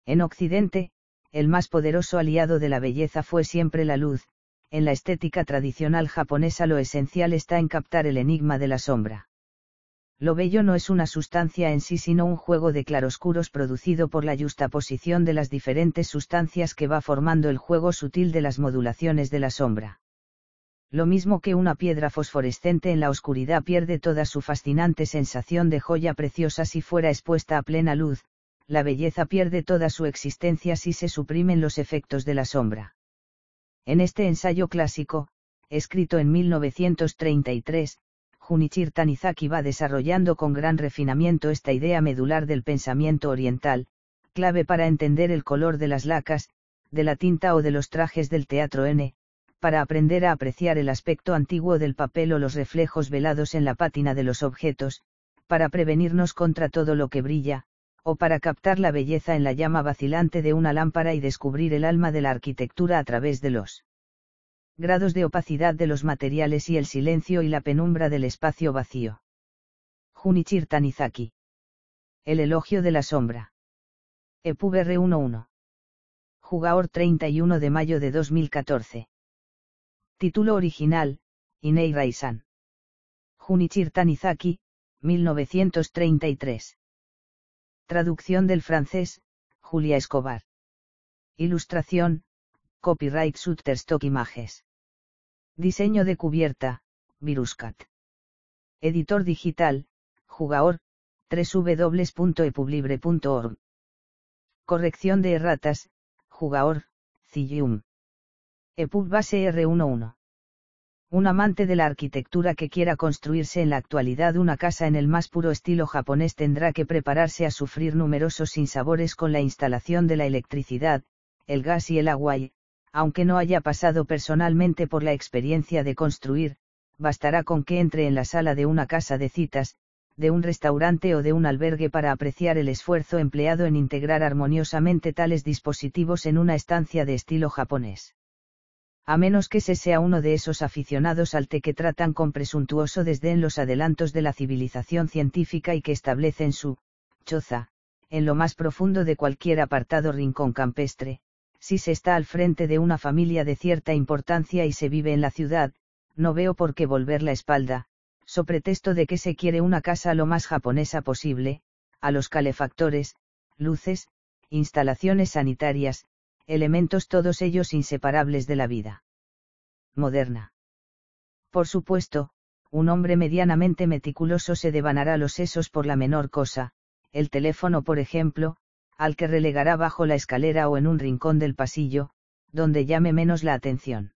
En Occidente, el más poderoso aliado de la belleza fue siempre la luz. En la estética tradicional japonesa lo esencial está en captar el enigma de la sombra. Lo bello no es una sustancia en sí sino un juego de claroscuros producido por la yuxtaposición de las diferentes sustancias que va formando el juego sutil de las modulaciones de la sombra. Lo mismo que una piedra fosforescente en la oscuridad pierde toda su fascinante sensación de joya preciosa si fuera expuesta a plena luz, la belleza pierde toda su existencia si se suprimen los efectos de la sombra. En este ensayo clásico, escrito en 1933, Junichiro Tanizaki va desarrollando con gran refinamiento esta idea medular del pensamiento oriental, clave para entender el color de las lacas, de la tinta o de los trajes del teatro N, para aprender a apreciar el aspecto antiguo del papel o los reflejos velados en la pátina de los objetos, para prevenirnos contra todo lo que brilla, o para captar la belleza en la llama vacilante de una lámpara y descubrir el alma de la arquitectura a través de los grados de opacidad de los materiales y el silencio y la penumbra del espacio vacío. Junichiro Tanizaki. El elogio de la sombra. EPUB R11. Jugaor 31 de mayo de 2014. Título original, Inei Raisan. Junichiro Tanizaki, 1933. Traducción del francés, Julia Escobar. Ilustración, copyright Shutterstock Images. Diseño de cubierta, Viruscat. Editor digital, Jugaor, www.epublibre.org. Corrección de erratas, Jugaor, Cilium. EPUB base R11. Un amante de la arquitectura que quiera construirse en la actualidad una casa en el más puro estilo japonés tendrá que prepararse a sufrir numerosos sinsabores con la instalación de la electricidad, el gas y el agua y, aunque no haya pasado personalmente por la experiencia de construir, bastará con que entre en la sala de una casa de citas, de un restaurante o de un albergue para apreciar el esfuerzo empleado en integrar armoniosamente tales dispositivos en una estancia de estilo japonés. A menos que se sea uno de esos aficionados al té que tratan con presuntuoso desdén los adelantos de la civilización científica y que establecen su choza en lo más profundo de cualquier apartado rincón campestre, si se está al frente de una familia de cierta importancia y se vive en la ciudad, no veo por qué volver la espalda, so pretexto de que se quiere una casa lo más japonesa posible, a los calefactores, luces, instalaciones sanitarias, elementos todos ellos inseparables de la vida moderna. Por supuesto, un hombre medianamente meticuloso se devanará los sesos por la menor cosa, el teléfono por ejemplo, al que relegará bajo la escalera o en un rincón del pasillo, donde llame menos la atención.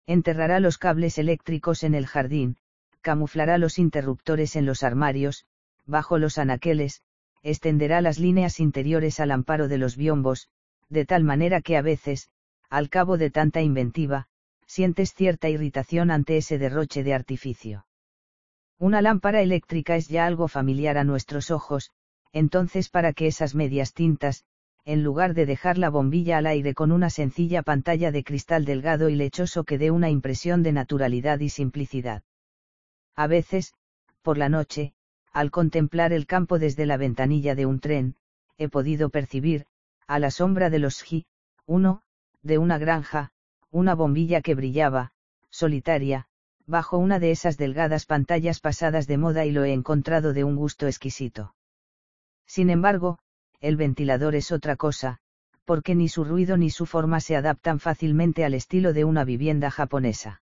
Enterrará los cables eléctricos en el jardín, camuflará los interruptores en los armarios, bajo los anaqueles, extenderá las líneas interiores al amparo de los biombos, de tal manera que a veces, al cabo de tanta inventiva, sientes cierta irritación ante ese derroche de artificio. Una lámpara eléctrica es ya algo familiar a nuestros ojos, entonces para que esas medias tintas, en lugar de dejar la bombilla al aire con una sencilla pantalla de cristal delgado y lechoso que dé una impresión de naturalidad y simplicidad. A veces, por la noche, al contemplar el campo desde la ventanilla de un tren, he podido percibir, a la sombra de los de una granja, una bombilla que brillaba, solitaria, bajo una de esas delgadas pantallas pasadas de moda y lo he encontrado de un gusto exquisito. Sin embargo, el ventilador es otra cosa, porque ni su ruido ni su forma se adaptan fácilmente al estilo de una vivienda japonesa.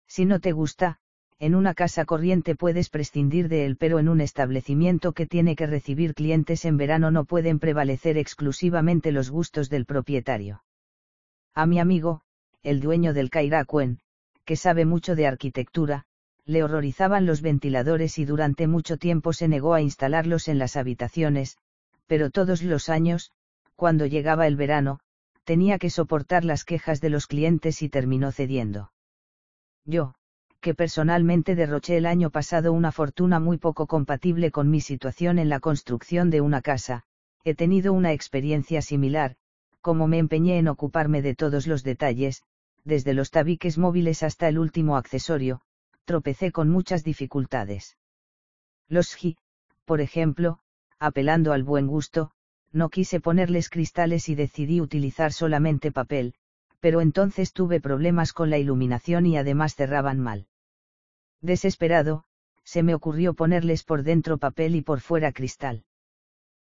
Si no te gusta, en una casa corriente puedes prescindir de él, pero en un establecimiento que tiene que recibir clientes en verano no pueden prevalecer exclusivamente los gustos del propietario. A mi amigo, el dueño del Kairakuen, que sabe mucho de arquitectura, le horrorizaban los ventiladores y durante mucho tiempo se negó a instalarlos en las habitaciones, pero todos los años, cuando llegaba el verano, tenía que soportar las quejas de los clientes y terminó cediendo. Yo, que personalmente derroché el año pasado una fortuna muy poco compatible con mi situación en la construcción de una casa, he tenido una experiencia similar, como me empeñé en ocuparme de todos los detalles, desde los tabiques móviles hasta el último accesorio, tropecé con muchas dificultades. Los por ejemplo, apelando al buen gusto, no quise ponerles cristales y decidí utilizar solamente papel, pero entonces tuve problemas con la iluminación y además cerraban mal. Desesperado, se me ocurrió ponerles por dentro papel y por fuera cristal.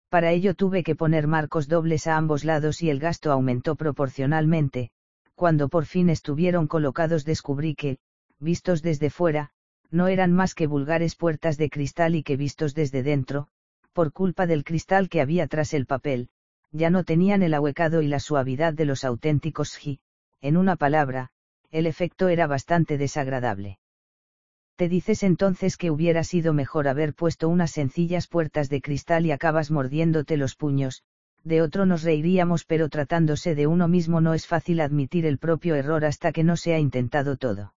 Para ello tuve que poner marcos dobles a ambos lados y el gasto aumentó proporcionalmente. Cuando por fin estuvieron colocados descubrí que, vistos desde fuera, no eran más que vulgares puertas de cristal y que vistos desde dentro, por culpa del cristal que había tras el papel, ya no tenían el ahuecado y la suavidad de los auténticos Ji. En una palabra, el efecto era bastante desagradable. Te dices entonces que hubiera sido mejor haber puesto unas sencillas puertas de cristal y acabas mordiéndote los puños. De otro nos reiríamos, pero tratándose de uno mismo no es fácil admitir el propio error hasta que no se ha intentado todo.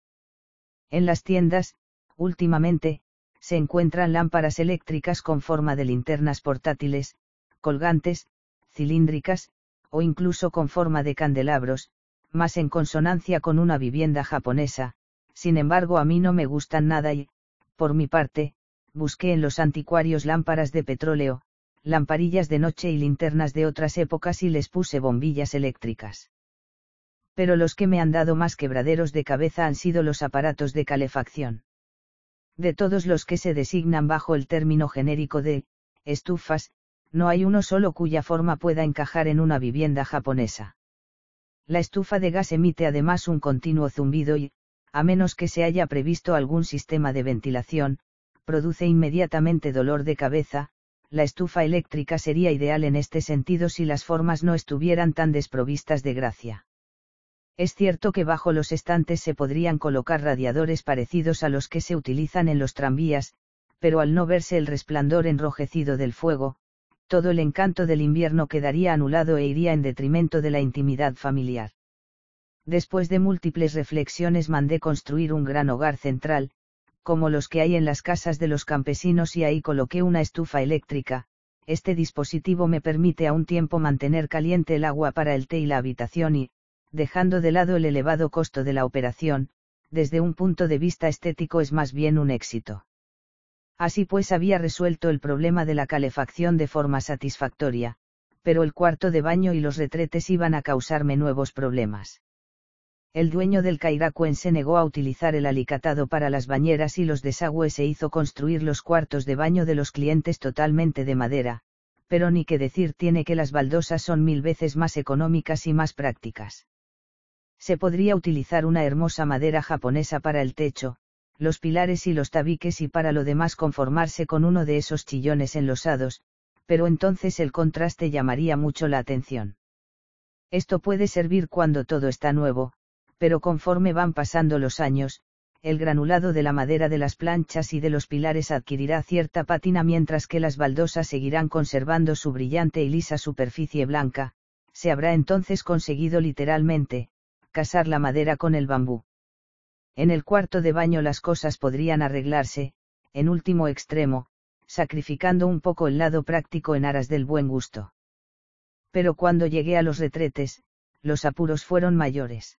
En las tiendas, últimamente, se encuentran lámparas eléctricas con forma de linternas portátiles, colgantes, cilíndricas, o incluso con forma de candelabros, más en consonancia con una vivienda japonesa. Sin embargo, a mí no me gustan nada y, por mi parte, busqué en los anticuarios lámparas de petróleo, lamparillas de noche y linternas de otras épocas y les puse bombillas eléctricas. Pero los que me han dado más quebraderos de cabeza han sido los aparatos de calefacción. De todos los que se designan bajo el término genérico de estufas, no hay uno solo cuya forma pueda encajar en una vivienda japonesa. La estufa de gas emite además un continuo zumbido y, a menos que se haya previsto algún sistema de ventilación, produce inmediatamente dolor de cabeza. La estufa eléctrica sería ideal en este sentido si las formas no estuvieran tan desprovistas de gracia. Es cierto que bajo los estantes se podrían colocar radiadores parecidos a los que se utilizan en los tranvías, pero al no verse el resplandor enrojecido del fuego, todo el encanto del invierno quedaría anulado e iría en detrimento de la intimidad familiar. Después de múltiples reflexiones mandé construir un gran hogar central, como los que hay en las casas de los campesinos, y ahí coloqué una estufa eléctrica. Este dispositivo me permite a un tiempo mantener caliente el agua para el té y la habitación y, dejando de lado el elevado costo de la operación, desde un punto de vista estético es más bien un éxito. Así pues había resuelto el problema de la calefacción de forma satisfactoria, pero el cuarto de baño y los retretes iban a causarme nuevos problemas. El dueño del Kairakuén se negó a utilizar el alicatado para las bañeras y los desagües e hizo construir los cuartos de baño de los clientes totalmente de madera, pero ni que decir tiene que las baldosas son 1000 veces más económicas y más prácticas. Se podría utilizar una hermosa madera japonesa para el techo, los pilares y los tabiques y para lo demás conformarse con uno de esos chillones enlosados, pero entonces el contraste llamaría mucho la atención. Esto puede servir cuando todo está nuevo, pero conforme van pasando los años, el granulado de la madera de las planchas y de los pilares adquirirá cierta pátina mientras que las baldosas seguirán conservando su brillante y lisa superficie blanca. Se habrá entonces conseguido literalmente, casar la madera con el bambú. En el cuarto de baño las cosas podrían arreglarse, en último extremo, sacrificando un poco el lado práctico en aras del buen gusto. Pero cuando llegué a los retretes, los apuros fueron mayores.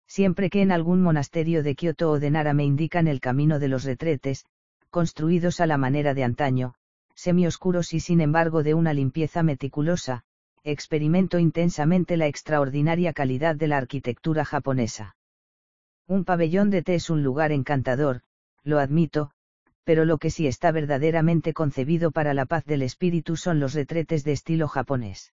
Siempre que en algún monasterio de Kioto o de Nara me indican el camino de los retretes, construidos a la manera de antaño, semioscuros y sin embargo de una limpieza meticulosa, experimento intensamente la extraordinaria calidad de la arquitectura japonesa. Un pabellón de té es un lugar encantador, lo admito, pero lo que sí está verdaderamente concebido para la paz del espíritu son los retretes de estilo japonés.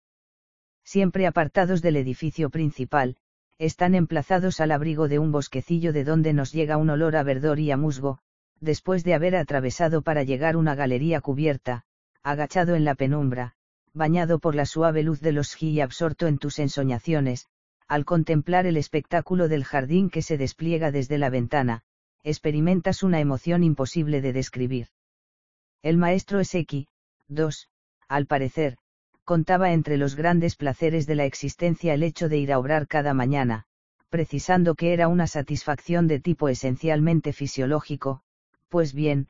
Siempre apartados del edificio principal, están emplazados al abrigo de un bosquecillo de donde nos llega un olor a verdor y a musgo, después de haber atravesado para llegar una galería cubierta, agachado en la penumbra, bañado por la suave luz de los ji y absorto en tus ensoñaciones, al contemplar el espectáculo del jardín que se despliega desde la ventana, experimentas una emoción imposible de describir. El maestro Eseki, 2, al parecer, contaba entre los grandes placeres de la existencia el hecho de ir a obrar cada mañana, precisando que era una satisfacción de tipo esencialmente fisiológico. Pues bien,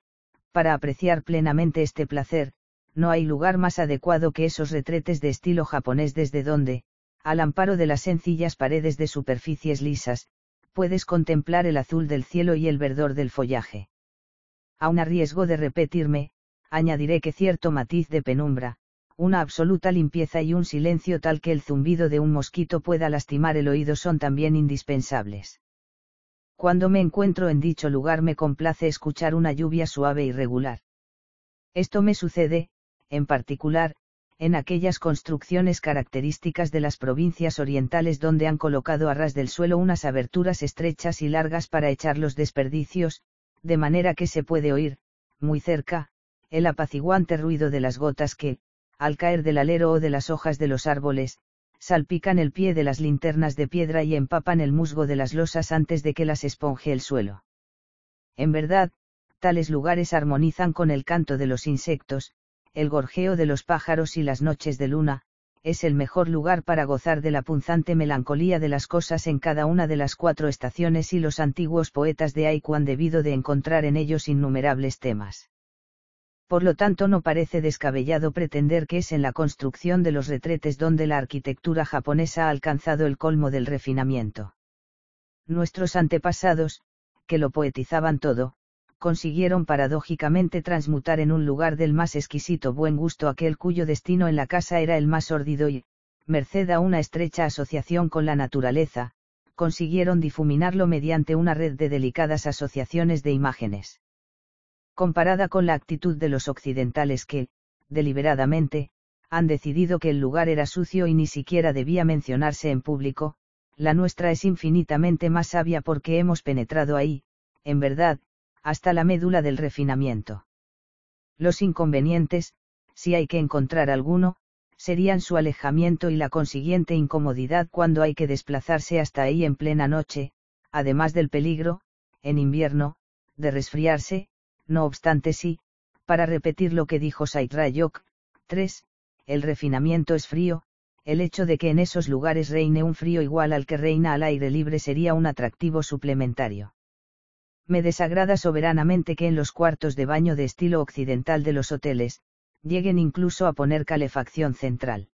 para apreciar plenamente este placer, no hay lugar más adecuado que esos retretes de estilo japonés desde donde, al amparo de las sencillas paredes de superficies lisas, puedes contemplar el azul del cielo y el verdor del follaje. Aun a riesgo de repetirme, añadiré que cierto matiz de penumbra, una absoluta limpieza y un silencio tal que el zumbido de un mosquito pueda lastimar el oído son también indispensables. Cuando me encuentro en dicho lugar me complace escuchar una lluvia suave y regular. Esto me sucede, en particular, en aquellas construcciones características de las provincias orientales donde han colocado a ras del suelo unas aberturas estrechas y largas para echar los desperdicios, de manera que se puede oír, muy cerca, el apaciguante ruido de las gotas que, al caer del alero o de las hojas de los árboles, salpican el pie de las linternas de piedra y empapan el musgo de las losas antes de que las esponje el suelo. En verdad, tales lugares armonizan con el canto de los insectos, el gorjeo de los pájaros y las noches de luna, es el mejor lugar para gozar de la punzante melancolía de las cosas en cada una de las 4 estaciones y los antiguos poetas de haiku han debido de encontrar en ellos innumerables temas. Por lo tanto no parece descabellado pretender que es en la construcción de los retretes donde la arquitectura japonesa ha alcanzado el colmo del refinamiento. Nuestros antepasados, que lo poetizaban todo, consiguieron paradójicamente transmutar en un lugar del más exquisito buen gusto aquel cuyo destino en la casa era el más sórdido y, merced a una estrecha asociación con la naturaleza, consiguieron difuminarlo mediante una red de delicadas asociaciones de imágenes. Comparada con la actitud de los occidentales que, deliberadamente, han decidido que el lugar era sucio y ni siquiera debía mencionarse en público, la nuestra es infinitamente más sabia porque hemos penetrado ahí, en verdad, hasta la médula del refinamiento. Los inconvenientes, si hay que encontrar alguno, serían su alejamiento y la consiguiente incomodidad cuando hay que desplazarse hasta ahí en plena noche, además del peligro, en invierno, de resfriarse. No obstante sí, para repetir lo que dijo Saitrayok, 3, el refinamiento es frío, el hecho de que en esos lugares reine un frío igual al que reina al aire libre sería un atractivo suplementario. Me desagrada soberanamente que en los cuartos de baño de estilo occidental de los hoteles, lleguen incluso a poner calefacción central.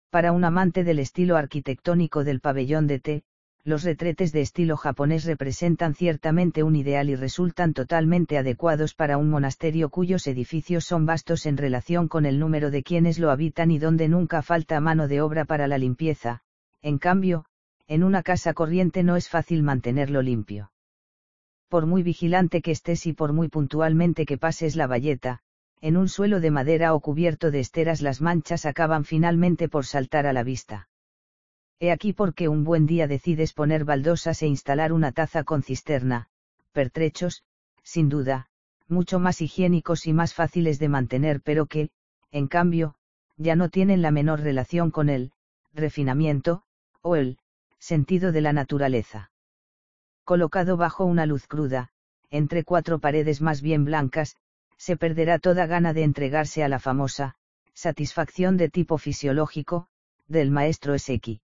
Para un amante del estilo arquitectónico del pabellón de té, los retretes de estilo japonés representan ciertamente un ideal y resultan totalmente adecuados para un monasterio cuyos edificios son vastos en relación con el número de quienes lo habitan y donde nunca falta mano de obra para la limpieza. En cambio, en una casa corriente no es fácil mantenerlo limpio. Por muy vigilante que estés y por muy puntualmente que pases la bayeta, en un suelo de madera o cubierto de esteras las manchas acaban finalmente por saltar a la vista. He aquí por qué un buen día decides poner baldosas e instalar una taza con cisterna, pertrechos, sin duda, mucho más higiénicos y más fáciles de mantener pero que, en cambio, ya no tienen la menor relación con el refinamiento, o el sentido de la naturaleza. Colocado bajo una luz cruda, entre 4 paredes más bien blancas, se perderá toda gana de entregarse a la famosa satisfacción de tipo fisiológico, del maestro Eseki.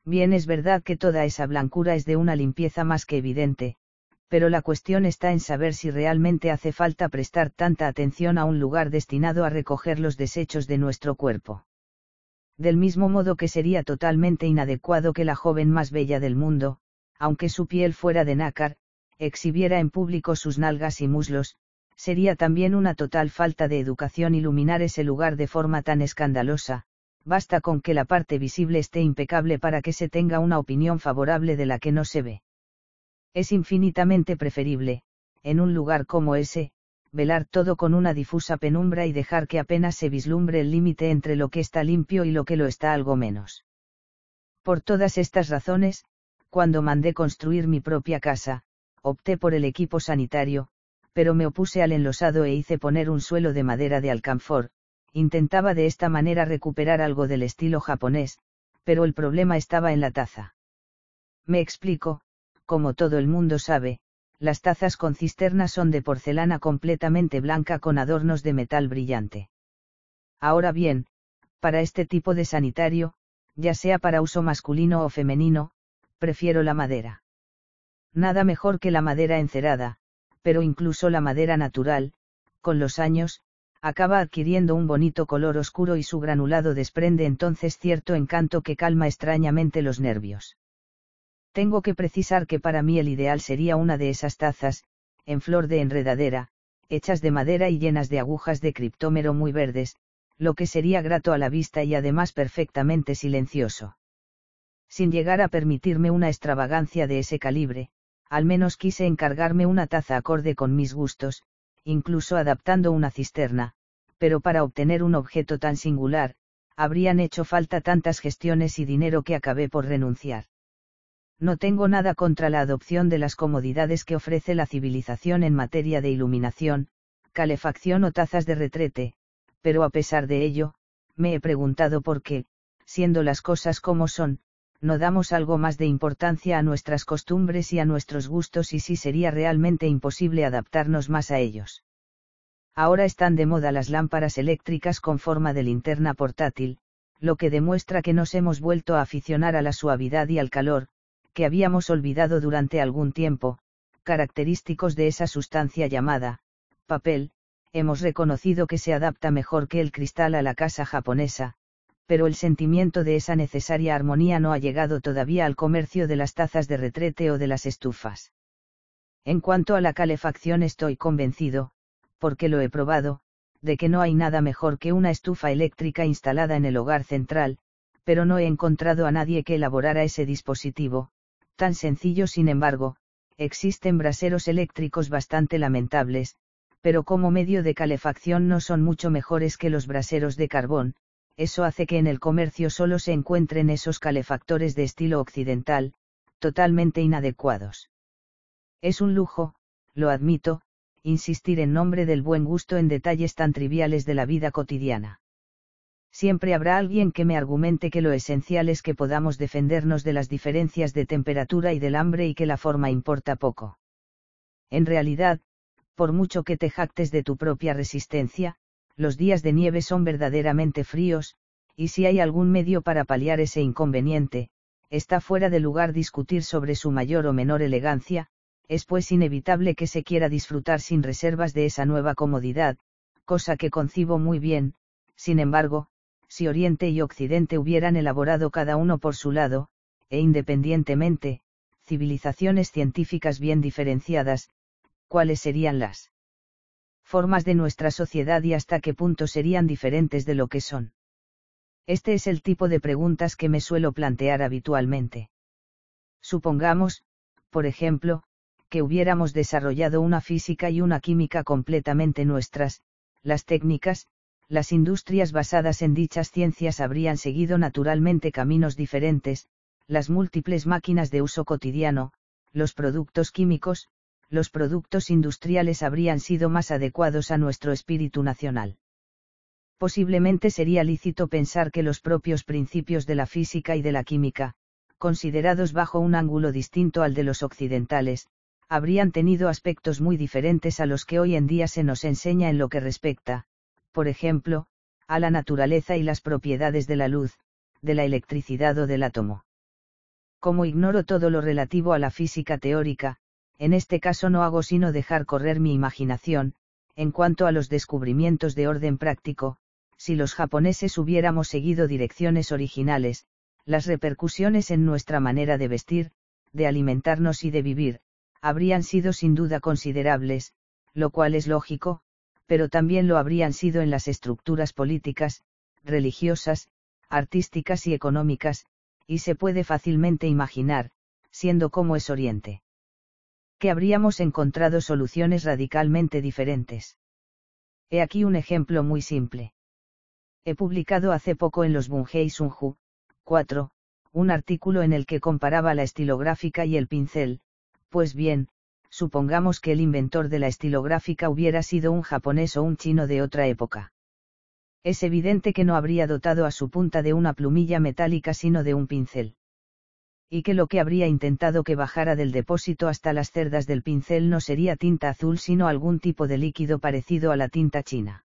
Bien es verdad que toda esa blancura es de una limpieza más que evidente, pero la cuestión está en saber si realmente hace falta prestar tanta atención a un lugar destinado a recoger los desechos de nuestro cuerpo. Del mismo modo que sería totalmente inadecuado que la joven más bella del mundo, aunque su piel fuera de nácar, exhibiera en público sus nalgas y muslos, sería también una total falta de educación iluminar ese lugar de forma tan escandalosa. Basta con que la parte visible esté impecable para que se tenga una opinión favorable de la que no se ve. Es infinitamente preferible, en un lugar como ese, velar todo con una difusa penumbra y dejar que apenas se vislumbre el límite entre lo que está limpio y lo que lo está algo menos. Por todas estas razones, cuando mandé construir mi propia casa, opté por el equipo sanitario, pero me opuse al enlosado e hice poner un suelo de madera de alcanfor. Intentaba de esta manera recuperar algo del estilo japonés, pero el problema estaba en la taza. Me explico, como todo el mundo sabe, las tazas con cisterna son de porcelana completamente blanca con adornos de metal brillante. Ahora bien, para este tipo de sanitario, ya sea para uso masculino o femenino, prefiero la madera. Nada mejor que la madera encerada, pero incluso la madera natural, con los años, acaba adquiriendo un bonito color oscuro y su granulado desprende entonces cierto encanto que calma extrañamente los nervios. Tengo que precisar que para mí el ideal sería una de esas tazas, en flor de enredadera, hechas de madera y llenas de agujas de criptómero muy verdes, lo que sería grato a la vista y además perfectamente silencioso. Sin llegar a permitirme una extravagancia de ese calibre, al menos quise encargarme una taza acorde con mis gustos, incluso adaptando una cisterna, pero para obtener un objeto tan singular, habrían hecho falta tantas gestiones y dinero que acabé por renunciar. No tengo nada contra la adopción de las comodidades que ofrece la civilización en materia de iluminación, calefacción o tazas de retrete, pero a pesar de ello, me he preguntado por qué, siendo las cosas como son, no damos algo más de importancia a nuestras costumbres y a nuestros gustos y si sería realmente imposible adaptarnos más a ellos. Ahora están de moda las lámparas eléctricas con forma de linterna portátil, lo que demuestra que nos hemos vuelto a aficionar a la suavidad y al calor, que habíamos olvidado durante algún tiempo, característicos de esa sustancia llamada papel. Hemos reconocido que se adapta mejor que el cristal a la casa japonesa, pero el sentimiento de esa necesaria armonía no ha llegado todavía al comercio de las tazas de retrete o de las estufas. En cuanto a la calefacción estoy convencido, porque lo he probado, de que no hay nada mejor que una estufa eléctrica instalada en el hogar central, pero no he encontrado a nadie que elaborara ese dispositivo, tan sencillo. Sin embargo, existen braseros eléctricos bastante lamentables, pero como medio de calefacción no son mucho mejores que los braseros de carbón. Eso hace que en el comercio solo se encuentren esos calefactores de estilo occidental, totalmente inadecuados. Es un lujo, lo admito, insistir en nombre del buen gusto en detalles tan triviales de la vida cotidiana. Siempre habrá alguien que me argumente que lo esencial es que podamos defendernos de las diferencias de temperatura y del hambre y que la forma importa poco. En realidad, por mucho que te jactes de tu propia resistencia, los días de nieve son verdaderamente fríos, y si hay algún medio para paliar ese inconveniente, está fuera de lugar discutir sobre su mayor o menor elegancia. Es pues inevitable que se quiera disfrutar sin reservas de esa nueva comodidad, cosa que concibo muy bien. Sin embargo, si Oriente y Occidente hubieran elaborado cada uno por su lado, e independientemente, civilizaciones científicas bien diferenciadas, ¿cuáles serían las formas de nuestra sociedad y hasta qué punto serían diferentes de lo que son? Este es el tipo de preguntas que me suelo plantear habitualmente. Supongamos, por ejemplo, que hubiéramos desarrollado una física y una química completamente nuestras, las técnicas, las industrias basadas en dichas ciencias habrían seguido naturalmente caminos diferentes, las múltiples máquinas de uso cotidiano, los productos químicos, los productos industriales habrían sido más adecuados a nuestro espíritu nacional. Posiblemente sería lícito pensar que los propios principios de la física y de la química, considerados bajo un ángulo distinto al de los occidentales, habrían tenido aspectos muy diferentes a los que hoy en día se nos enseña en lo que respecta, por ejemplo, a la naturaleza y las propiedades de la luz, de la electricidad o del átomo. Como ignoro todo lo relativo a la física teórica, en este caso no hago sino dejar correr mi imaginación. En cuanto a los descubrimientos de orden práctico, si los japoneses hubiéramos seguido direcciones originales, las repercusiones en nuestra manera de vestir, de alimentarnos y de vivir, habrían sido sin duda considerables, lo cual es lógico, pero también lo habrían sido en las estructuras políticas, religiosas, artísticas y económicas, y se puede fácilmente imaginar, siendo como es Oriente, que habríamos encontrado soluciones radicalmente diferentes. He aquí un ejemplo muy simple. He publicado hace poco en los Bunhei Sunju 4, un artículo en el que comparaba la estilográfica y el pincel. Pues bien, supongamos que el inventor de la estilográfica hubiera sido un japonés o un chino de otra época. Es evidente que no habría dotado a su punta de una plumilla metálica sino de un pincel. Y que lo que habría intentado que bajara del depósito hasta las cerdas del pincel no sería tinta azul sino algún tipo de líquido parecido a la tinta china.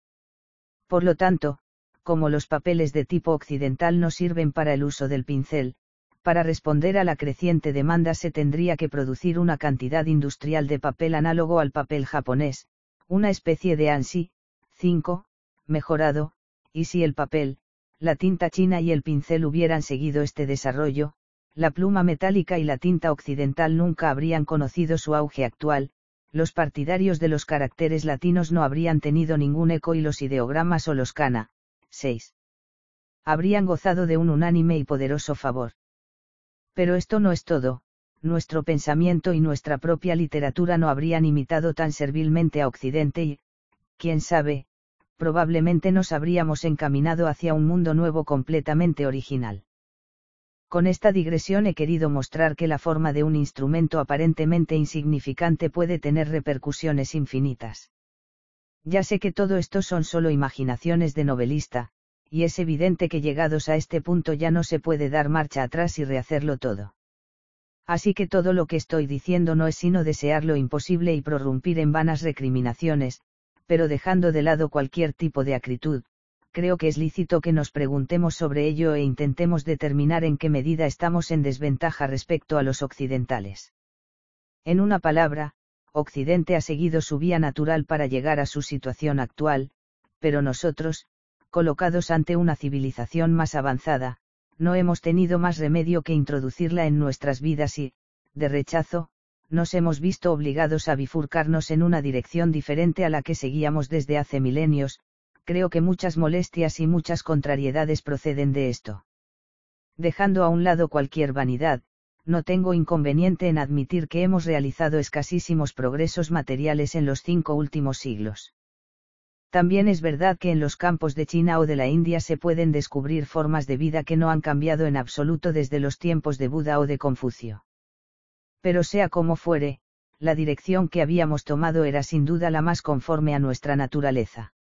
Por lo tanto, como los papeles de tipo occidental no sirven para el uso del pincel, para responder a la creciente demanda se tendría que producir una cantidad industrial de papel análogo al papel japonés, una especie de ANSI 5, mejorado, y si el papel, la tinta china y el pincel hubieran seguido este desarrollo, la pluma metálica y la tinta occidental nunca habrían conocido su auge actual. Los partidarios de los caracteres latinos no habrían tenido ningún eco y los ideogramas o los kana, 6. Habrían gozado de un unánime y poderoso favor. Pero esto no es todo, nuestro pensamiento y nuestra propia literatura no habrían imitado tan servilmente a Occidente y, quién sabe, probablemente nos habríamos encaminado hacia un mundo nuevo completamente original. Con esta digresión he querido mostrar que la forma de un instrumento aparentemente insignificante puede tener repercusiones infinitas. Ya sé que todo esto son solo imaginaciones de novelista, y es evidente que llegados a este punto ya no se puede dar marcha atrás y rehacerlo todo. Así que todo lo que estoy diciendo no es sino desear lo imposible y prorrumpir en vanas recriminaciones, pero dejando de lado cualquier tipo de acritud, creo que es lícito que nos preguntemos sobre ello e intentemos determinar en qué medida estamos en desventaja respecto a los occidentales. En una palabra, Occidente ha seguido su vía natural para llegar a su situación actual, pero nosotros, colocados ante una civilización más avanzada, no hemos tenido más remedio que introducirla en nuestras vidas y, de rechazo, nos hemos visto obligados a bifurcarnos en una dirección diferente a la que seguíamos desde hace milenios. Creo que muchas molestias y muchas contrariedades proceden de esto. Dejando a un lado cualquier vanidad, no tengo inconveniente en admitir que hemos realizado escasísimos progresos materiales en los 5 últimos siglos. También es verdad que en los campos de China o de la India se pueden descubrir formas de vida que no han cambiado en absoluto desde los tiempos de Buda o de Confucio. Pero sea como fuere, la dirección que habíamos tomado era sin duda la más conforme a nuestra naturaleza.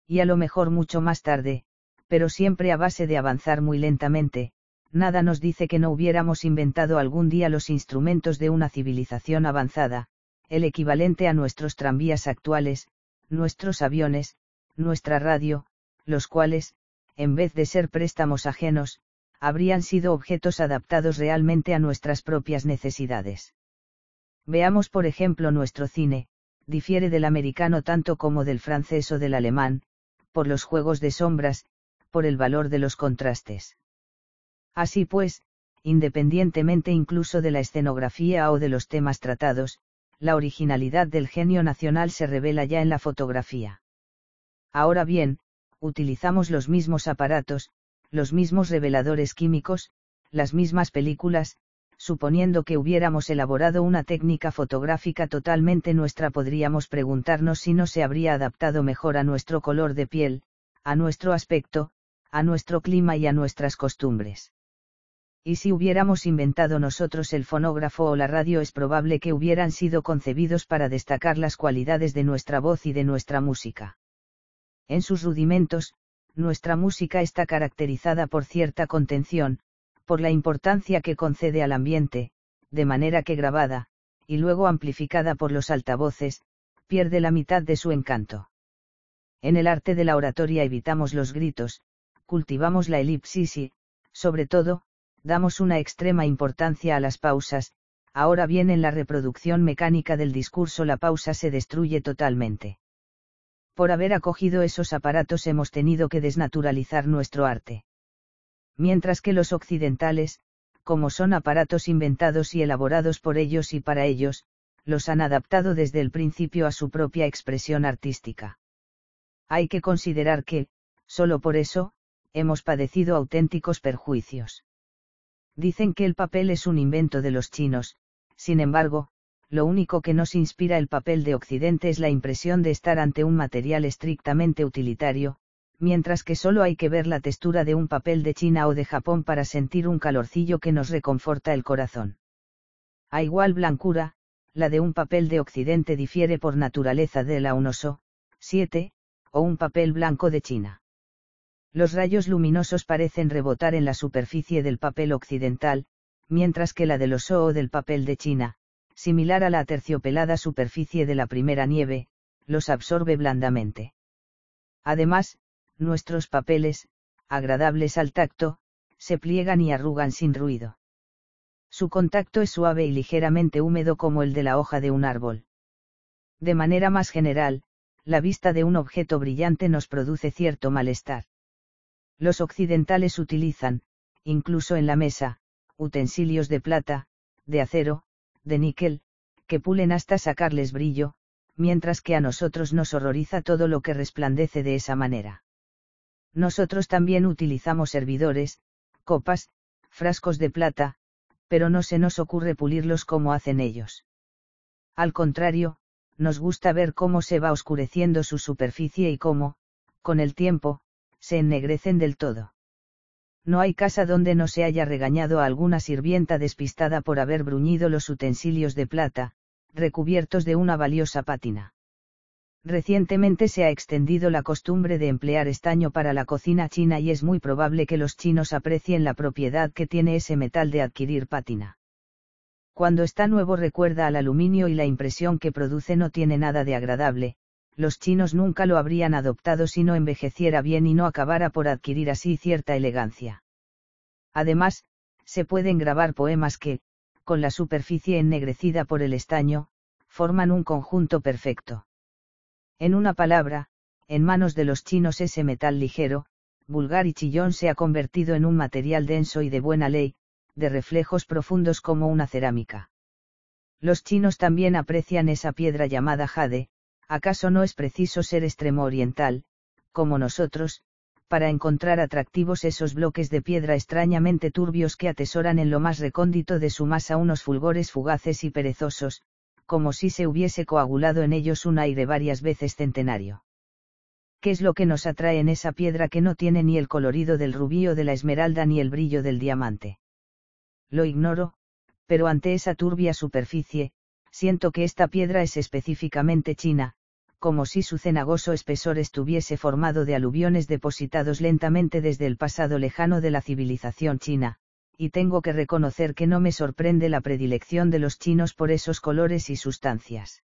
Y a lo mejor mucho más tarde, pero siempre a base de avanzar muy lentamente, nada nos dice que no hubiéramos inventado algún día los instrumentos de una civilización avanzada, el equivalente a nuestros tranvías actuales, nuestros aviones, nuestra radio, los cuales, en vez de ser préstamos ajenos, habrían sido objetos adaptados realmente a nuestras propias necesidades. Veamos por ejemplo nuestro cine, difiere del americano tanto como del francés o del alemán, por los juegos de sombras, por el valor de los contrastes. Así pues, independientemente incluso de la escenografía o de los temas tratados, la originalidad del genio nacional se revela ya en la fotografía. Ahora bien, utilizamos los mismos aparatos, los mismos reveladores químicos, las mismas películas, suponiendo que hubiéramos elaborado una técnica fotográfica totalmente nuestra, podríamos preguntarnos si no se habría adaptado mejor a nuestro color de piel, a nuestro aspecto, a nuestro clima y a nuestras costumbres. Y si hubiéramos inventado nosotros el fonógrafo o la radio, es probable que hubieran sido concebidos para destacar las cualidades de nuestra voz y de nuestra música. En sus rudimentos, nuestra música está caracterizada por cierta contención, por la importancia que concede al ambiente, de manera que grabada, y luego amplificada por los altavoces, pierde la mitad de su encanto. En el arte de la oratoria evitamos los gritos, cultivamos la elipsis y, sobre todo, damos una extrema importancia a las pausas. Ahora bien, en la reproducción mecánica del discurso la pausa se destruye totalmente. Por haber acogido esos aparatos hemos tenido que desnaturalizar nuestro arte. Mientras que los occidentales, como son aparatos inventados y elaborados por ellos y para ellos, los han adaptado desde el principio a su propia expresión artística. Hay que considerar que, solo por eso, hemos padecido auténticos perjuicios. Dicen que el papel es un invento de los chinos, sin embargo, lo único que nos inspira el papel de Occidente es la impresión de estar ante un material estrictamente utilitario, mientras que solo hay que ver la textura de un papel de China o de Japón para sentir un calorcillo que nos reconforta el corazón. A igual blancura, la de un papel de Occidente difiere por naturaleza de la unoso, 7, o un papel blanco de China. Los rayos luminosos parecen rebotar en la superficie del papel occidental, mientras que la del oso o del papel de China, similar a la aterciopelada superficie de la primera nieve, los absorbe blandamente. Además, nuestros papeles, agradables al tacto, se pliegan y arrugan sin ruido. Su contacto es suave y ligeramente húmedo como el de la hoja de un árbol. De manera más general, la vista de un objeto brillante nos produce cierto malestar. Los occidentales utilizan, incluso en la mesa, utensilios de plata, de acero, de níquel, que pulen hasta sacarles brillo, mientras que a nosotros nos horroriza todo lo que resplandece de esa manera. Nosotros también utilizamos servidores, copas, frascos de plata, pero no se nos ocurre pulirlos como hacen ellos. Al contrario, nos gusta ver cómo se va oscureciendo su superficie y cómo, con el tiempo, se ennegrecen del todo. No hay casa donde no se haya regañado a alguna sirvienta despistada por haber bruñido los utensilios de plata, recubiertos de una valiosa pátina. Recientemente se ha extendido la costumbre de emplear estaño para la cocina china y es muy probable que los chinos aprecien la propiedad que tiene ese metal de adquirir pátina. Cuando está nuevo recuerda al aluminio y la impresión que produce no tiene nada de agradable, los chinos nunca lo habrían adoptado si no envejeciera bien y no acabara por adquirir así cierta elegancia. Además, se pueden grabar poemas que, con la superficie ennegrecida por el estaño, forman un conjunto perfecto. En una palabra, en manos de los chinos ese metal ligero, vulgar y chillón se ha convertido en un material denso y de buena ley, de reflejos profundos como una cerámica. Los chinos también aprecian esa piedra llamada jade, ¿acaso no es preciso ser extremo oriental, como nosotros, para encontrar atractivos esos bloques de piedra extrañamente turbios que atesoran en lo más recóndito de su masa unos fulgores fugaces y perezosos, como si se hubiese coagulado en ellos un aire varias veces centenario? ¿Qué es lo que nos atrae en esa piedra que no tiene ni el colorido del rubí o de la esmeralda ni el brillo del diamante? Lo ignoro, pero ante esa turbia superficie, siento que esta piedra es específicamente china, como si su cenagoso espesor estuviese formado de aluviones depositados lentamente desde el pasado lejano de la civilización china, y tengo que reconocer que no me sorprende la predilección de los chinos por esos colores y sustancias.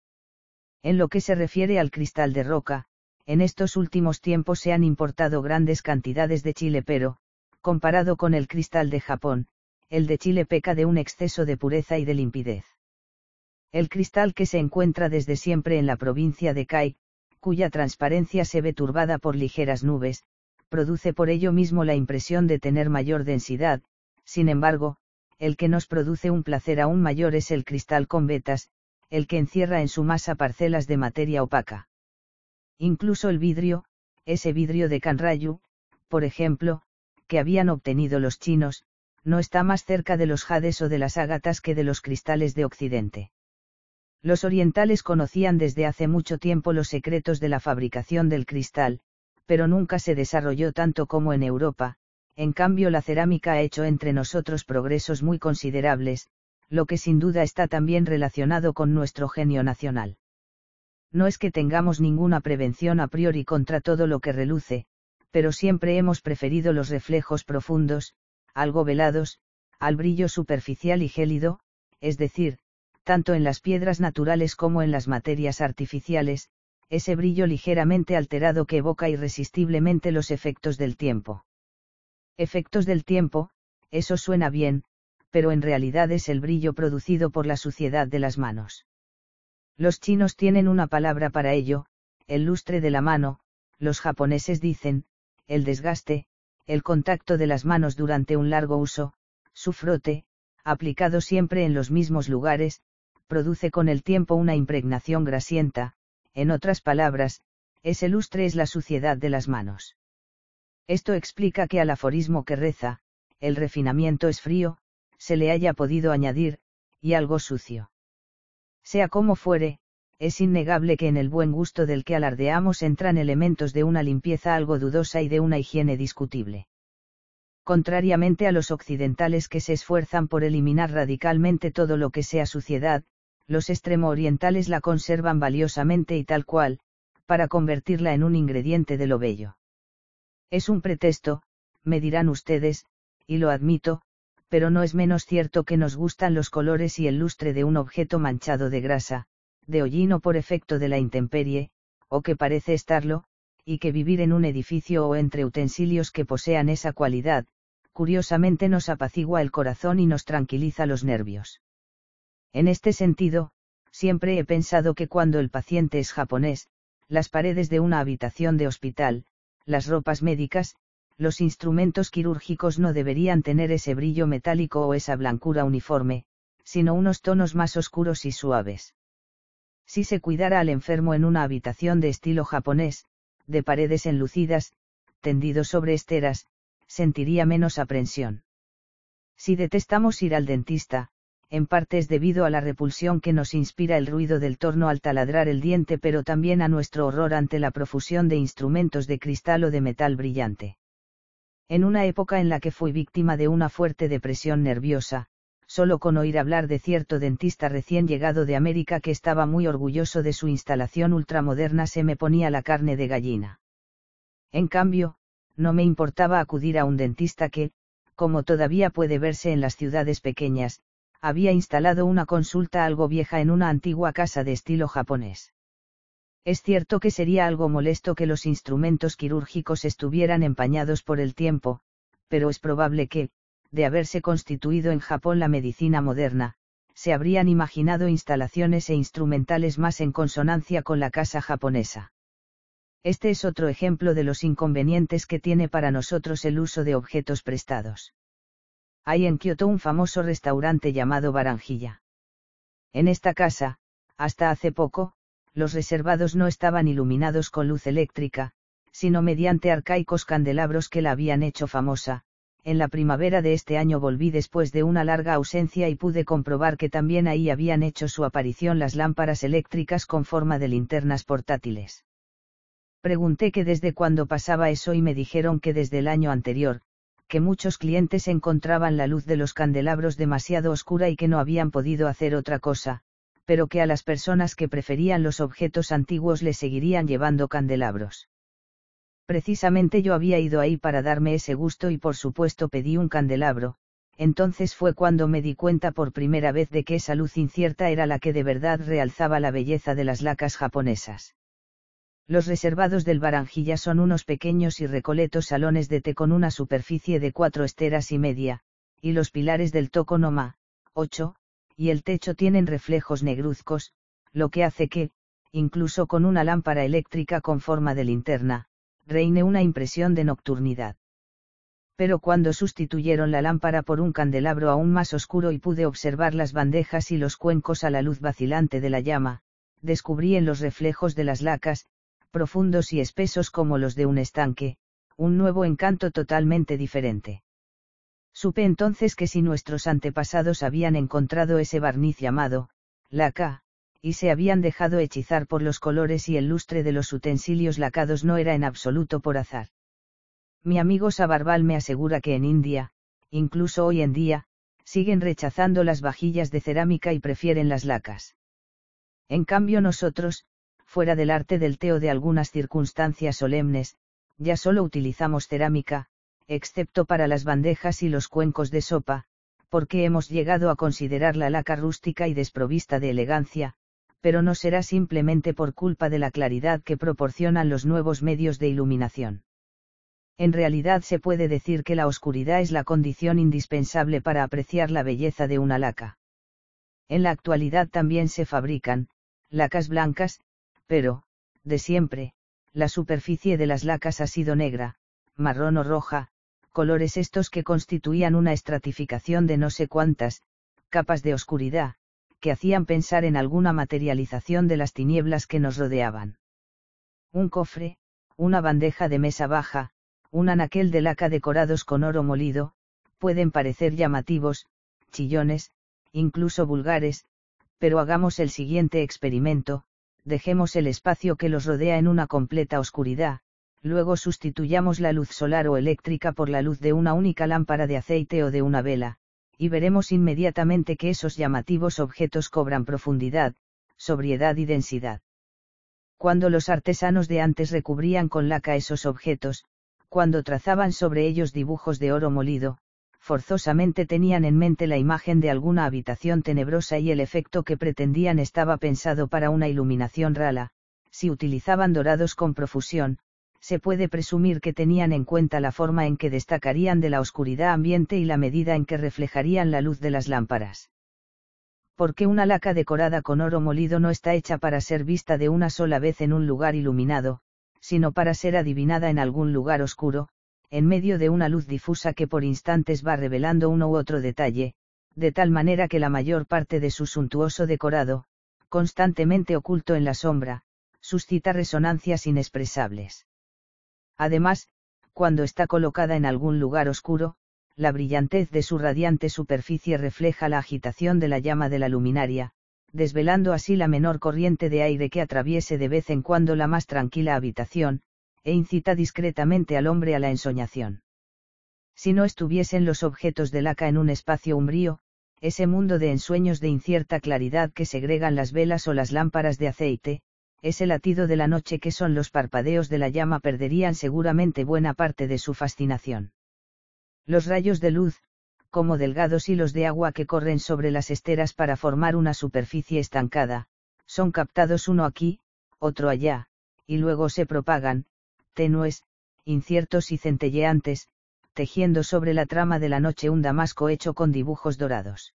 En lo que se refiere al cristal de roca, en estos últimos tiempos se han importado grandes cantidades de Chile pero, comparado con el cristal de Japón, el de Chile peca de un exceso de pureza y de limpidez. El cristal que se encuentra desde siempre en la provincia de Cai, cuya transparencia se ve turbada por ligeras nubes, produce por ello mismo la impresión de tener mayor densidad. Sin embargo, el que nos produce un placer aún mayor es el cristal con vetas, el que encierra en su masa parcelas de materia opaca. Incluso el vidrio, ese vidrio de Kanrayu, por ejemplo, que habían obtenido los chinos, no está más cerca de los jades o de las ágatas que de los cristales de Occidente. Los orientales conocían desde hace mucho tiempo los secretos de la fabricación del cristal, pero nunca se desarrolló tanto como en Europa. En cambio la cerámica ha hecho entre nosotros progresos muy considerables, lo que sin duda está también relacionado con nuestro genio nacional. No es que tengamos ninguna prevención a priori contra todo lo que reluce, pero siempre hemos preferido los reflejos profundos, algo velados, al brillo superficial y gélido, es decir, tanto en las piedras naturales como en las materias artificiales, ese brillo ligeramente alterado que evoca irresistiblemente los efectos del tiempo. Efectos del tiempo, eso suena bien, pero en realidad es el brillo producido por la suciedad de las manos. Los chinos tienen una palabra para ello, el lustre de la mano, los japoneses dicen, el desgaste, el contacto de las manos durante un largo uso, su frote, aplicado siempre en los mismos lugares, produce con el tiempo una impregnación grasienta, en otras palabras, ese lustre es la suciedad de las manos. Esto explica que al aforismo que reza, el refinamiento es frío, se le haya podido añadir, y algo sucio. Sea como fuere, es innegable que en el buen gusto del que alardeamos entran elementos de una limpieza algo dudosa y de una higiene discutible. Contrariamente a los occidentales que se esfuerzan por eliminar radicalmente todo lo que sea suciedad, los extremo orientales la conservan valiosamente y tal cual, para convertirla en un ingrediente de lo bello. Es un pretexto, me dirán ustedes, y lo admito, pero no es menos cierto que nos gustan los colores y el lustre de un objeto manchado de grasa, de hollín o por efecto de la intemperie, o que parece estarlo, y que vivir en un edificio o entre utensilios que posean esa cualidad, curiosamente nos apacigua el corazón y nos tranquiliza los nervios. En este sentido, siempre he pensado que cuando el paciente es japonés, las paredes de una habitación de hospital, las ropas médicas, los instrumentos quirúrgicos no deberían tener ese brillo metálico o esa blancura uniforme, sino unos tonos más oscuros y suaves. Si se cuidara al enfermo en una habitación de estilo japonés, de paredes enlucidas, tendido sobre esteras, sentiría menos aprensión. Si detestamos ir al dentista, en parte es debido a la repulsión que nos inspira el ruido del torno al taladrar el diente, pero también a nuestro horror ante la profusión de instrumentos de cristal o de metal brillante. En una época en la que fui víctima de una fuerte depresión nerviosa, solo con oír hablar de cierto dentista recién llegado de América que estaba muy orgulloso de su instalación ultramoderna se me ponía la carne de gallina. En cambio, no me importaba acudir a un dentista que, como todavía puede verse en las ciudades pequeñas, había instalado una consulta algo vieja en una antigua casa de estilo japonés. Es cierto que sería algo molesto que los instrumentos quirúrgicos estuvieran empañados por el tiempo, pero es probable que, de haberse constituido en Japón la medicina moderna, se habrían imaginado instalaciones e instrumentales más en consonancia con la casa japonesa. Este es otro ejemplo de los inconvenientes que tiene para nosotros el uso de objetos prestados. Hay en Kioto un famoso restaurante llamado Barranquilla. En esta casa, hasta hace poco, los reservados no estaban iluminados con luz eléctrica, sino mediante arcaicos candelabros que la habían hecho famosa. En la primavera de este año volví después de una larga ausencia y pude comprobar que también ahí habían hecho su aparición las lámparas eléctricas con forma de linternas portátiles. Pregunté que desde cuándo pasaba eso y me dijeron que desde el año anterior, que muchos clientes encontraban la luz de los candelabros demasiado oscura y que no habían podido hacer otra cosa, pero que a las personas que preferían los objetos antiguos les seguirían llevando candelabros. Precisamente yo había ido ahí para darme ese gusto y por supuesto pedí un candelabro, entonces fue cuando me di cuenta por primera vez de que esa luz incierta era la que de verdad realzaba la belleza de las lacas japonesas. Los reservados del Barranquilla son unos pequeños y recoletos salones de té con una superficie de 4 esteras y media, y los pilares del tokonoma, 8, y el techo tienen reflejos negruzcos, lo que hace que, incluso con una lámpara eléctrica con forma de linterna, reine una impresión de nocturnidad. Pero cuando sustituyeron la lámpara por un candelabro aún más oscuro y pude observar las bandejas y los cuencos a la luz vacilante de la llama, descubrí en los reflejos de las lacas, profundos y espesos como los de un estanque, un nuevo encanto totalmente diferente. Supe entonces que si nuestros antepasados habían encontrado ese barniz llamado laca, y se habían dejado hechizar por los colores y el lustre de los utensilios lacados no era en absoluto por azar. Mi amigo Sabarbal me asegura que en India, incluso hoy en día, siguen rechazando las vajillas de cerámica y prefieren las lacas. En cambio nosotros, fuera del arte del té o de algunas circunstancias solemnes, ya solo utilizamos cerámica, excepto para las bandejas y los cuencos de sopa, porque hemos llegado a considerar la laca rústica y desprovista de elegancia, pero no será simplemente por culpa de la claridad que proporcionan los nuevos medios de iluminación. En realidad se puede decir que la oscuridad es la condición indispensable para apreciar la belleza de una laca. En la actualidad también se fabrican lacas blancas, pero, de siempre, la superficie de las lacas ha sido negra, marrón o roja, colores estos que constituían una estratificación de no sé cuántas capas de oscuridad, que hacían pensar en alguna materialización de las tinieblas que nos rodeaban. Un cofre, una bandeja de mesa baja, un anaquel de laca decorados con oro molido, pueden parecer llamativos, chillones, incluso vulgares, pero hagamos el siguiente experimento, dejemos el espacio que los rodea en una completa oscuridad, luego sustituyamos la luz solar o eléctrica por la luz de una única lámpara de aceite o de una vela, y veremos inmediatamente que esos llamativos objetos cobran profundidad, sobriedad y densidad. Cuando los artesanos de antes recubrían con laca esos objetos, cuando trazaban sobre ellos dibujos de oro molido, forzosamente tenían en mente la imagen de alguna habitación tenebrosa y el efecto que pretendían estaba pensado para una iluminación rala. Si utilizaban dorados con profusión, se puede presumir que tenían en cuenta la forma en que destacarían de la oscuridad ambiente y la medida en que reflejarían la luz de las lámparas. Porque una laca decorada con oro molido no está hecha para ser vista de una sola vez en un lugar iluminado, sino para ser adivinada en algún lugar oscuro, en medio de una luz difusa que por instantes va revelando uno u otro detalle, de tal manera que la mayor parte de su suntuoso decorado, constantemente oculto en la sombra, suscita resonancias inexpresables. Además, Cuando está colocada en algún lugar oscuro, la brillantez de su radiante superficie refleja la agitación de la llama de la luminaria, desvelando así la menor corriente de aire que atraviese de vez en cuando la más tranquila habitación, e incita discretamente al hombre a la ensoñación. Si no estuviesen los objetos de laca en un espacio umbrío, ese mundo de ensueños de incierta claridad que segregan las velas o las lámparas de aceite, ese latido de la noche que son los parpadeos de la llama perderían seguramente buena parte de su fascinación. Los rayos de luz, como delgados hilos de agua que corren sobre las esteras para formar una superficie estancada, son captados uno aquí, otro allá, y luego se propagan, tenues, inciertos y centelleantes, tejiendo sobre la trama de la noche un damasco hecho con dibujos dorados.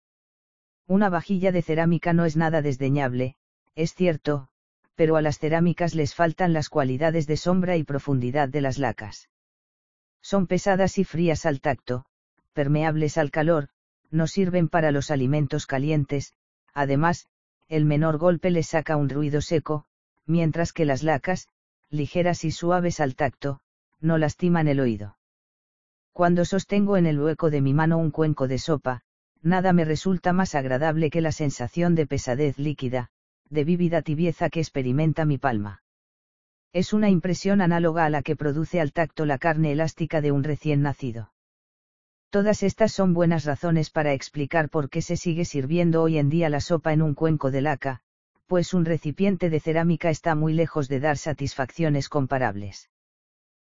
Una vajilla de cerámica no es nada desdeñable, es cierto, pero a las cerámicas les faltan las cualidades de sombra y profundidad de las lacas. Son pesadas y frías al tacto, permeables al calor, no sirven para los alimentos calientes, además, el menor golpe les saca un ruido seco, mientras que las lacas, ligeras y suaves al tacto, no lastiman el oído. Cuando sostengo en el hueco de mi mano un cuenco de sopa, nada me resulta más agradable que la sensación de pesadez líquida, de vívida tibieza que experimenta mi palma. Es una impresión análoga a la que produce al tacto la carne elástica de un recién nacido. Todas estas son buenas razones para explicar por qué se sigue sirviendo hoy en día la sopa en un cuenco de laca, pues un recipiente de cerámica está muy lejos de dar satisfacciones comparables.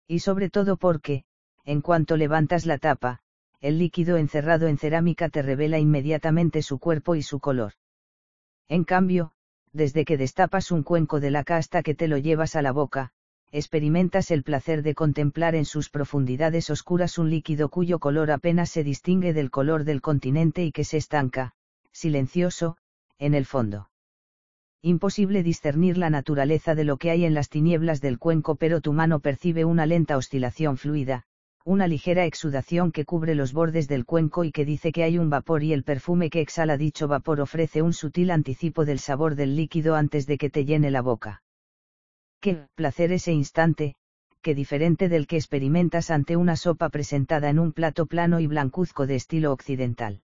Y sobre todo porque, en cuanto levantas la tapa, el líquido encerrado en cerámica te revela inmediatamente su cuerpo y su color. En cambio, desde que destapas un cuenco de laca hasta que te lo llevas a la boca, experimentas el placer de contemplar en sus profundidades oscuras un líquido cuyo color apenas se distingue del color del continente y que se estanca, silencioso, en el fondo. Imposible discernir la naturaleza de lo que hay en las tinieblas del cuenco, pero tu mano percibe una lenta oscilación fluida, una ligera exudación que cubre los bordes del cuenco y que dice que hay un vapor, y el perfume que exhala dicho vapor ofrece un sutil anticipo del sabor del líquido antes de que te llene la boca. ¡Qué placer ese instante, qué diferente del que experimentas ante una sopa presentada en un plato plano y blancuzco de estilo occidental!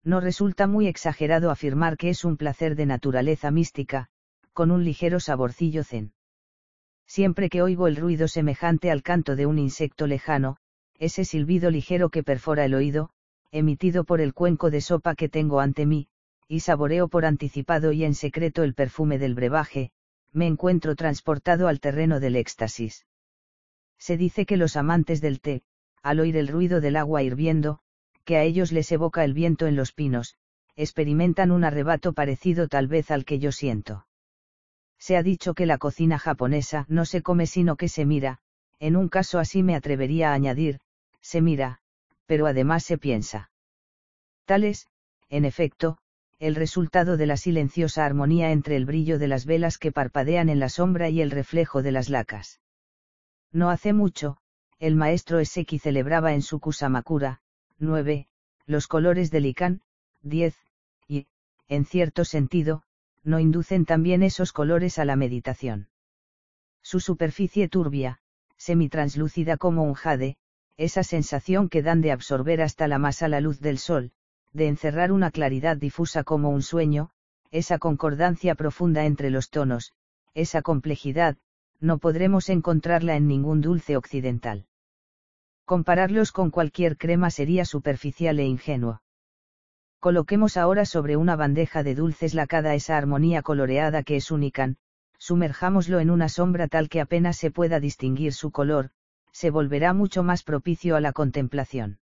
No resulta muy exagerado afirmar que es un placer de naturaleza mística, con un ligero saborcillo zen. Siempre que oigo el ruido semejante al canto de un insecto lejano, ese silbido ligero que perfora el oído, emitido por el cuenco de sopa que tengo ante mí, y saboreo por anticipado y en secreto el perfume del brebaje, me encuentro transportado al terreno del éxtasis. Se dice que los amantes del té, al oír el ruido del agua hirviendo, que a ellos les evoca el viento en los pinos, experimentan un arrebato parecido tal vez al que yo siento. Se ha dicho que la cocina japonesa no se come sino que se mira, en un caso así me atrevería a añadir, se mira, pero además se piensa. Tal es, en efecto, el resultado de la silenciosa armonía entre el brillo de las velas que parpadean en la sombra y el reflejo de las lacas. No hace mucho, el maestro Eseki celebraba en su Kusamakura, 9, los colores del Ikan, 10, y, en cierto sentido, no inducen también esos colores a la meditación. Su superficie turbia, semitranslúcida como un jade, esa sensación que dan de absorber hasta la masa la luz del sol, de encerrar una claridad difusa como un sueño, esa concordancia profunda entre los tonos, esa complejidad, no podremos encontrarla en ningún dulce occidental. Compararlos con cualquier crema sería superficial e ingenuo. Coloquemos ahora sobre una bandeja de dulces lacada esa armonía coloreada que es un Ikan, sumerjámoslo en una sombra tal que apenas se pueda distinguir su color, se volverá mucho más propicio a la contemplación.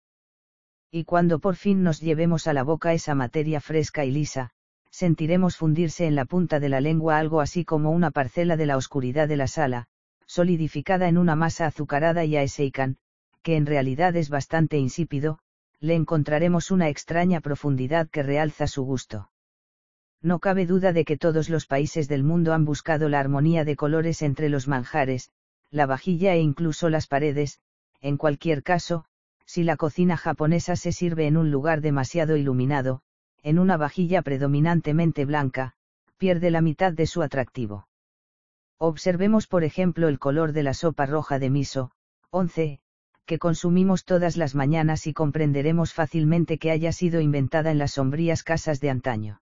Y cuando por fin nos llevemos a la boca esa materia fresca y lisa, sentiremos fundirse en la punta de la lengua algo así como una parcela de la oscuridad de la sala, solidificada en una masa azucarada, y a ese Ikan, que en realidad es bastante insípido, le encontraremos una extraña profundidad que realza su gusto. No cabe duda de que todos los países del mundo han buscado la armonía de colores entre los manjares, la vajilla e incluso las paredes. En cualquier caso, si la cocina japonesa se sirve en un lugar demasiado iluminado, en una vajilla predominantemente blanca, pierde la mitad de su atractivo. Observemos por ejemplo el color de la sopa roja de miso, 11. Que consumimos todas las mañanas y comprenderemos fácilmente que haya sido inventada en las sombrías casas de antaño.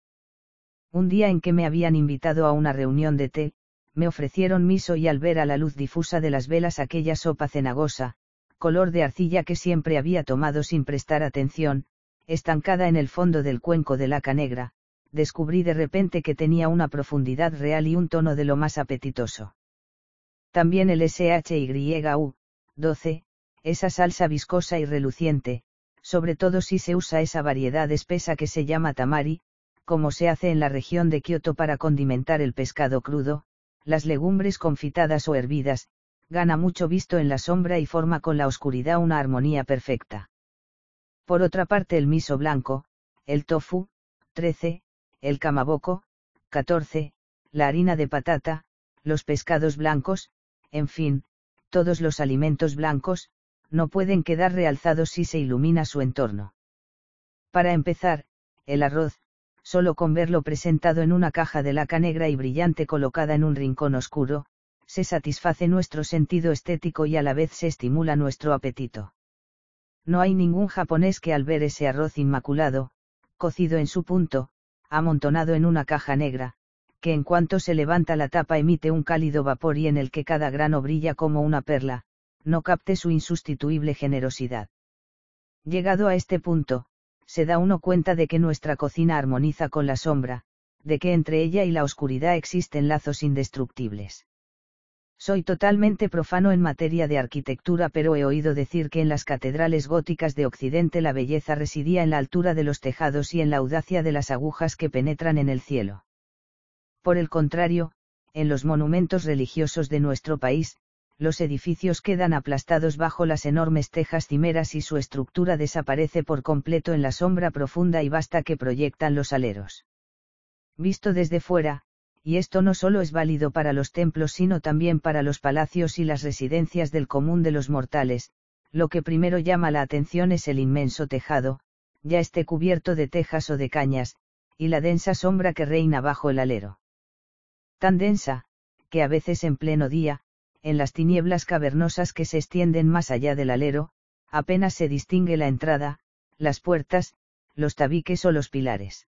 Un día en que me habían invitado a una reunión de té, me ofrecieron miso y al ver a la luz difusa de las velas aquella sopa cenagosa, color de arcilla que siempre había tomado sin prestar atención, estancada en el fondo del cuenco de laca negra, descubrí de repente que tenía una profundidad real y un tono de lo más apetitoso. También el SHYU, 12, esa salsa viscosa y reluciente, sobre todo si se usa esa variedad espesa que se llama tamari, como se hace en la región de Kioto para condimentar el pescado crudo, las legumbres confitadas o hervidas, gana mucho visto en la sombra y forma con la oscuridad una armonía perfecta. Por otra parte el miso blanco, el tofu, 13, el kamaboko, 14, la harina de patata, los pescados blancos, en fin, todos los alimentos blancos, no pueden quedar realzados si se ilumina su entorno. Para empezar, el arroz, solo con verlo presentado en una caja de laca negra y brillante colocada en un rincón oscuro, se satisface nuestro sentido estético y a la vez se estimula nuestro apetito. No hay ningún japonés que al ver ese arroz inmaculado, cocido en su punto, amontonado en una caja negra, que en cuanto se levanta la tapa emite un cálido vapor y en el que cada grano brilla como una perla, no capte su insustituible generosidad. Llegado a este punto, se da uno cuenta de que nuestra cocina armoniza con la sombra, de que entre ella y la oscuridad existen lazos indestructibles. Soy totalmente profano en materia de arquitectura, pero he oído decir que en las catedrales góticas de Occidente la belleza residía en la altura de los tejados y en la audacia de las agujas que penetran en el cielo. Por el contrario, en los monumentos religiosos de nuestro país, los edificios quedan aplastados bajo las enormes tejas cimeras y su estructura desaparece por completo en la sombra profunda y vasta que proyectan los aleros. Visto desde fuera, y esto no solo es válido para los templos sino también para los palacios y las residencias del común de los mortales, lo que primero llama la atención es el inmenso tejado, ya esté cubierto de tejas o de cañas, y la densa sombra que reina bajo el alero. Tan densa, que a veces en pleno día, en las tinieblas cavernosas que se extienden más allá del alero, apenas se distingue la entrada, las puertas, los tabiques o los pilares.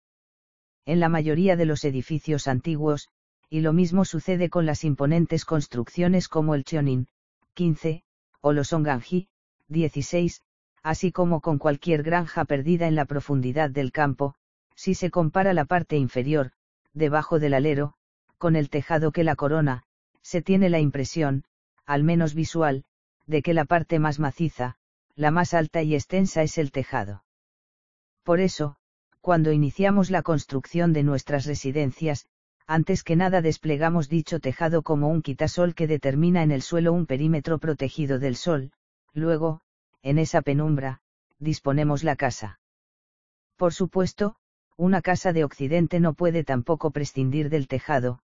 En la mayoría de los edificios antiguos, y lo mismo sucede con las imponentes construcciones como el Chonin, 15, o los Onganji, 16, así como con cualquier granja perdida en la profundidad del campo, si se compara la parte inferior, debajo del alero, con el tejado que la corona, se tiene la impresión, al menos visual, de que la parte más maciza, la más alta y extensa es el tejado. Por eso, cuando iniciamos la construcción de nuestras residencias, antes que nada desplegamos dicho tejado como un quitasol que determina en el suelo un perímetro protegido del sol, luego, en esa penumbra, disponemos la casa. Por supuesto, una casa de Occidente no puede tampoco prescindir del tejado,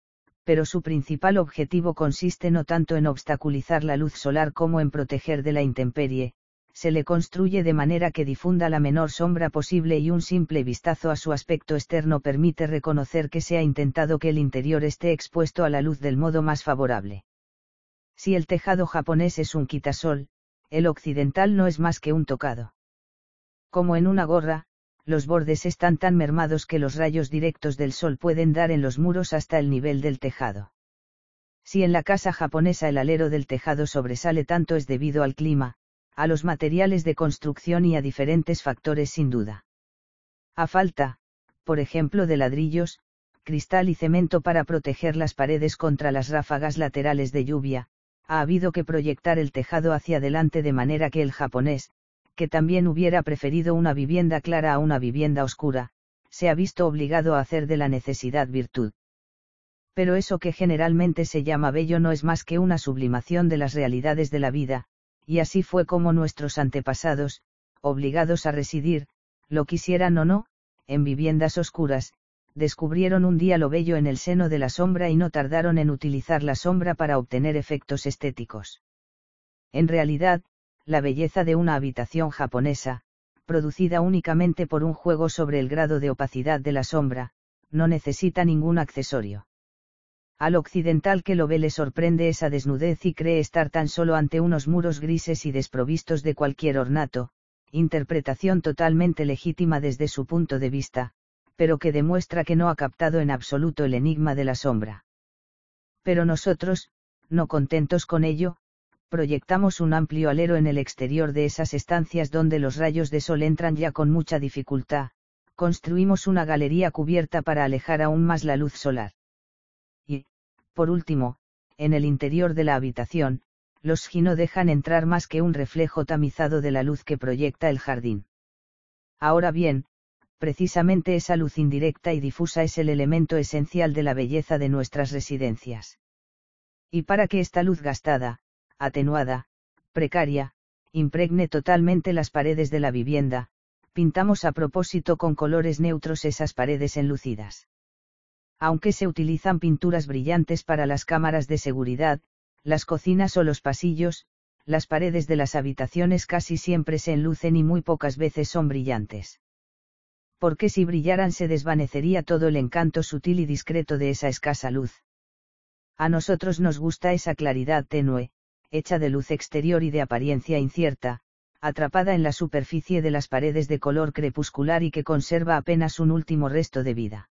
pero su principal objetivo consiste no tanto en obstaculizar la luz solar como en proteger de la intemperie. Se le construye de manera que difunda la menor sombra posible y un simple vistazo a su aspecto externo permite reconocer que se ha intentado que el interior esté expuesto a la luz del modo más favorable. Si el tejado japonés es un quitasol, el occidental no es más que un tocado. Como en una gorra, los bordes están tan mermados que los rayos directos del sol pueden dar en los muros hasta el nivel del tejado. Si en la casa japonesa el alero del tejado sobresale tanto es debido al clima, a los materiales de construcción y a diferentes factores sin duda. A falta, por ejemplo, de ladrillos, cristal y cemento para proteger las paredes contra las ráfagas laterales de lluvia, ha habido que proyectar el tejado hacia adelante de manera que el japonés, que también hubiera preferido una vivienda clara a una vivienda oscura, se ha visto obligado a hacer de la necesidad virtud. Pero eso que generalmente se llama bello no es más que una sublimación de las realidades de la vida, y así fue como nuestros antepasados, obligados a residir, lo quisieran o no, en viviendas oscuras, descubrieron un día lo bello en el seno de la sombra y no tardaron en utilizar la sombra para obtener efectos estéticos. En realidad, la belleza de una habitación japonesa, producida únicamente por un juego sobre el grado de opacidad de la sombra, no necesita ningún accesorio. Al occidental que lo ve le sorprende esa desnudez y cree estar tan solo ante unos muros grises y desprovistos de cualquier ornato, interpretación totalmente legítima desde su punto de vista, pero que demuestra que no ha captado en absoluto el enigma de la sombra. Pero nosotros, no contentos con ello, proyectamos un amplio alero en el exterior de esas estancias donde los rayos de sol entran ya con mucha dificultad, construimos una galería cubierta para alejar aún más la luz solar. Y, por último, en el interior de la habitación, los Ji no dejan entrar más que un reflejo tamizado de la luz que proyecta el jardín. Ahora bien, precisamente esa luz indirecta y difusa es el elemento esencial de la belleza de nuestras residencias. Y para que esta luz gastada, atenuada, precaria, impregne totalmente las paredes de la vivienda, pintamos a propósito con colores neutros esas paredes enlucidas. Aunque se utilizan pinturas brillantes para las cámaras de seguridad, las cocinas o los pasillos, las paredes de las habitaciones casi siempre se enlucen y muy pocas veces son brillantes. Porque si brillaran se desvanecería todo el encanto sutil y discreto de esa escasa luz. A nosotros nos gusta esa claridad tenue, hecha de luz exterior y de apariencia incierta, atrapada en la superficie de las paredes de color crepuscular y que conserva apenas un último resto de vida.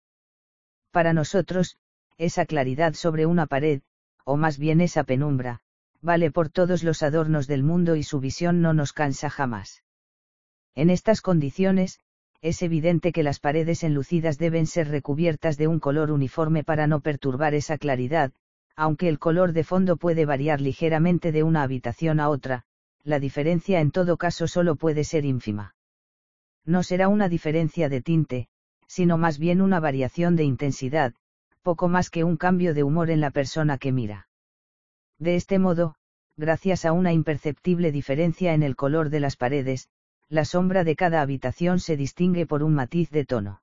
Para nosotros, esa claridad sobre una pared, o más bien esa penumbra, vale por todos los adornos del mundo y su visión no nos cansa jamás. En estas condiciones, es evidente que las paredes enlucidas deben ser recubiertas de un color uniforme para no perturbar esa claridad, aunque el color de fondo puede variar ligeramente de una habitación a otra, la diferencia en todo caso solo puede ser ínfima. No será una diferencia de tinte, sino más bien una variación de intensidad, poco más que un cambio de humor en la persona que mira. De este modo, gracias a una imperceptible diferencia en el color de las paredes, la sombra de cada habitación se distingue por un matiz de tono.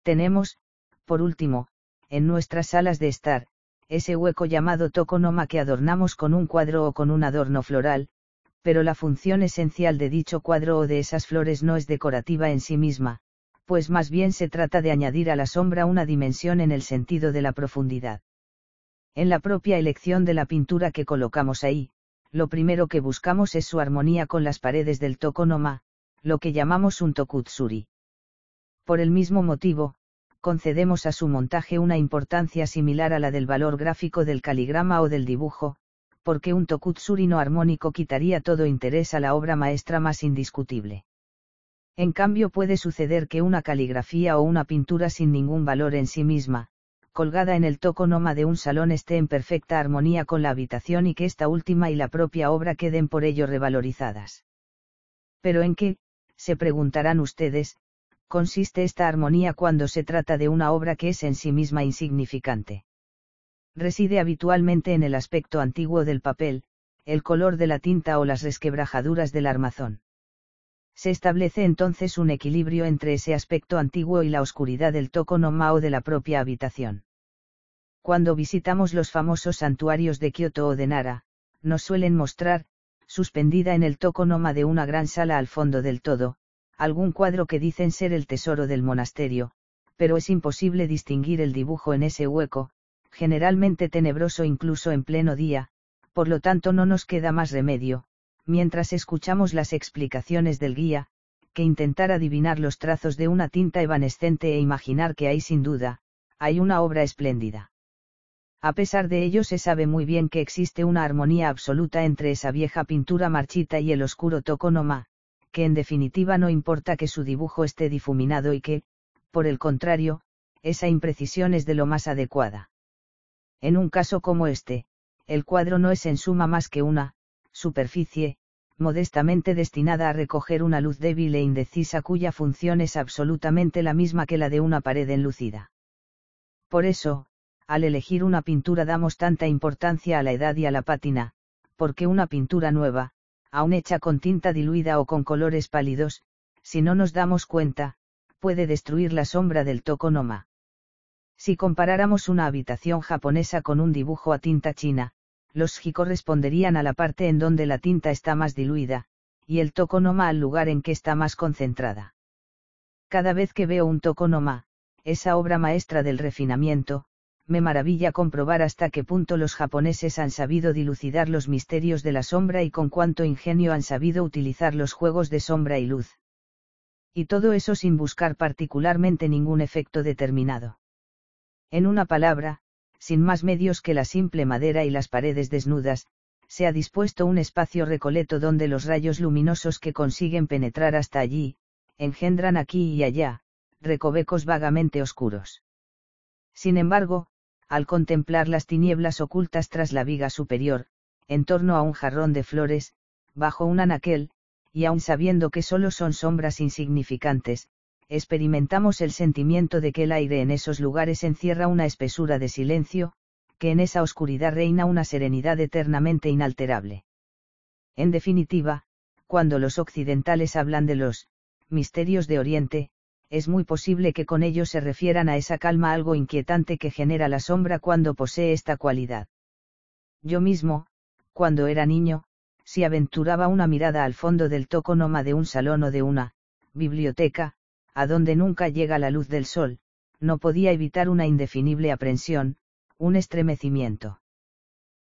Tenemos, por último, en nuestras salas de estar, ese hueco llamado tokonoma que adornamos con un cuadro o con un adorno floral, pero la función esencial de dicho cuadro o de esas flores no es decorativa en sí misma, pues más bien se trata de añadir a la sombra una dimensión en el sentido de la profundidad. En la propia elección de la pintura que colocamos ahí, lo primero que buscamos es su armonía con las paredes del tokonoma, lo que llamamos un tokutsuri. Por el mismo motivo, concedemos a su montaje una importancia similar a la del valor gráfico del caligrama o del dibujo, porque un tokutsuri no armónico quitaría todo interés a la obra maestra más indiscutible. En cambio puede suceder que una caligrafía o una pintura sin ningún valor en sí misma, colgada en el tokonoma de un salón esté en perfecta armonía con la habitación y que esta última y la propia obra queden por ello revalorizadas. ¿Pero en qué, se preguntarán ustedes, consiste esta armonía cuando se trata de una obra que es en sí misma insignificante? Reside habitualmente en el aspecto antiguo del papel, el color de la tinta o las resquebrajaduras del armazón. Se establece entonces un equilibrio entre ese aspecto antiguo y la oscuridad del tokonoma o de la propia habitación. Cuando visitamos los famosos santuarios de Kioto o de Nara, nos suelen mostrar, suspendida en el tokonoma de una gran sala al fondo del todo, algún cuadro que dicen ser el tesoro del monasterio, pero es imposible distinguir el dibujo en ese hueco, generalmente tenebroso incluso en pleno día, por lo tanto no nos queda más remedio, mientras escuchamos las explicaciones del guía, que intentar adivinar los trazos de una tinta evanescente e imaginar que ahí sin duda, hay una obra espléndida. A pesar de ello se sabe muy bien que existe una armonía absoluta entre esa vieja pintura marchita y el oscuro tokonoma, que en definitiva no importa que su dibujo esté difuminado y que, por el contrario, esa imprecisión es de lo más adecuada. En un caso como este, el cuadro no es en suma más que una superficie, modestamente destinada a recoger una luz débil e indecisa cuya función es absolutamente la misma que la de una pared enlucida. Por eso, al elegir una pintura damos tanta importancia a la edad y a la pátina, porque una pintura nueva, aun hecha con tinta diluida o con colores pálidos, si no nos damos cuenta, puede destruir la sombra del tokonoma. Si comparáramos una habitación japonesa con un dibujo a tinta china, los ji corresponderían a la parte en donde la tinta está más diluida, y el tokonoma al lugar en que está más concentrada. Cada vez que veo un tokonoma, esa obra maestra del refinamiento, me maravilla comprobar hasta qué punto los japoneses han sabido dilucidar los misterios de la sombra y con cuánto ingenio han sabido utilizar los juegos de sombra y luz. Y todo eso sin buscar particularmente ningún efecto determinado. En una palabra, sin más medios que la simple madera y las paredes desnudas, se ha dispuesto un espacio recoleto donde los rayos luminosos que consiguen penetrar hasta allí, engendran aquí y allá, recovecos vagamente oscuros. Sin embargo, al contemplar las tinieblas ocultas tras la viga superior, en torno a un jarrón de flores, bajo un anaquel, y aun sabiendo que solo son sombras insignificantes, experimentamos el sentimiento de que el aire en esos lugares encierra una espesura de silencio, que en esa oscuridad reina una serenidad eternamente inalterable. En definitiva, cuando los occidentales hablan de los misterios de Oriente, es muy posible que con ello se refieran a esa calma algo inquietante que genera la sombra cuando posee esta cualidad. Yo mismo, cuando era niño, si aventuraba una mirada al fondo del tokonoma de un salón o de una biblioteca, a donde nunca llega la luz del sol, no podía evitar una indefinible aprensión, un estremecimiento.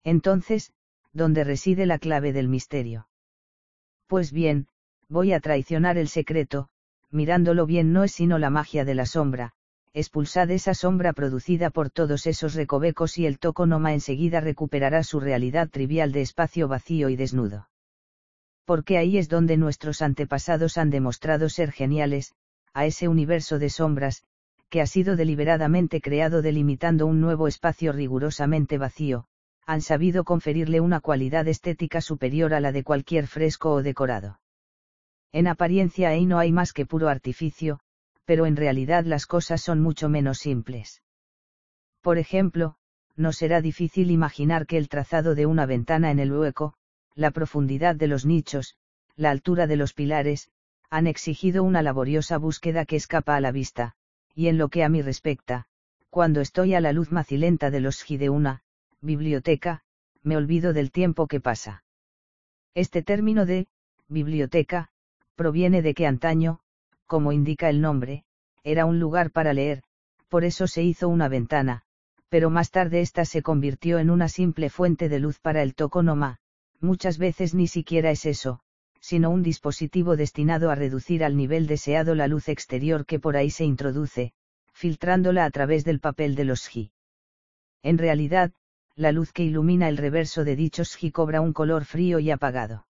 Entonces, ¿dónde reside la clave del misterio? Pues bien, voy a traicionar el secreto. Mirándolo bien no es sino la magia de la sombra, expulsad esa sombra producida por todos esos recovecos y el tokonoma enseguida recuperará su realidad trivial de espacio vacío y desnudo. Porque ahí es donde nuestros antepasados han demostrado ser geniales, a ese universo de sombras, que ha sido deliberadamente creado delimitando un nuevo espacio rigurosamente vacío, han sabido conferirle una cualidad estética superior a la de cualquier fresco o decorado. En apariencia ahí no hay más que puro artificio, pero en realidad las cosas son mucho menos simples. Por ejemplo, no será difícil imaginar que el trazado de una ventana en el hueco, la profundidad de los nichos, la altura de los pilares, han exigido una laboriosa búsqueda que escapa a la vista, y en lo que a mí respecta, cuando estoy a la luz macilenta de los ji de una biblioteca, me olvido del tiempo que pasa. Este término de biblioteca proviene de que antaño, como indica el nombre, era un lugar para leer, por eso se hizo una ventana, pero más tarde ésta se convirtió en una simple fuente de luz para el tokonoma. Muchas veces ni siquiera es eso, sino un dispositivo destinado a reducir al nivel deseado la luz exterior que por ahí se introduce, filtrándola a través del papel de los ji. En realidad, la luz que ilumina el reverso de dichos ji cobra un color frío y apagado.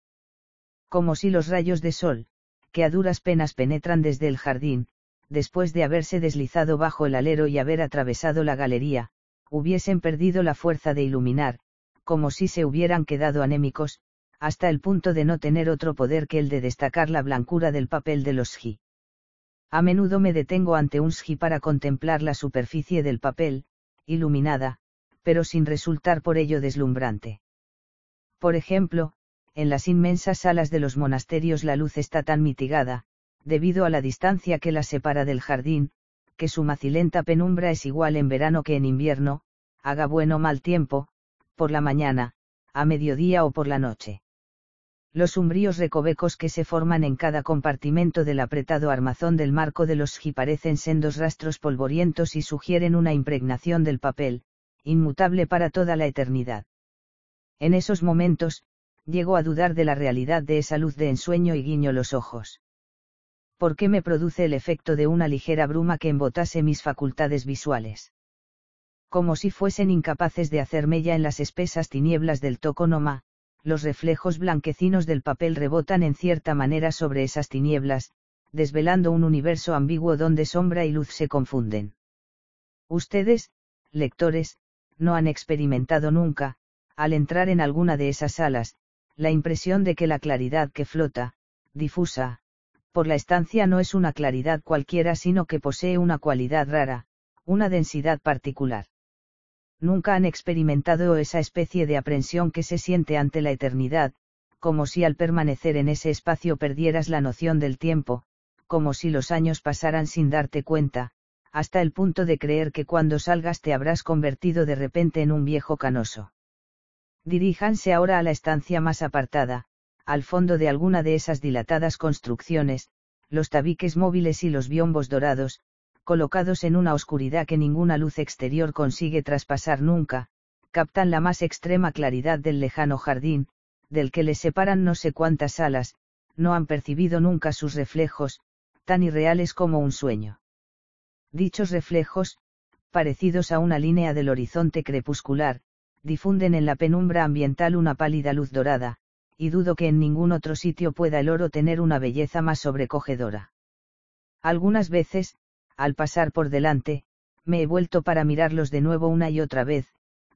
Como si los rayos de sol, que a duras penas penetran desde el jardín, después de haberse deslizado bajo el alero y haber atravesado la galería, hubiesen perdido la fuerza de iluminar, como si se hubieran quedado anémicos, hasta el punto de no tener otro poder que el de destacar la blancura del papel de los ji. A menudo me detengo ante un ji para contemplar la superficie del papel, iluminada, pero sin resultar por ello deslumbrante. Por ejemplo, en las inmensas salas de los monasterios la luz está tan mitigada, debido a la distancia que la separa del jardín, que su macilenta penumbra es igual en verano que en invierno, haga buen o mal tiempo, por la mañana, a mediodía o por la noche. Los umbríos recovecos que se forman en cada compartimento del apretado armazón del marco de los ji parecen sendos rastros polvorientos y sugieren una impregnación del papel, inmutable para toda la eternidad. En esos momentos, llego a dudar de la realidad de esa luz de ensueño y guiño los ojos. ¿Por qué me produce el efecto de una ligera bruma que embotase mis facultades visuales? Como si fuesen incapaces de hacer mella en las espesas tinieblas del tokonoma, los reflejos blanquecinos del papel rebotan en cierta manera sobre esas tinieblas, desvelando un universo ambiguo donde sombra y luz se confunden. Ustedes, lectores, no han experimentado nunca, al entrar en alguna de esas salas, la impresión de que la claridad que flota, difusa, por la estancia no es una claridad cualquiera sino que posee una cualidad rara, una densidad particular. Nunca han experimentado esa especie de aprensión que se siente ante la eternidad, como si al permanecer en ese espacio perdieras la noción del tiempo, como si los años pasaran sin darte cuenta, hasta el punto de creer que cuando salgas te habrás convertido de repente en un viejo canoso. Diríjanse ahora a la estancia más apartada, al fondo de alguna de esas dilatadas construcciones, los tabiques móviles y los biombos dorados, colocados en una oscuridad que ninguna luz exterior consigue traspasar nunca, captan la más extrema claridad del lejano jardín, del que les separan no sé cuántas salas, no han percibido nunca sus reflejos, tan irreales como un sueño. Dichos reflejos, parecidos a una línea del horizonte crepuscular, difunden en la penumbra ambiental una pálida luz dorada, y dudo que en ningún otro sitio pueda el oro tener una belleza más sobrecogedora. Algunas veces, al pasar por delante, me he vuelto para mirarlos de nuevo una y otra vez,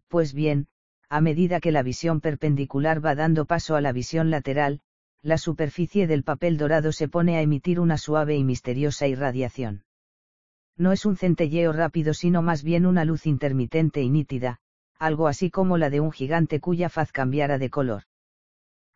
pues bien, a medida que la visión perpendicular va dando paso a la visión lateral, la superficie del papel dorado se pone a emitir una suave y misteriosa irradiación. No es un centelleo rápido sino más bien una luz intermitente y nítida, algo así como la de un gigante cuya faz cambiara de color.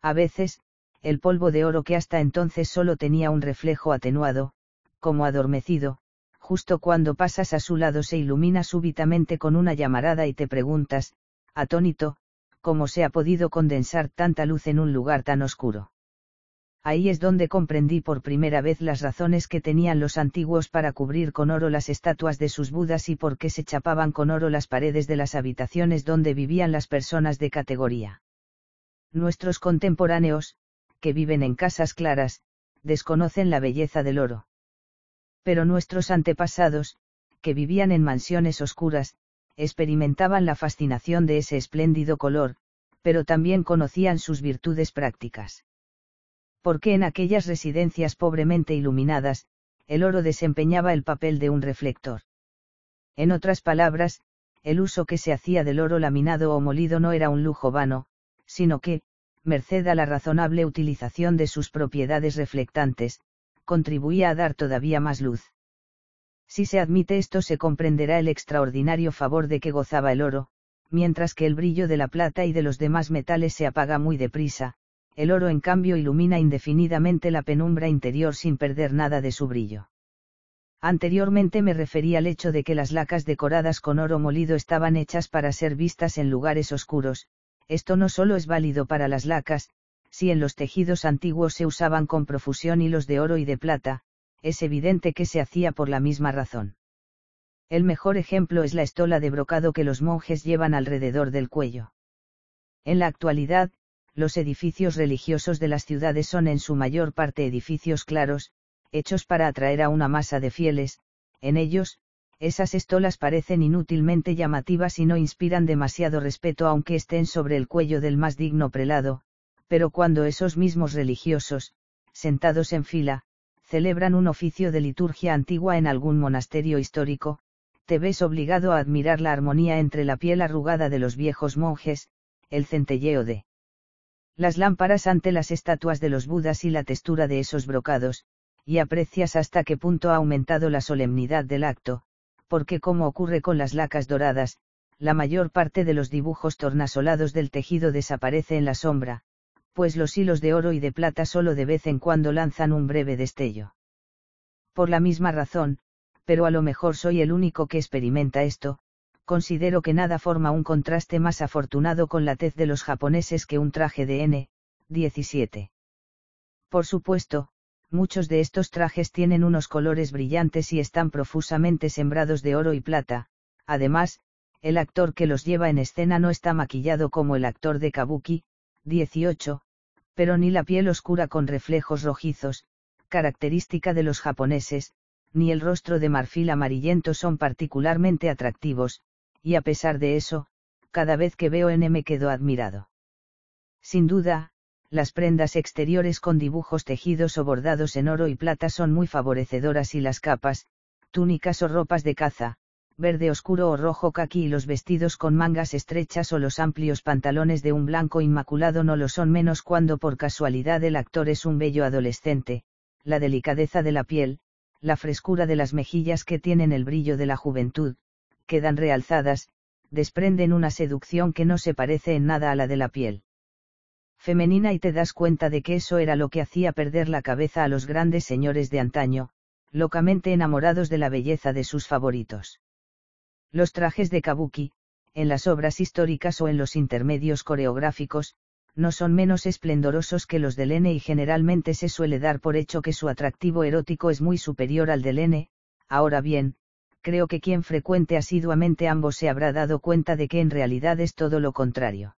A veces, el polvo de oro que hasta entonces solo tenía un reflejo atenuado, como adormecido, justo cuando pasas a su lado se ilumina súbitamente con una llamarada y te preguntas, atónito, ¿cómo se ha podido condensar tanta luz en un lugar tan oscuro? Ahí es donde comprendí por primera vez las razones que tenían los antiguos para cubrir con oro las estatuas de sus budas y por qué se chapaban con oro las paredes de las habitaciones donde vivían las personas de categoría. Nuestros contemporáneos, que viven en casas claras, desconocen la belleza del oro. Pero nuestros antepasados, que vivían en mansiones oscuras, experimentaban la fascinación de ese espléndido color, pero también conocían sus virtudes prácticas. Porque en aquellas residencias pobremente iluminadas, el oro desempeñaba el papel de un reflector. En otras palabras, el uso que se hacía del oro laminado o molido no era un lujo vano, sino que, merced a la razonable utilización de sus propiedades reflectantes, contribuía a dar todavía más luz. Si se admite esto se comprenderá el extraordinario favor de que gozaba el oro, mientras que el brillo de la plata y de los demás metales se apaga muy deprisa, el oro en cambio ilumina indefinidamente la penumbra interior sin perder nada de su brillo. Anteriormente me referí al hecho de que las lacas decoradas con oro molido estaban hechas para ser vistas en lugares oscuros. Esto no solo es válido para las lacas, si en los tejidos antiguos se usaban con profusión hilos de oro y de plata, es evidente que se hacía por la misma razón. El mejor ejemplo es la estola de brocado que los monjes llevan alrededor del cuello. En la actualidad, los edificios religiosos de las ciudades son en su mayor parte edificios claros, hechos para atraer a una masa de fieles. En ellos, esas estolas parecen inútilmente llamativas y no inspiran demasiado respeto aunque estén sobre el cuello del más digno prelado, pero cuando esos mismos religiosos, sentados en fila, celebran un oficio de liturgia antigua en algún monasterio histórico, te ves obligado a admirar la armonía entre la piel arrugada de los viejos monjes, el centelleo de las lámparas ante las estatuas de los Budas y la textura de esos brocados, y aprecias hasta qué punto ha aumentado la solemnidad del acto, porque como ocurre con las lacas doradas, la mayor parte de los dibujos tornasolados del tejido desaparece en la sombra, pues los hilos de oro y de plata solo de vez en cuando lanzan un breve destello. Por la misma razón, pero a lo mejor soy el único que experimenta esto, considero que nada forma un contraste más afortunado con la tez de los japoneses que un traje de N-17. Por supuesto, muchos de estos trajes tienen unos colores brillantes y están profusamente sembrados de oro y plata, además, el actor que los lleva en escena no está maquillado como el actor de Kabuki, 18, pero ni la piel oscura con reflejos rojizos, característica de los japoneses, ni el rostro de marfil amarillento son particularmente atractivos, y a pesar de eso, cada vez que veo me quedo admirado. Sin duda, las prendas exteriores con dibujos tejidos o bordados en oro y plata son muy favorecedoras y las capas, túnicas o ropas de caza, verde oscuro o rojo caqui y los vestidos con mangas estrechas o los amplios pantalones de un blanco inmaculado no lo son menos cuando por casualidad el actor es un bello adolescente, la delicadeza de la piel, la frescura de las mejillas que tienen el brillo de la juventud, quedan realzadas, desprenden una seducción que no se parece en nada a la de la piel femenina y te das cuenta de que eso era lo que hacía perder la cabeza a los grandes señores de antaño, locamente enamorados de la belleza de sus favoritos. Los trajes de kabuki, en las obras históricas o en los intermedios coreográficos, no son menos esplendorosos que los del N y generalmente se suele dar por hecho que su atractivo erótico es muy superior al del N. Ahora bien, creo que quien frecuente asiduamente ambos se habrá dado cuenta de que en realidad es todo lo contrario.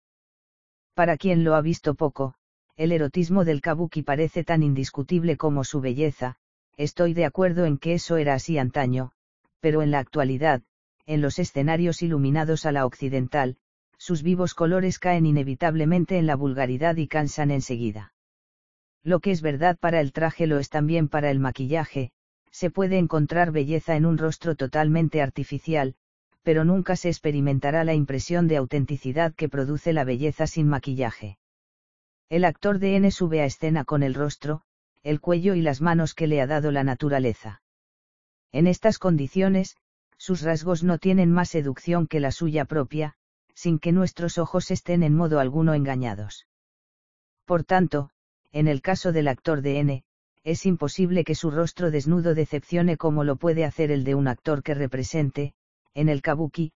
Para quien lo ha visto poco, el erotismo del kabuki parece tan indiscutible como su belleza. Estoy de acuerdo en que eso era así antaño, pero en la actualidad, en los escenarios iluminados a la occidental, sus vivos colores caen inevitablemente en la vulgaridad y cansan enseguida. Lo que es verdad para el traje lo es también para el maquillaje. Se puede encontrar belleza en un rostro totalmente artificial, pero nunca se experimentará la impresión de autenticidad que produce la belleza sin maquillaje. El actor de N sube a escena con el rostro, el cuello y las manos que le ha dado la naturaleza. En estas condiciones, sus rasgos no tienen más seducción que la suya propia, sin que nuestros ojos estén en modo alguno engañados. Por tanto, en el caso del actor de N, es imposible que su rostro desnudo decepcione como lo puede hacer el de un actor que represente, en el kabuki,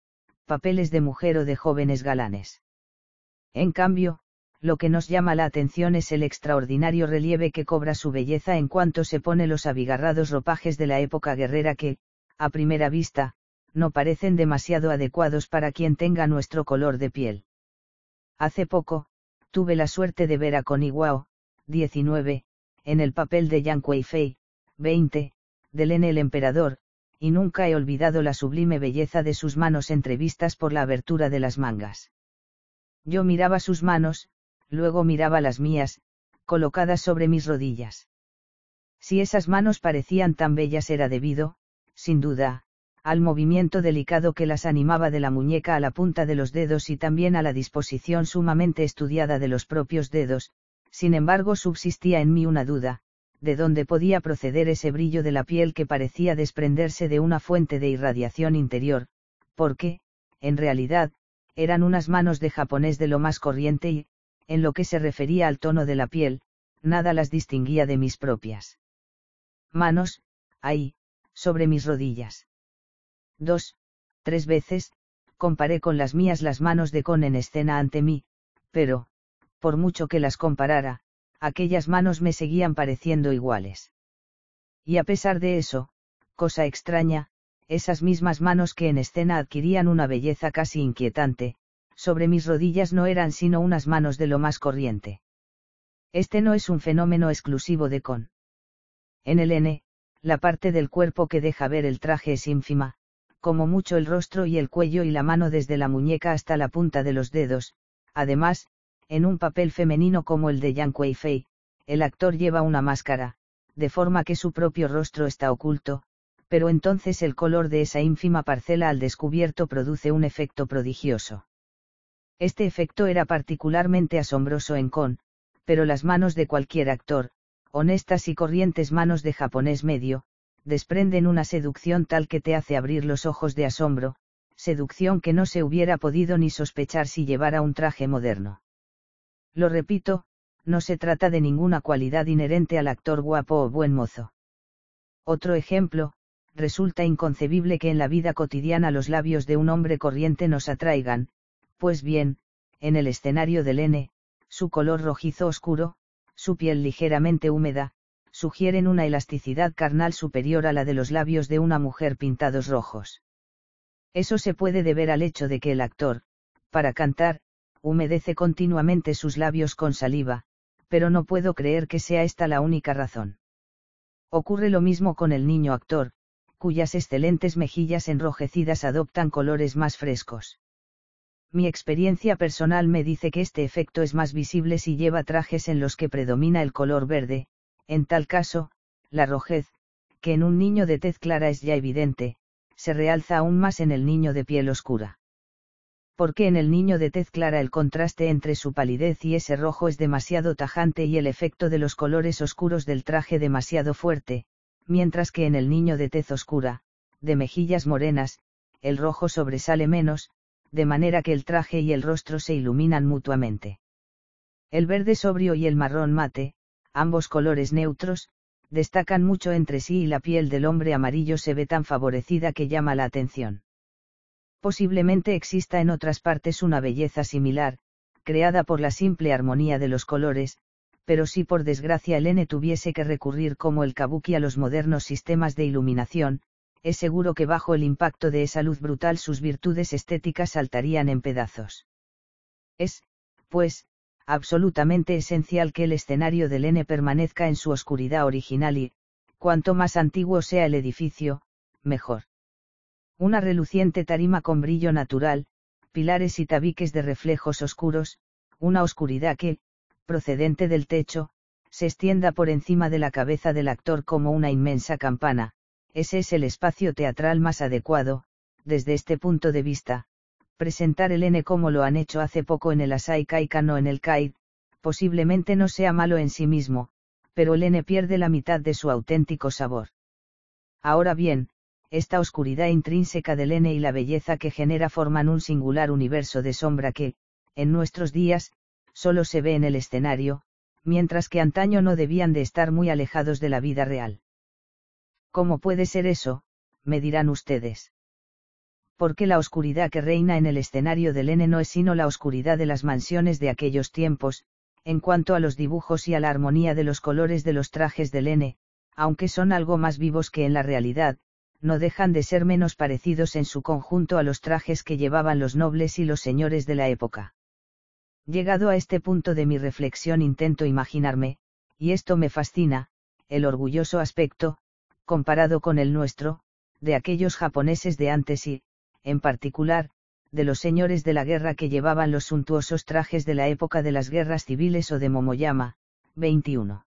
papeles de mujer o de jóvenes galanes. En cambio, lo que nos llama la atención es el extraordinario relieve que cobra su belleza en cuanto se pone los abigarrados ropajes de la época guerrera que, a primera vista, no parecen demasiado adecuados para quien tenga nuestro color de piel. Hace poco, tuve la suerte de ver a Connie Wao, 19, en el papel de Yang Weifei, 20, de Len el Emperador, y nunca he olvidado la sublime belleza de sus manos entrevistas por la abertura de las mangas. Yo miraba sus manos, luego miraba las mías, colocadas sobre mis rodillas. Si esas manos parecían tan bellas era debido, sin duda, al movimiento delicado que las animaba de la muñeca a la punta de los dedos y también a la disposición sumamente estudiada de los propios dedos. Sin embargo, subsistía en mí una duda, de dónde podía proceder ese brillo de la piel que parecía desprenderse de una fuente de irradiación interior, porque, en realidad, eran unas manos de japonés de lo más corriente y, en lo que se refería al tono de la piel, nada las distinguía de mis propias manos, ahí, sobre mis rodillas. 2-3 veces, comparé con las mías las manos de Kon en escena ante mí, pero, por mucho que las comparara, aquellas manos me seguían pareciendo iguales. Y a pesar de eso, cosa extraña, esas mismas manos que en escena adquirían una belleza casi inquietante, sobre mis rodillas no eran sino unas manos de lo más corriente. Este no es un fenómeno exclusivo de Kon. En el N, la parte del cuerpo que deja ver el traje es ínfima, como mucho el rostro y el cuello y la mano desde la muñeca hasta la punta de los dedos. Además, en un papel femenino como el de Yang Weifei, el actor lleva una máscara, de forma que su propio rostro está oculto, pero entonces el color de esa ínfima parcela al descubierto produce un efecto prodigioso. Este efecto era particularmente asombroso en Kon, pero las manos de cualquier actor, honestas y corrientes manos de japonés medio, desprenden una seducción tal que te hace abrir los ojos de asombro, seducción que no se hubiera podido ni sospechar si llevara un traje moderno. Lo repito, no se trata de ninguna cualidad inherente al actor guapo o buen mozo. Otro ejemplo, resulta inconcebible que en la vida cotidiana los labios de un hombre corriente nos atraigan, pues bien, en el escenario del N, su color rojizo oscuro, su piel ligeramente húmeda, sugieren una elasticidad carnal superior a la de los labios de una mujer pintados rojos. Eso se puede deber al hecho de que el actor, para cantar, humedece continuamente sus labios con saliva, pero no puedo creer que sea esta la única razón. Ocurre lo mismo con el niño actor, cuyas excelentes mejillas enrojecidas adoptan colores más frescos. Mi experiencia personal me dice que este efecto es más visible si lleva trajes en los que predomina el color verde. En tal caso, la rojez, que en un niño de tez clara es ya evidente, se realza aún más en el niño de piel oscura. Porque en el niño de tez clara el contraste entre su palidez y ese rojo es demasiado tajante y el efecto de los colores oscuros del traje demasiado fuerte, mientras que en el niño de tez oscura, de mejillas morenas, el rojo sobresale menos, de manera que el traje y el rostro se iluminan mutuamente. El verde sobrio y el marrón mate, ambos colores neutros, destacan mucho entre sí y la piel del hombre amarillo se ve tan favorecida que llama la atención. Posiblemente exista en otras partes una belleza similar, creada por la simple armonía de los colores, pero si por desgracia el N tuviese que recurrir como el kabuki a los modernos sistemas de iluminación, es seguro que bajo el impacto de esa luz brutal sus virtudes estéticas saltarían en pedazos. Es, pues, absolutamente esencial que el escenario del N permanezca en su oscuridad original y, cuanto más antiguo sea el edificio, mejor. Una reluciente tarima con brillo natural, pilares y tabiques de reflejos oscuros, una oscuridad que, procedente del techo, se extienda por encima de la cabeza del actor como una inmensa campana. Ese es el espacio teatral más adecuado, desde este punto de vista. Presentar el N como lo han hecho hace poco en el Asai Kaikan o en el Caid, posiblemente no sea malo en sí mismo, pero el N pierde la mitad de su auténtico sabor. Ahora bien, esta oscuridad intrínseca del N y la belleza que genera forman un singular universo de sombra que, en nuestros días, solo se ve en el escenario, mientras que antaño no debían de estar muy alejados de la vida real. ¿Cómo puede ser eso?, me dirán ustedes. Porque la oscuridad que reina en el escenario del N no es sino la oscuridad de las mansiones de aquellos tiempos, en cuanto a los dibujos y a la armonía de los colores de los trajes del N, aunque son algo más vivos que en la realidad, no dejan de ser menos parecidos en su conjunto a los trajes que llevaban los nobles y los señores de la época. Llegado a este punto de mi reflexión intento imaginarme, y esto me fascina, el orgulloso aspecto, comparado con el nuestro, de aquellos japoneses de antes y, en particular, de los señores de la guerra que llevaban los suntuosos trajes de la época de las guerras civiles o de Momoyama, 21.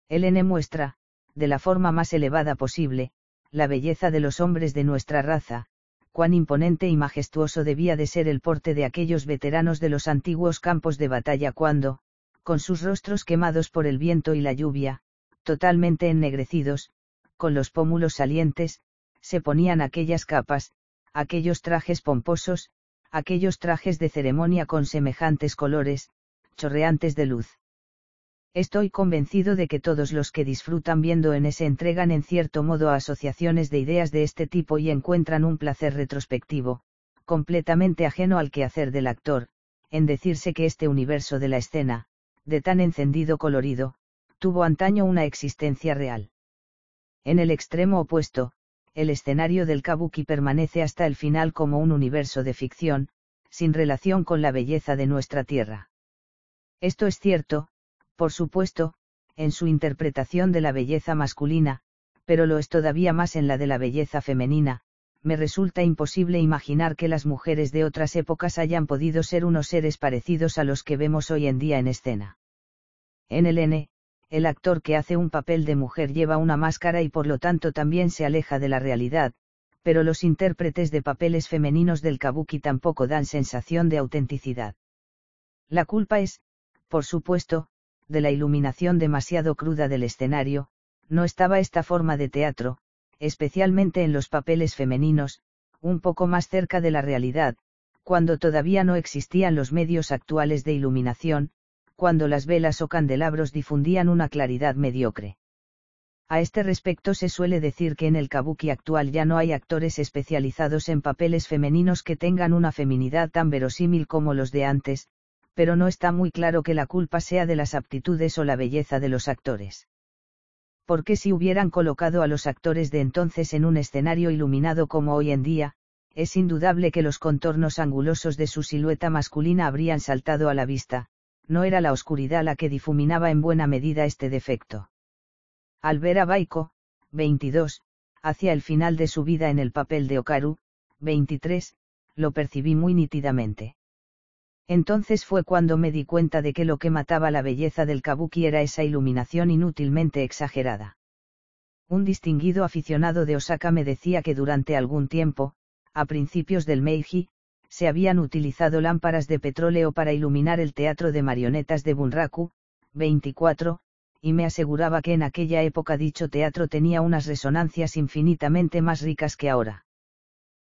El N muestra, de la forma más elevada posible, la belleza de los hombres de nuestra raza, cuán imponente y majestuoso debía de ser el porte de aquellos veteranos de los antiguos campos de batalla cuando, con sus rostros quemados por el viento y la lluvia, totalmente ennegrecidos, con los pómulos salientes, se ponían aquellas capas, aquellos trajes pomposos, aquellos trajes de ceremonia con semejantes colores, chorreantes de luz. Estoy convencido de que todos los que disfrutan viendo en se entregan en cierto modo a asociaciones de ideas de este tipo y encuentran un placer retrospectivo, completamente ajeno al quehacer del actor, en decirse que este universo de la escena, de tan encendido colorido, tuvo antaño una existencia real. En el extremo opuesto, el escenario del kabuki permanece hasta el final como un universo de ficción, sin relación con la belleza de nuestra tierra. Esto es cierto, por supuesto, en su interpretación de la belleza masculina, pero lo es todavía más en la de la belleza femenina. Me resulta imposible imaginar que las mujeres de otras épocas hayan podido ser unos seres parecidos a los que vemos hoy en día en escena. En el N, el actor que hace un papel de mujer lleva una máscara y por lo tanto también se aleja de la realidad, pero los intérpretes de papeles femeninos del kabuki tampoco dan sensación de autenticidad. La culpa es, por supuesto, de la iluminación demasiado cruda del escenario. No estaba esta forma de teatro, especialmente en los papeles femeninos, un poco más cerca de la realidad, cuando todavía no existían los medios actuales de iluminación, cuando las velas o candelabros difundían una claridad mediocre. A este respecto se suele decir que en el kabuki actual ya no hay actores especializados en papeles femeninos que tengan una feminidad tan verosímil como los de antes, pero no está muy claro que la culpa sea de las aptitudes o la belleza de los actores. Porque si hubieran colocado a los actores de entonces en un escenario iluminado como hoy en día, es indudable que los contornos angulosos de su silueta masculina habrían saltado a la vista. No era la oscuridad la que difuminaba en buena medida este defecto. Al ver a Baiko, 22, hacia el final de su vida en el papel de Okaru, 23, lo percibí muy nítidamente. Entonces fue cuando me di cuenta de que lo que mataba la belleza del kabuki era esa iluminación inútilmente exagerada. Un distinguido aficionado de Osaka me decía que durante algún tiempo, a principios del Meiji, se habían utilizado lámparas de petróleo para iluminar el teatro de marionetas de Bunraku, 24, y me aseguraba que en aquella época dicho teatro tenía unas resonancias infinitamente más ricas que ahora.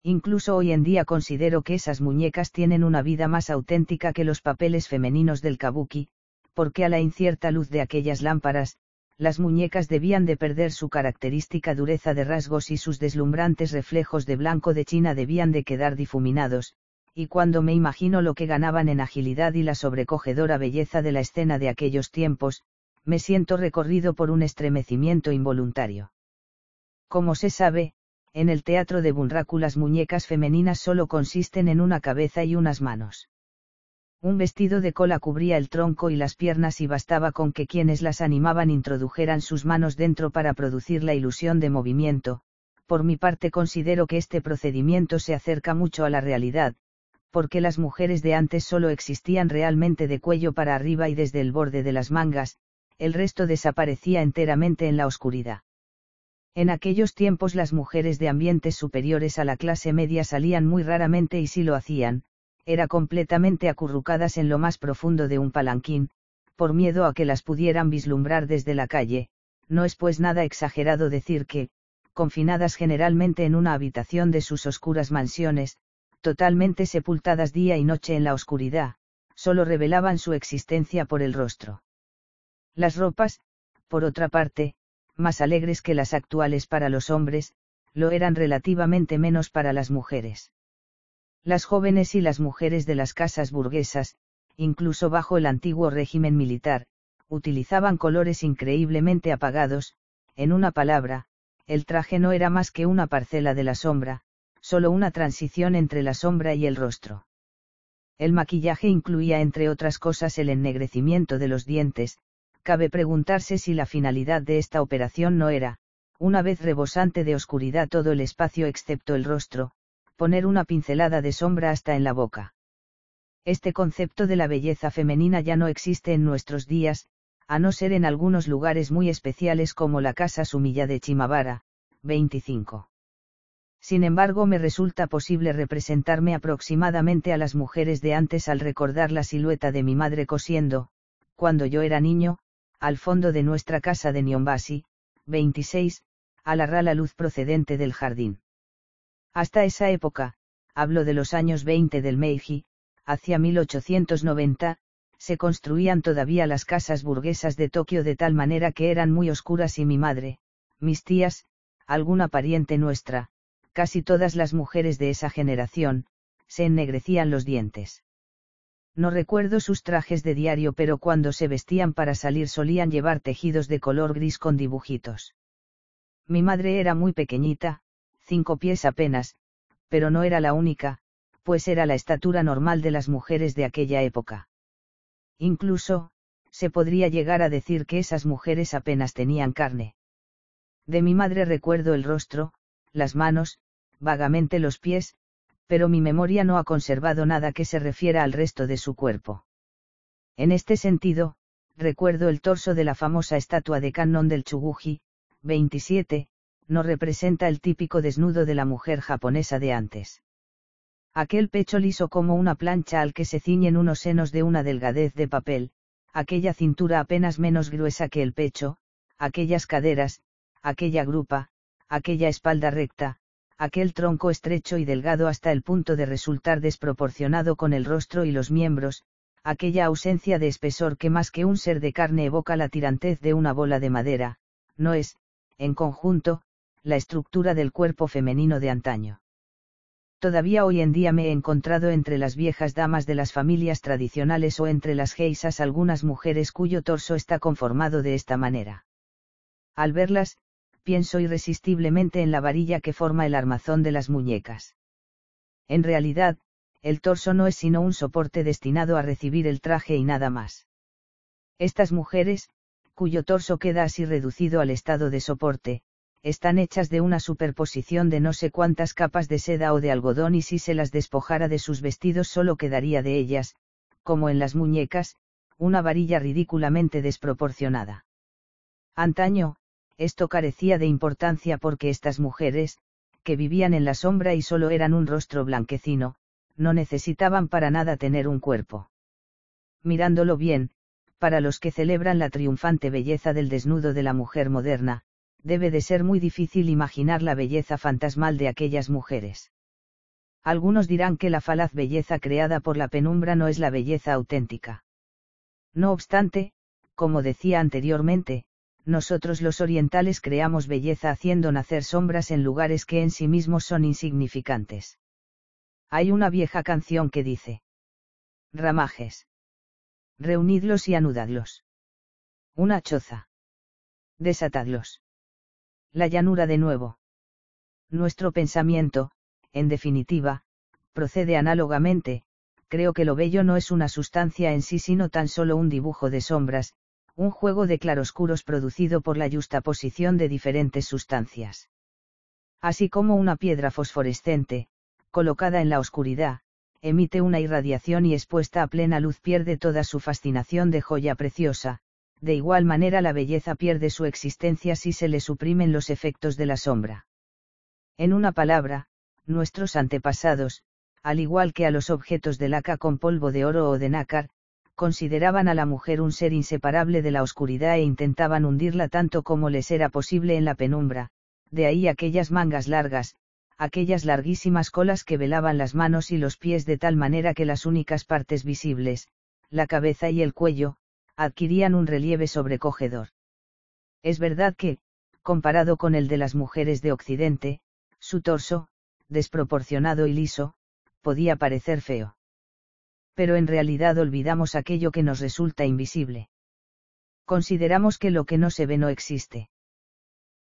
Incluso hoy en día considero que esas muñecas tienen una vida más auténtica que los papeles femeninos del kabuki, porque a la incierta luz de aquellas lámparas, las muñecas debían de perder su característica dureza de rasgos y sus deslumbrantes reflejos de blanco de China debían de quedar difuminados, y cuando me imagino lo que ganaban en agilidad y la sobrecogedora belleza de la escena de aquellos tiempos, me siento recorrido por un estremecimiento involuntario. Como se sabe, En el teatro de Bunraku las muñecas femeninas solo consisten en una cabeza y unas manos. Un vestido de cola cubría el tronco y las piernas y bastaba con que quienes las animaban introdujeran sus manos dentro para producir la ilusión de movimiento. Por mi parte considero que este procedimiento se acerca mucho a la realidad, porque las mujeres de antes solo existían realmente de cuello para arriba y desde el borde de las mangas, el resto desaparecía enteramente en la oscuridad. En aquellos tiempos las mujeres de ambientes superiores a la clase media salían muy raramente y si lo hacían, era completamente acurrucadas en lo más profundo de un palanquín, por miedo a que las pudieran vislumbrar desde la calle. No es pues nada exagerado decir que, confinadas generalmente en una habitación de sus oscuras mansiones, totalmente sepultadas día y noche en la oscuridad, solo revelaban su existencia por el rostro. Las ropas, por otra parte, más alegres que las actuales para los hombres, lo eran relativamente menos para las mujeres. Las jóvenes y las mujeres de las casas burguesas, incluso bajo el antiguo régimen militar, utilizaban colores increíblemente apagados. En una palabra, el traje no era más que una parcela de la sombra, solo una transición entre la sombra y el rostro. El maquillaje incluía entre otras cosas el ennegrecimiento de los dientes. Cabe preguntarse si la finalidad de esta operación no era, una vez rebosante de oscuridad todo el espacio excepto el rostro, poner una pincelada de sombra hasta en la boca. Este concepto de la belleza femenina ya no existe en nuestros días, a no ser en algunos lugares muy especiales como la Casa Sumilla de Chimabara, 25. Sin embargo, me resulta posible representarme aproximadamente a las mujeres de antes al recordar la silueta de mi madre cosiendo, cuando yo era niño, al fondo de nuestra casa de Nyombasi, 26, a la rala luz procedente del jardín. Hasta esa época, hablo de los años 20 del Meiji, hacia 1890, se construían todavía las casas burguesas de Tokio de tal manera que eran muy oscuras y mi madre, mis tías, alguna pariente nuestra, casi todas las mujeres de esa generación, se ennegrecían los dientes. No recuerdo sus trajes de diario, pero cuando se vestían para salir solían llevar tejidos de color gris con dibujitos. Mi madre era muy pequeñita, 5 pies apenas, pero no era la única, pues era la estatura normal de las mujeres de aquella época. Incluso, se podría llegar a decir que esas mujeres apenas tenían carne. De mi madre recuerdo el rostro, las manos, vagamente los pies, pero mi memoria no ha conservado nada que se refiera al resto de su cuerpo. En este sentido, recuerdo el torso de la famosa estatua de Kannon del Chuguji, 27, no representa el típico desnudo de la mujer japonesa de antes. Aquel pecho liso como una plancha al que se ciñen unos senos de una delgadez de papel, aquella cintura apenas menos gruesa que el pecho, aquellas caderas, aquella grupa, aquella espalda recta, aquel tronco estrecho y delgado hasta el punto de resultar desproporcionado con el rostro y los miembros, aquella ausencia de espesor que más que un ser de carne evoca la tirantez de una bola de madera, no es, en conjunto, la estructura del cuerpo femenino de antaño. Todavía hoy en día me he encontrado entre las viejas damas de las familias tradicionales o entre las geisas algunas mujeres cuyo torso está conformado de esta manera. Al verlas, pienso irresistiblemente en la varilla que forma el armazón de las muñecas. En realidad, el torso no es sino un soporte destinado a recibir el traje y nada más. Estas mujeres, cuyo torso queda así reducido al estado de soporte, están hechas de una superposición de no sé cuántas capas de seda o de algodón y si se las despojara de sus vestidos solo quedaría de ellas, como en las muñecas, una varilla ridículamente desproporcionada. Antaño, esto carecía de importancia porque estas mujeres, que vivían en la sombra y solo eran un rostro blanquecino, no necesitaban para nada tener un cuerpo. Mirándolo bien, para los que celebran la triunfante belleza del desnudo de la mujer moderna, debe de ser muy difícil imaginar la belleza fantasmal de aquellas mujeres. Algunos dirán que la falaz belleza creada por la penumbra no es la belleza auténtica. No obstante, como decía anteriormente, nosotros los orientales creamos belleza haciendo nacer sombras en lugares que en sí mismos son insignificantes. Hay una vieja canción que dice: ramajes, reunidlos y anudadlos. Una choza, desatadlos. La llanura de nuevo. Nuestro pensamiento, en definitiva, procede análogamente. Creo que lo bello no es una sustancia en sí sino tan solo un dibujo de sombras, un juego de claroscuros producido por la yuxtaposición de diferentes sustancias. Así como una piedra fosforescente, colocada en la oscuridad, emite una irradiación y expuesta a plena luz pierde toda su fascinación de joya preciosa, de igual manera la belleza pierde su existencia si se le suprimen los efectos de la sombra. En una palabra, nuestros antepasados, al igual que a los objetos de laca con polvo de oro o de nácar, consideraban a la mujer un ser inseparable de la oscuridad e intentaban hundirla tanto como les era posible en la penumbra, de ahí aquellas mangas largas, aquellas larguísimas colas que velaban las manos y los pies de tal manera que las únicas partes visibles, la cabeza y el cuello, adquirían un relieve sobrecogedor. Es verdad que, comparado con el de las mujeres de Occidente, su torso, desproporcionado y liso, podía parecer feo. Pero en realidad olvidamos aquello que nos resulta invisible. Consideramos que lo que no se ve no existe.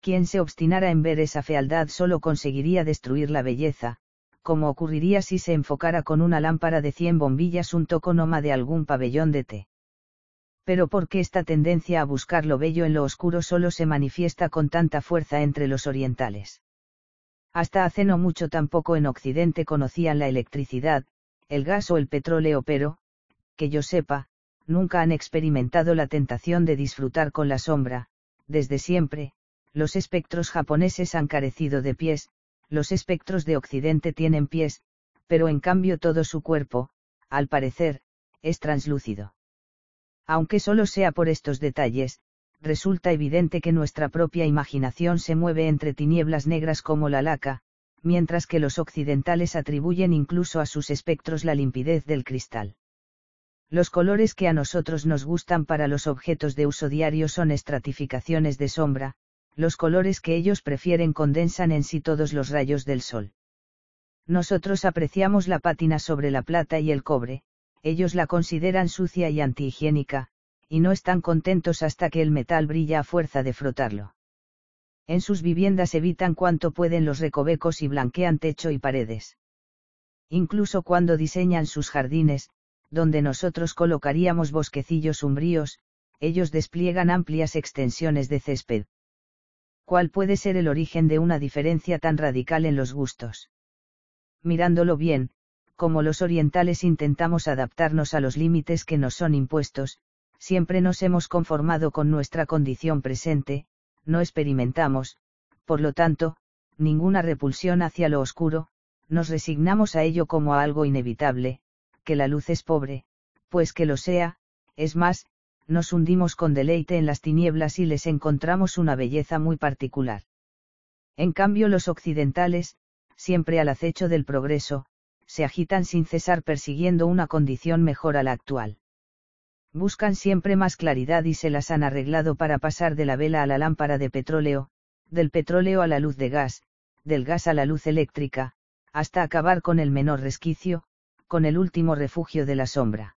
Quien se obstinara en ver esa fealdad solo conseguiría destruir la belleza, como ocurriría si se enfocara con una lámpara de 100 bombillas un toconoma de algún pabellón de té. Pero ¿por qué esta tendencia a buscar lo bello en lo oscuro solo se manifiesta con tanta fuerza entre los orientales? Hasta hace no mucho tampoco en Occidente conocían la electricidad, el gas o el petróleo pero, que yo sepa, nunca han experimentado la tentación de disfrutar con la sombra. Desde siempre, los espectros japoneses han carecido de pies, los espectros de Occidente tienen pies, pero en cambio todo su cuerpo, al parecer, es translúcido. Aunque solo sea por estos detalles, resulta evidente que nuestra propia imaginación se mueve entre tinieblas negras como la laca, mientras que los occidentales atribuyen incluso a sus espectros la limpidez del cristal. Los colores que a nosotros nos gustan para los objetos de uso diario son estratificaciones de sombra, los colores que ellos prefieren condensan en sí todos los rayos del sol. Nosotros apreciamos la pátina sobre la plata y el cobre, ellos la consideran sucia y antihigiénica, y no están contentos hasta que el metal brilla a fuerza de frotarlo. En sus viviendas evitan cuanto pueden los recovecos y blanquean techo y paredes. Incluso cuando diseñan sus jardines, donde nosotros colocaríamos bosquecillos umbríos, ellos despliegan amplias extensiones de césped. ¿Cuál puede ser el origen de una diferencia tan radical en los gustos? Mirándolo bien, como los orientales intentamos adaptarnos a los límites que nos son impuestos, siempre nos hemos conformado con nuestra condición presente, no experimentamos, por lo tanto, ninguna repulsión hacia lo oscuro, nos resignamos a ello como a algo inevitable, que la luz es pobre, pues que lo sea, es más, nos hundimos con deleite en las tinieblas y les encontramos una belleza muy particular. En cambio los occidentales, siempre al acecho del progreso, se agitan sin cesar persiguiendo una condición mejor a la actual. Buscan siempre más claridad y se las han arreglado para pasar de la vela a la lámpara de petróleo, del petróleo a la luz de gas, del gas a la luz eléctrica, hasta acabar con el menor resquicio, con el último refugio de la sombra.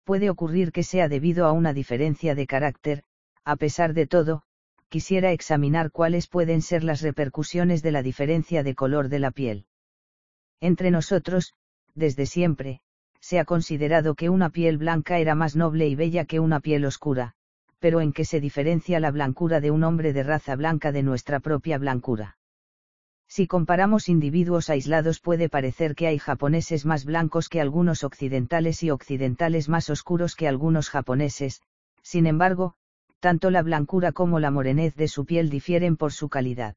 Puede ocurrir que sea debido a una diferencia de carácter, a pesar de todo, quisiera examinar cuáles pueden ser las repercusiones de la diferencia de color de la piel. Entre nosotros, desde siempre, se ha considerado que una piel blanca era más noble y bella que una piel oscura, pero ¿en qué se diferencia la blancura de un hombre de raza blanca de nuestra propia blancura? Si comparamos individuos aislados puede parecer que hay japoneses más blancos que algunos occidentales y occidentales más oscuros que algunos japoneses, sin embargo, tanto la blancura como la morenez de su piel difieren por su calidad.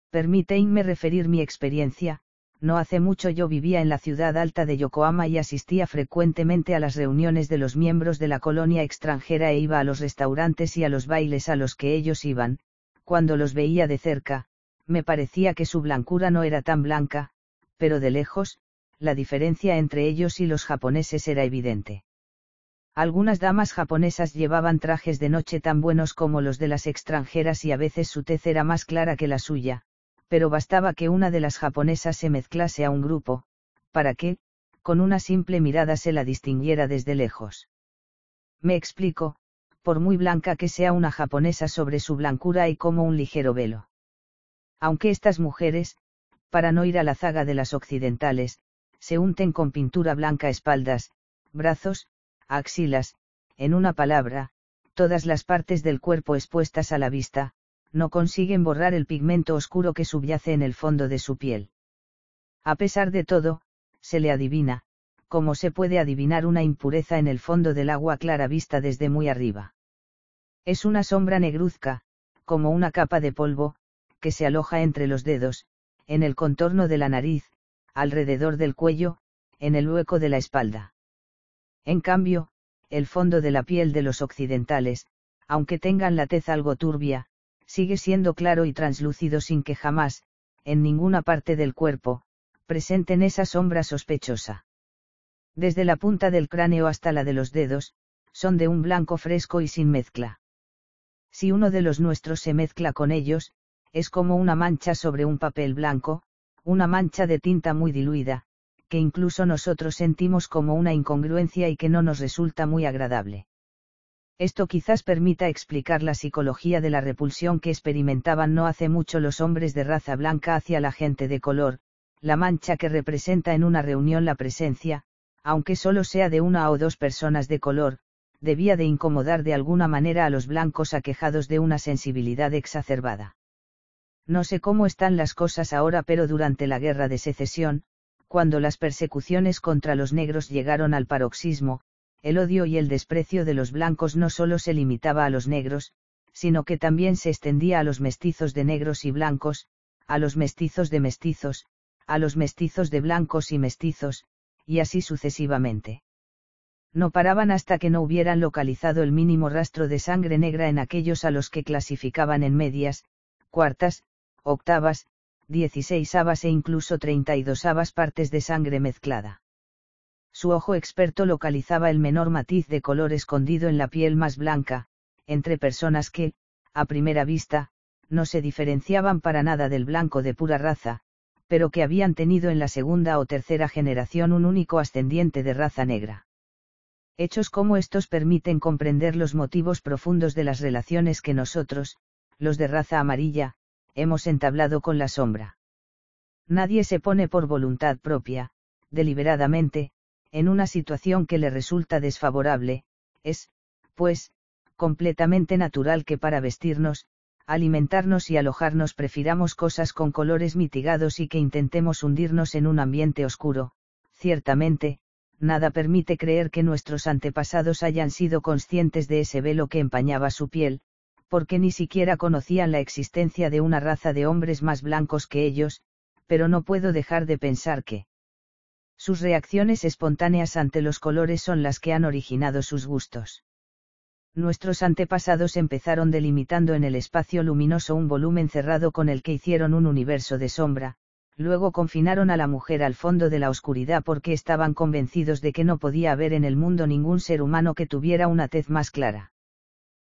Permíteme referir mi experiencia. No hace mucho yo vivía en la ciudad alta de Yokohama y asistía frecuentemente a las reuniones de los miembros de la colonia extranjera e iba a los restaurantes y a los bailes a los que ellos iban. Cuando los veía de cerca, me parecía que su blancura no era tan blanca, pero de lejos, la diferencia entre ellos y los japoneses era evidente. Algunas damas japonesas llevaban trajes de noche tan buenos como los de las extranjeras y a veces su tez era más clara que la suya, pero bastaba que una de las japonesas se mezclase a un grupo, para que, con una simple mirada se la distinguiera desde lejos. Me explico, por muy blanca que sea una japonesa sobre su blancura hay como un ligero velo. Aunque estas mujeres, para no ir a la zaga de las occidentales, se unten con pintura blanca espaldas, brazos, axilas, en una palabra, todas las partes del cuerpo expuestas a la vista, no consiguen borrar el pigmento oscuro que subyace en el fondo de su piel. A pesar de todo, se le adivina, como se puede adivinar una impureza en el fondo del agua clara vista desde muy arriba. Es una sombra negruzca, como una capa de polvo, que se aloja entre los dedos, en el contorno de la nariz, alrededor del cuello, en el hueco de la espalda. En cambio, el fondo de la piel de los occidentales, aunque tengan la tez algo turbia, sigue siendo claro y translúcido sin que jamás, en ninguna parte del cuerpo, presenten esa sombra sospechosa. Desde la punta del cráneo hasta la de los dedos, son de un blanco fresco y sin mezcla. Si uno de los nuestros se mezcla con ellos, es como una mancha sobre un papel blanco, una mancha de tinta muy diluida, que incluso nosotros sentimos como una incongruencia y que no nos resulta muy agradable. Esto quizás permita explicar la psicología de la repulsión que experimentaban no hace mucho los hombres de raza blanca hacia la gente de color, la mancha que representa en una reunión la presencia, aunque solo sea de una o dos personas de color, debía de incomodar de alguna manera a los blancos aquejados de una sensibilidad exacerbada. No sé cómo están las cosas ahora, pero durante la Guerra de Secesión, cuando las persecuciones contra los negros llegaron al paroxismo, el odio y el desprecio de los blancos no solo se limitaba a los negros, sino que también se extendía a los mestizos de negros y blancos, a los mestizos de mestizos, a los mestizos de blancos y mestizos, y así sucesivamente. No paraban hasta que no hubieran localizado el mínimo rastro de sangre negra en aquellos a los que clasificaban en medias, cuartas, octavas, 16avas e incluso 32avas partes de sangre mezclada. Su ojo experto localizaba el menor matiz de color escondido en la piel más blanca, entre personas que, a primera vista, no se diferenciaban para nada del blanco de pura raza, pero que habían tenido en la segunda o tercera generación un único ascendiente de raza negra. Hechos como estos permiten comprender los motivos profundos de las relaciones que nosotros, los de raza amarilla, hemos entablado con la sombra. Nadie se pone por voluntad propia, deliberadamente, en una situación que le resulta desfavorable, es, pues, completamente natural que para vestirnos, alimentarnos y alojarnos prefiramos cosas con colores mitigados y que intentemos hundirnos en un ambiente oscuro. Ciertamente, nada permite creer que nuestros antepasados hayan sido conscientes de ese velo que empañaba su piel, porque ni siquiera conocían la existencia de una raza de hombres más blancos que ellos, pero no puedo dejar de pensar que sus reacciones espontáneas ante los colores son las que han originado sus gustos. Nuestros antepasados empezaron delimitando en el espacio luminoso un volumen cerrado con el que hicieron un universo de sombra, luego confinaron a la mujer al fondo de la oscuridad porque estaban convencidos de que no podía haber en el mundo ningún ser humano que tuviera una tez más clara.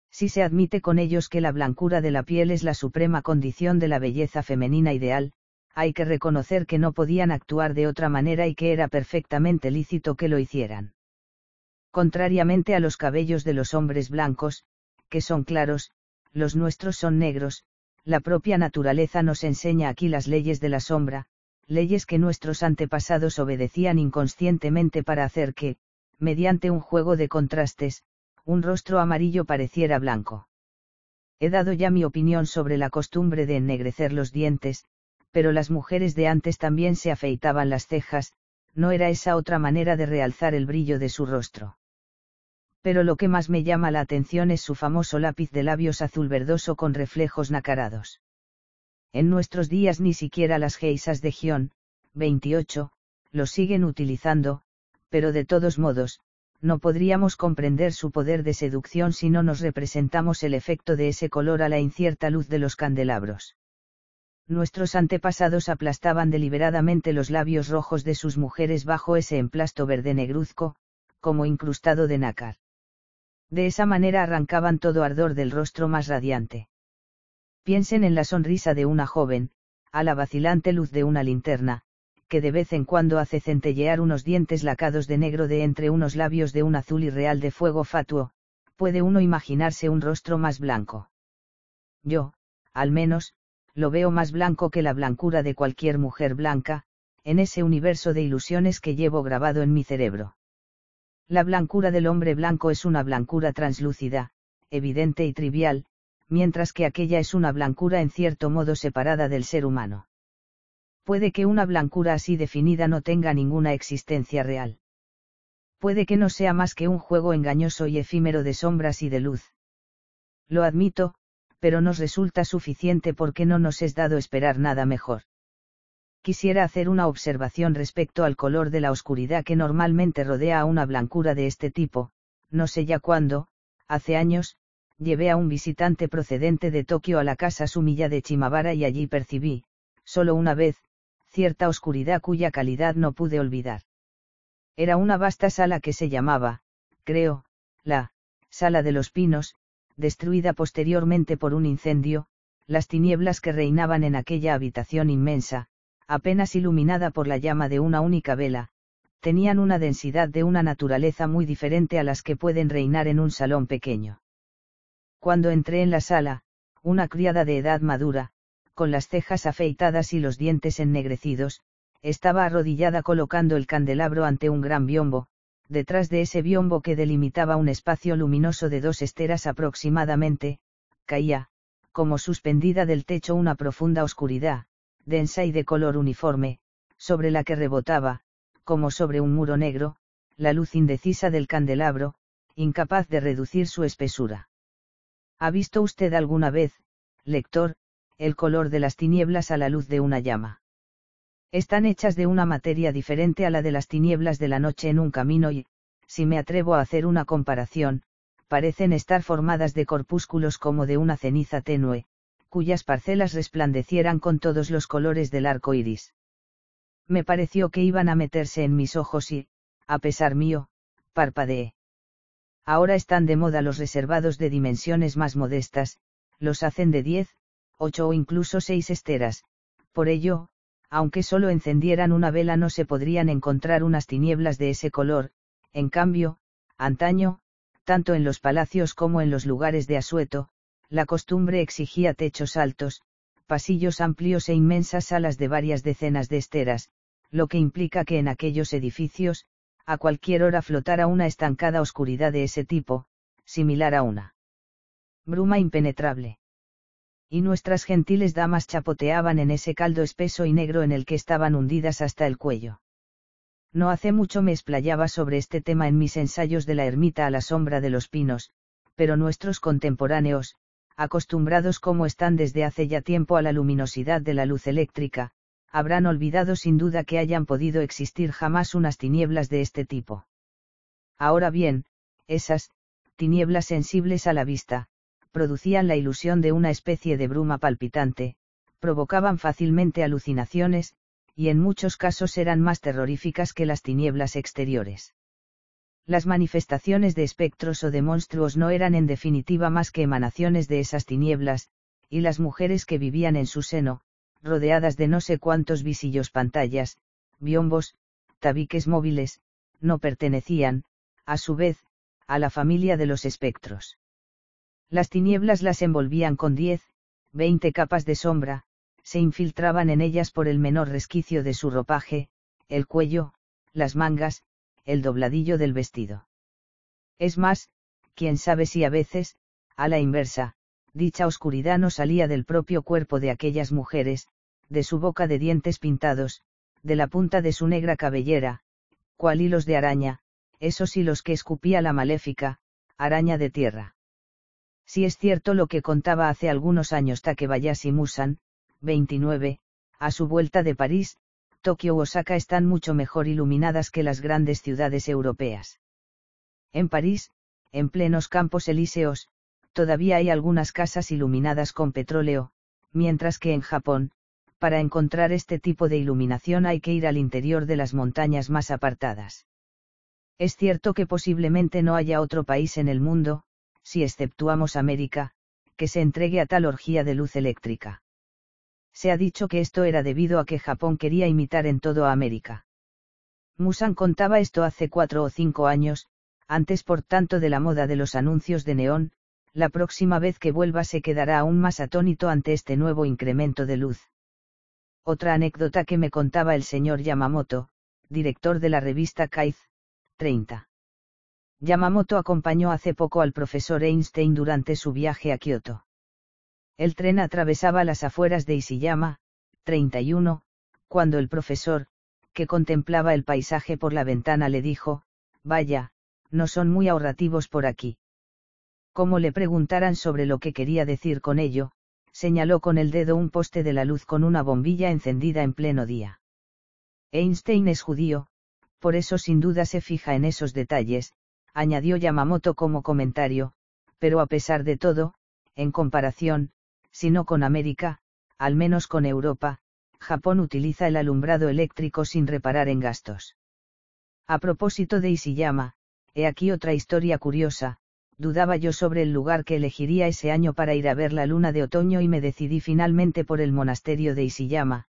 Si se admite con ellos que la blancura de la piel es la suprema condición de la belleza femenina ideal, hay que reconocer que no podían actuar de otra manera y que era perfectamente lícito que lo hicieran. Contrariamente a los cabellos de los hombres blancos, que son claros, los nuestros son negros, la propia naturaleza nos enseña aquí las leyes de la sombra, leyes que nuestros antepasados obedecían inconscientemente para hacer que, mediante un juego de contrastes, un rostro amarillo pareciera blanco. He dado ya mi opinión sobre la costumbre de ennegrecer los dientes, pero las mujeres de antes también se afeitaban las cejas, no era esa otra manera de realzar el brillo de su rostro. Pero lo que más me llama la atención es su famoso lápiz de labios azul verdoso con reflejos nacarados. En nuestros días ni siquiera las geisas de Gion, 28, los siguen utilizando, pero de todos modos, no podríamos comprender su poder de seducción si no nos representamos el efecto de ese color a la incierta luz de los candelabros. Nuestros antepasados aplastaban deliberadamente los labios rojos de sus mujeres bajo ese emplasto verde negruzco, como incrustado de nácar. De esa manera arrancaban todo ardor del rostro más radiante. Piensen en la sonrisa de una joven, a la vacilante luz de una linterna, que de vez en cuando hace centellear unos dientes lacados de negro de entre unos labios de un azul irreal de fuego fatuo. ¿Puede uno imaginarse un rostro más blanco? Yo, al menos, lo veo más blanco que la blancura de cualquier mujer blanca, en ese universo de ilusiones que llevo grabado en mi cerebro. La blancura del hombre blanco es una blancura translúcida, evidente y trivial, mientras que aquella es una blancura en cierto modo separada del ser humano. Puede que una blancura así definida no tenga ninguna existencia real. Puede que no sea más que un juego engañoso y efímero de sombras y de luz. Lo admito, pero nos resulta suficiente porque no nos es dado esperar nada mejor. Quisiera hacer una observación respecto al color de la oscuridad que normalmente rodea a una blancura de este tipo. No sé ya cuándo, hace años, llevé a un visitante procedente de Tokio a la casa Sumiya de Chimabara y allí percibí, solo una vez, cierta oscuridad cuya calidad no pude olvidar. Era una vasta sala que se llamaba, creo, la Sala de los Pinos, destruida posteriormente por un incendio. Las tinieblas que reinaban en aquella habitación inmensa, apenas iluminada por la llama de una única vela, tenían una densidad de una naturaleza muy diferente a las que pueden reinar en un salón pequeño. Cuando entré en la sala, una criada de edad madura, con las cejas afeitadas y los dientes ennegrecidos, estaba arrodillada colocando el candelabro ante un gran biombo, detrás de ese biombo que delimitaba un espacio luminoso de 2 esteras aproximadamente, caía, como suspendida del techo, una profunda oscuridad, densa y de color uniforme, sobre la que rebotaba, como sobre un muro negro, la luz indecisa del candelabro, incapaz de reducir su espesura. ¿Ha visto usted alguna vez, lector, el color de las tinieblas a la luz de una llama? Están hechas de una materia diferente a la de las tinieblas de la noche en un camino y, si me atrevo a hacer una comparación, parecen estar formadas de corpúsculos como de una ceniza tenue, cuyas parcelas resplandecieran con todos los colores del arco iris. Me pareció que iban a meterse en mis ojos y, a pesar mío, parpadeé. Ahora están de moda los reservados de dimensiones más modestas, los hacen de 10, 8 o incluso 6 esteras, por ello, aunque solo encendieran una vela no se podrían encontrar unas tinieblas de ese color. En cambio, antaño, tanto en los palacios como en los lugares de asueto, la costumbre exigía techos altos, pasillos amplios e inmensas salas de varias decenas de esteras, lo que implica que en aquellos edificios, a cualquier hora flotara una estancada oscuridad de ese tipo, similar a una bruma impenetrable. Y nuestras gentiles damas chapoteaban en ese caldo espeso y negro en el que estaban hundidas hasta el cuello. No hace mucho me explayaba sobre este tema en mis ensayos de la ermita a la sombra de los pinos, pero nuestros contemporáneos, acostumbrados como están desde hace ya tiempo a la luminosidad de la luz eléctrica, habrán olvidado sin duda que hayan podido existir jamás unas tinieblas de este tipo. Ahora bien, esas tinieblas sensibles a la vista, producían la ilusión de una especie de bruma palpitante, provocaban fácilmente alucinaciones, y en muchos casos eran más terroríficas que las tinieblas exteriores. Las manifestaciones de espectros o de monstruos no eran en definitiva más que emanaciones de esas tinieblas, y las mujeres que vivían en su seno, rodeadas de no sé cuántos visillos, pantallas, biombos, tabiques móviles, no pertenecían, a su vez, a la familia de los espectros. Las tinieblas las envolvían con 10, 20 capas de sombra, se infiltraban en ellas por el menor resquicio de su ropaje, el cuello, las mangas, el dobladillo del vestido. Es más, quién sabe si a veces, a la inversa, dicha oscuridad no salía del propio cuerpo de aquellas mujeres, de su boca de dientes pintados, de la punta de su negra cabellera, cual hilos de araña, esos hilos que escupía la maléfica araña de tierra. Si es cierto lo que contaba hace algunos años Takebayashi Musan, 29, a su vuelta de París, Tokio u Osaka están mucho mejor iluminadas que las grandes ciudades europeas. En París, en plenos campos elíseos, todavía hay algunas casas iluminadas con petróleo, mientras que en Japón, para encontrar este tipo de iluminación hay que ir al interior de las montañas más apartadas. Es cierto que posiblemente no haya otro país en el mundo, si exceptuamos América, que se entregue a tal orgía de luz eléctrica. Se ha dicho que esto era debido a que Japón quería imitar en todo a América. Musan contaba esto hace 4 o 5 años, antes por tanto de la moda de los anuncios de neón, La próxima vez que vuelva se quedará aún más atónito ante este nuevo incremento de luz. Otra anécdota que me contaba el señor Yamamoto, director de la revista Kaiz, 30. Yamamoto acompañó hace poco al profesor Einstein durante su viaje a Kioto. El tren atravesaba las afueras de Ishiyama, 31, cuando el profesor, que contemplaba el paisaje por la ventana, le dijo: «Vaya, no son muy ahorrativos por aquí». Como le preguntaran sobre lo que quería decir con ello, señaló con el dedo un poste de la luz con una bombilla encendida en pleno día. Einstein es judío, por eso sin duda se fija en esos detalles, añadió Yamamoto como comentario, pero a pesar de todo, en comparación, si no con América, al menos con Europa, Japón utiliza el alumbrado eléctrico sin reparar en gastos. A propósito de Ishiyama, he aquí otra historia curiosa. Dudaba yo sobre el lugar que elegiría ese año para ir a ver la luna de otoño y me decidí finalmente por el monasterio de Ishiyama,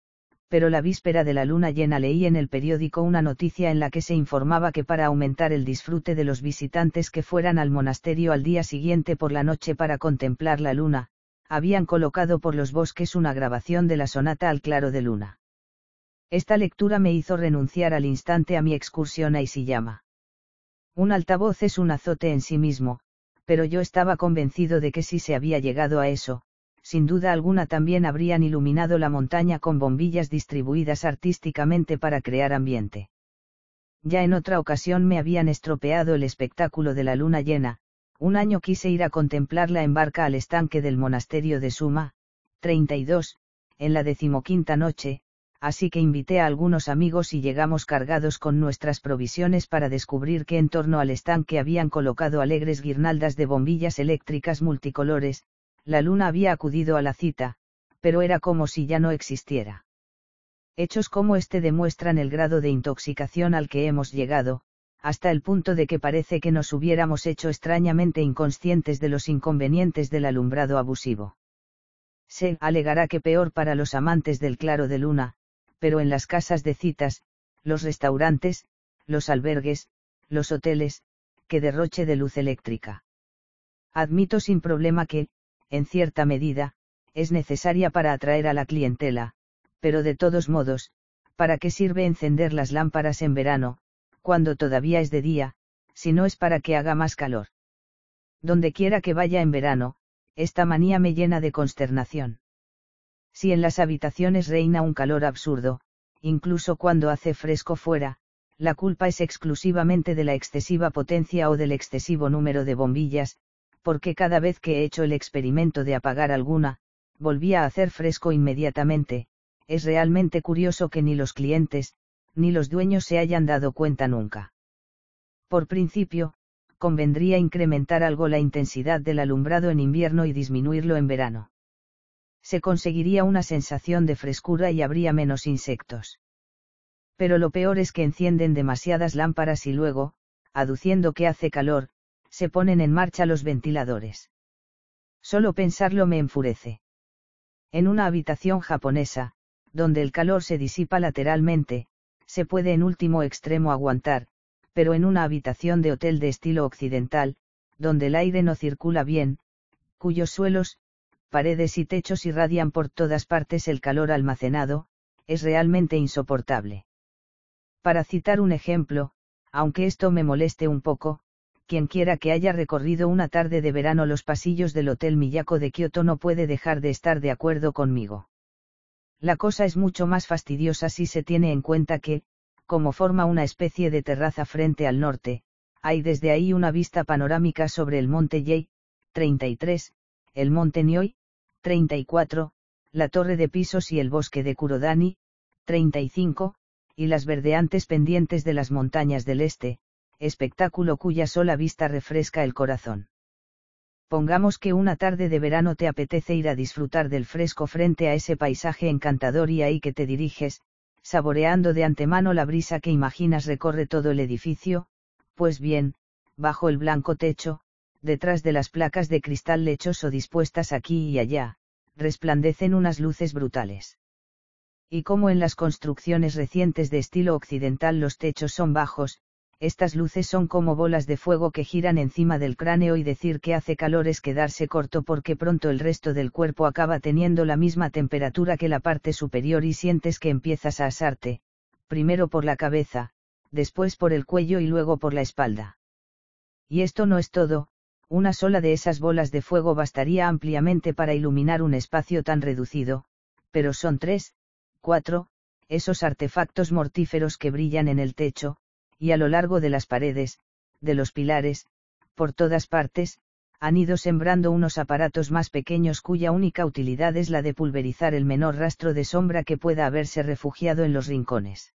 pero la víspera de la luna llena leí en el periódico una noticia en la que se informaba que para aumentar el disfrute de los visitantes que fueran al monasterio al día siguiente por la noche para contemplar la luna, habían colocado por los bosques una grabación de la sonata al claro de luna. Esta lectura me hizo renunciar al instante a mi excursión a Ishiyama. Un altavoz es un azote en sí mismo, pero yo estaba convencido de que si se había llegado a eso, sin duda alguna también habrían iluminado la montaña con bombillas distribuidas artísticamente para crear ambiente. Ya en otra ocasión me habían estropeado el espectáculo de la luna llena. Un año quise ir a contemplarla en barca al estanque del monasterio de Suma, 32, en la 15ª noche, así que invité a algunos amigos y llegamos cargados con nuestras provisiones para descubrir que en torno al estanque habían colocado alegres guirnaldas de bombillas eléctricas multicolores. La luna había acudido a la cita, pero era como si ya no existiera. Hechos como este demuestran el grado de intoxicación al que hemos llegado, hasta el punto de que parece que nos hubiéramos hecho extrañamente inconscientes de los inconvenientes del alumbrado abusivo. Se alegará que peor para los amantes del claro de luna, pero en las casas de citas, los restaurantes, los albergues, los hoteles, qué derroche de luz eléctrica. Admito sin problema que, en cierta medida, es necesaria para atraer a la clientela, pero de todos modos, ¿para qué sirve encender las lámparas en verano, cuando todavía es de día, si no es para que haga más calor? Donde quiera que vaya en verano, esta manía me llena de consternación. Si en las habitaciones reina un calor absurdo, incluso cuando hace fresco fuera, la culpa es exclusivamente de la excesiva potencia o del excesivo número de bombillas, porque cada vez que he hecho el experimento de apagar alguna, volvía a hacer fresco inmediatamente. Es realmente curioso que ni los clientes, ni los dueños se hayan dado cuenta nunca. Por principio, convendría incrementar algo la intensidad del alumbrado en invierno y disminuirlo en verano. Se conseguiría una sensación de frescura y habría menos insectos. Pero lo peor es que encienden demasiadas lámparas y luego, aduciendo que hace calor, se ponen en marcha los ventiladores. Solo pensarlo me enfurece. En una habitación japonesa, donde el calor se disipa lateralmente, se puede en último extremo aguantar, pero en una habitación de hotel de estilo occidental, donde el aire no circula bien, cuyos suelos, paredes y techos irradian por todas partes el calor almacenado, es realmente insoportable. Para citar un ejemplo, aunque esto me moleste un poco, quien quiera que haya recorrido una tarde de verano los pasillos del Hotel Miyako de Kioto no puede dejar de estar de acuerdo conmigo. La cosa es mucho más fastidiosa si se tiene en cuenta que, como forma una especie de terraza frente al norte, hay desde ahí una vista panorámica sobre el monte Yei, 33, el monte Nioi, 34, la torre de pisos y el bosque de Kurodani, 35, y las verdeantes pendientes de las montañas del este, espectáculo cuya sola vista refresca el corazón. Pongamos que una tarde de verano te apetece ir a disfrutar del fresco frente a ese paisaje encantador y ahí que te diriges, saboreando de antemano la brisa que imaginas recorre todo el edificio. Pues bien, bajo el blanco techo, detrás de las placas de cristal lechoso dispuestas aquí y allá, resplandecen unas luces brutales. Y como en las construcciones recientes de estilo occidental los techos son bajos, estas luces son como bolas de fuego que giran encima del cráneo y decir que hace calor es quedarse corto porque pronto el resto del cuerpo acaba teniendo la misma temperatura que la parte superior y sientes que empiezas a asarte, primero por la cabeza, después por el cuello y luego por la espalda. Y esto no es todo, una sola de esas bolas de fuego bastaría ampliamente para iluminar un espacio tan reducido, pero son 3, 4, esos artefactos mortíferos que brillan en el techo, y a lo largo de las paredes, de los pilares, por todas partes, han ido sembrando unos aparatos más pequeños cuya única utilidad es la de pulverizar el menor rastro de sombra que pueda haberse refugiado en los rincones.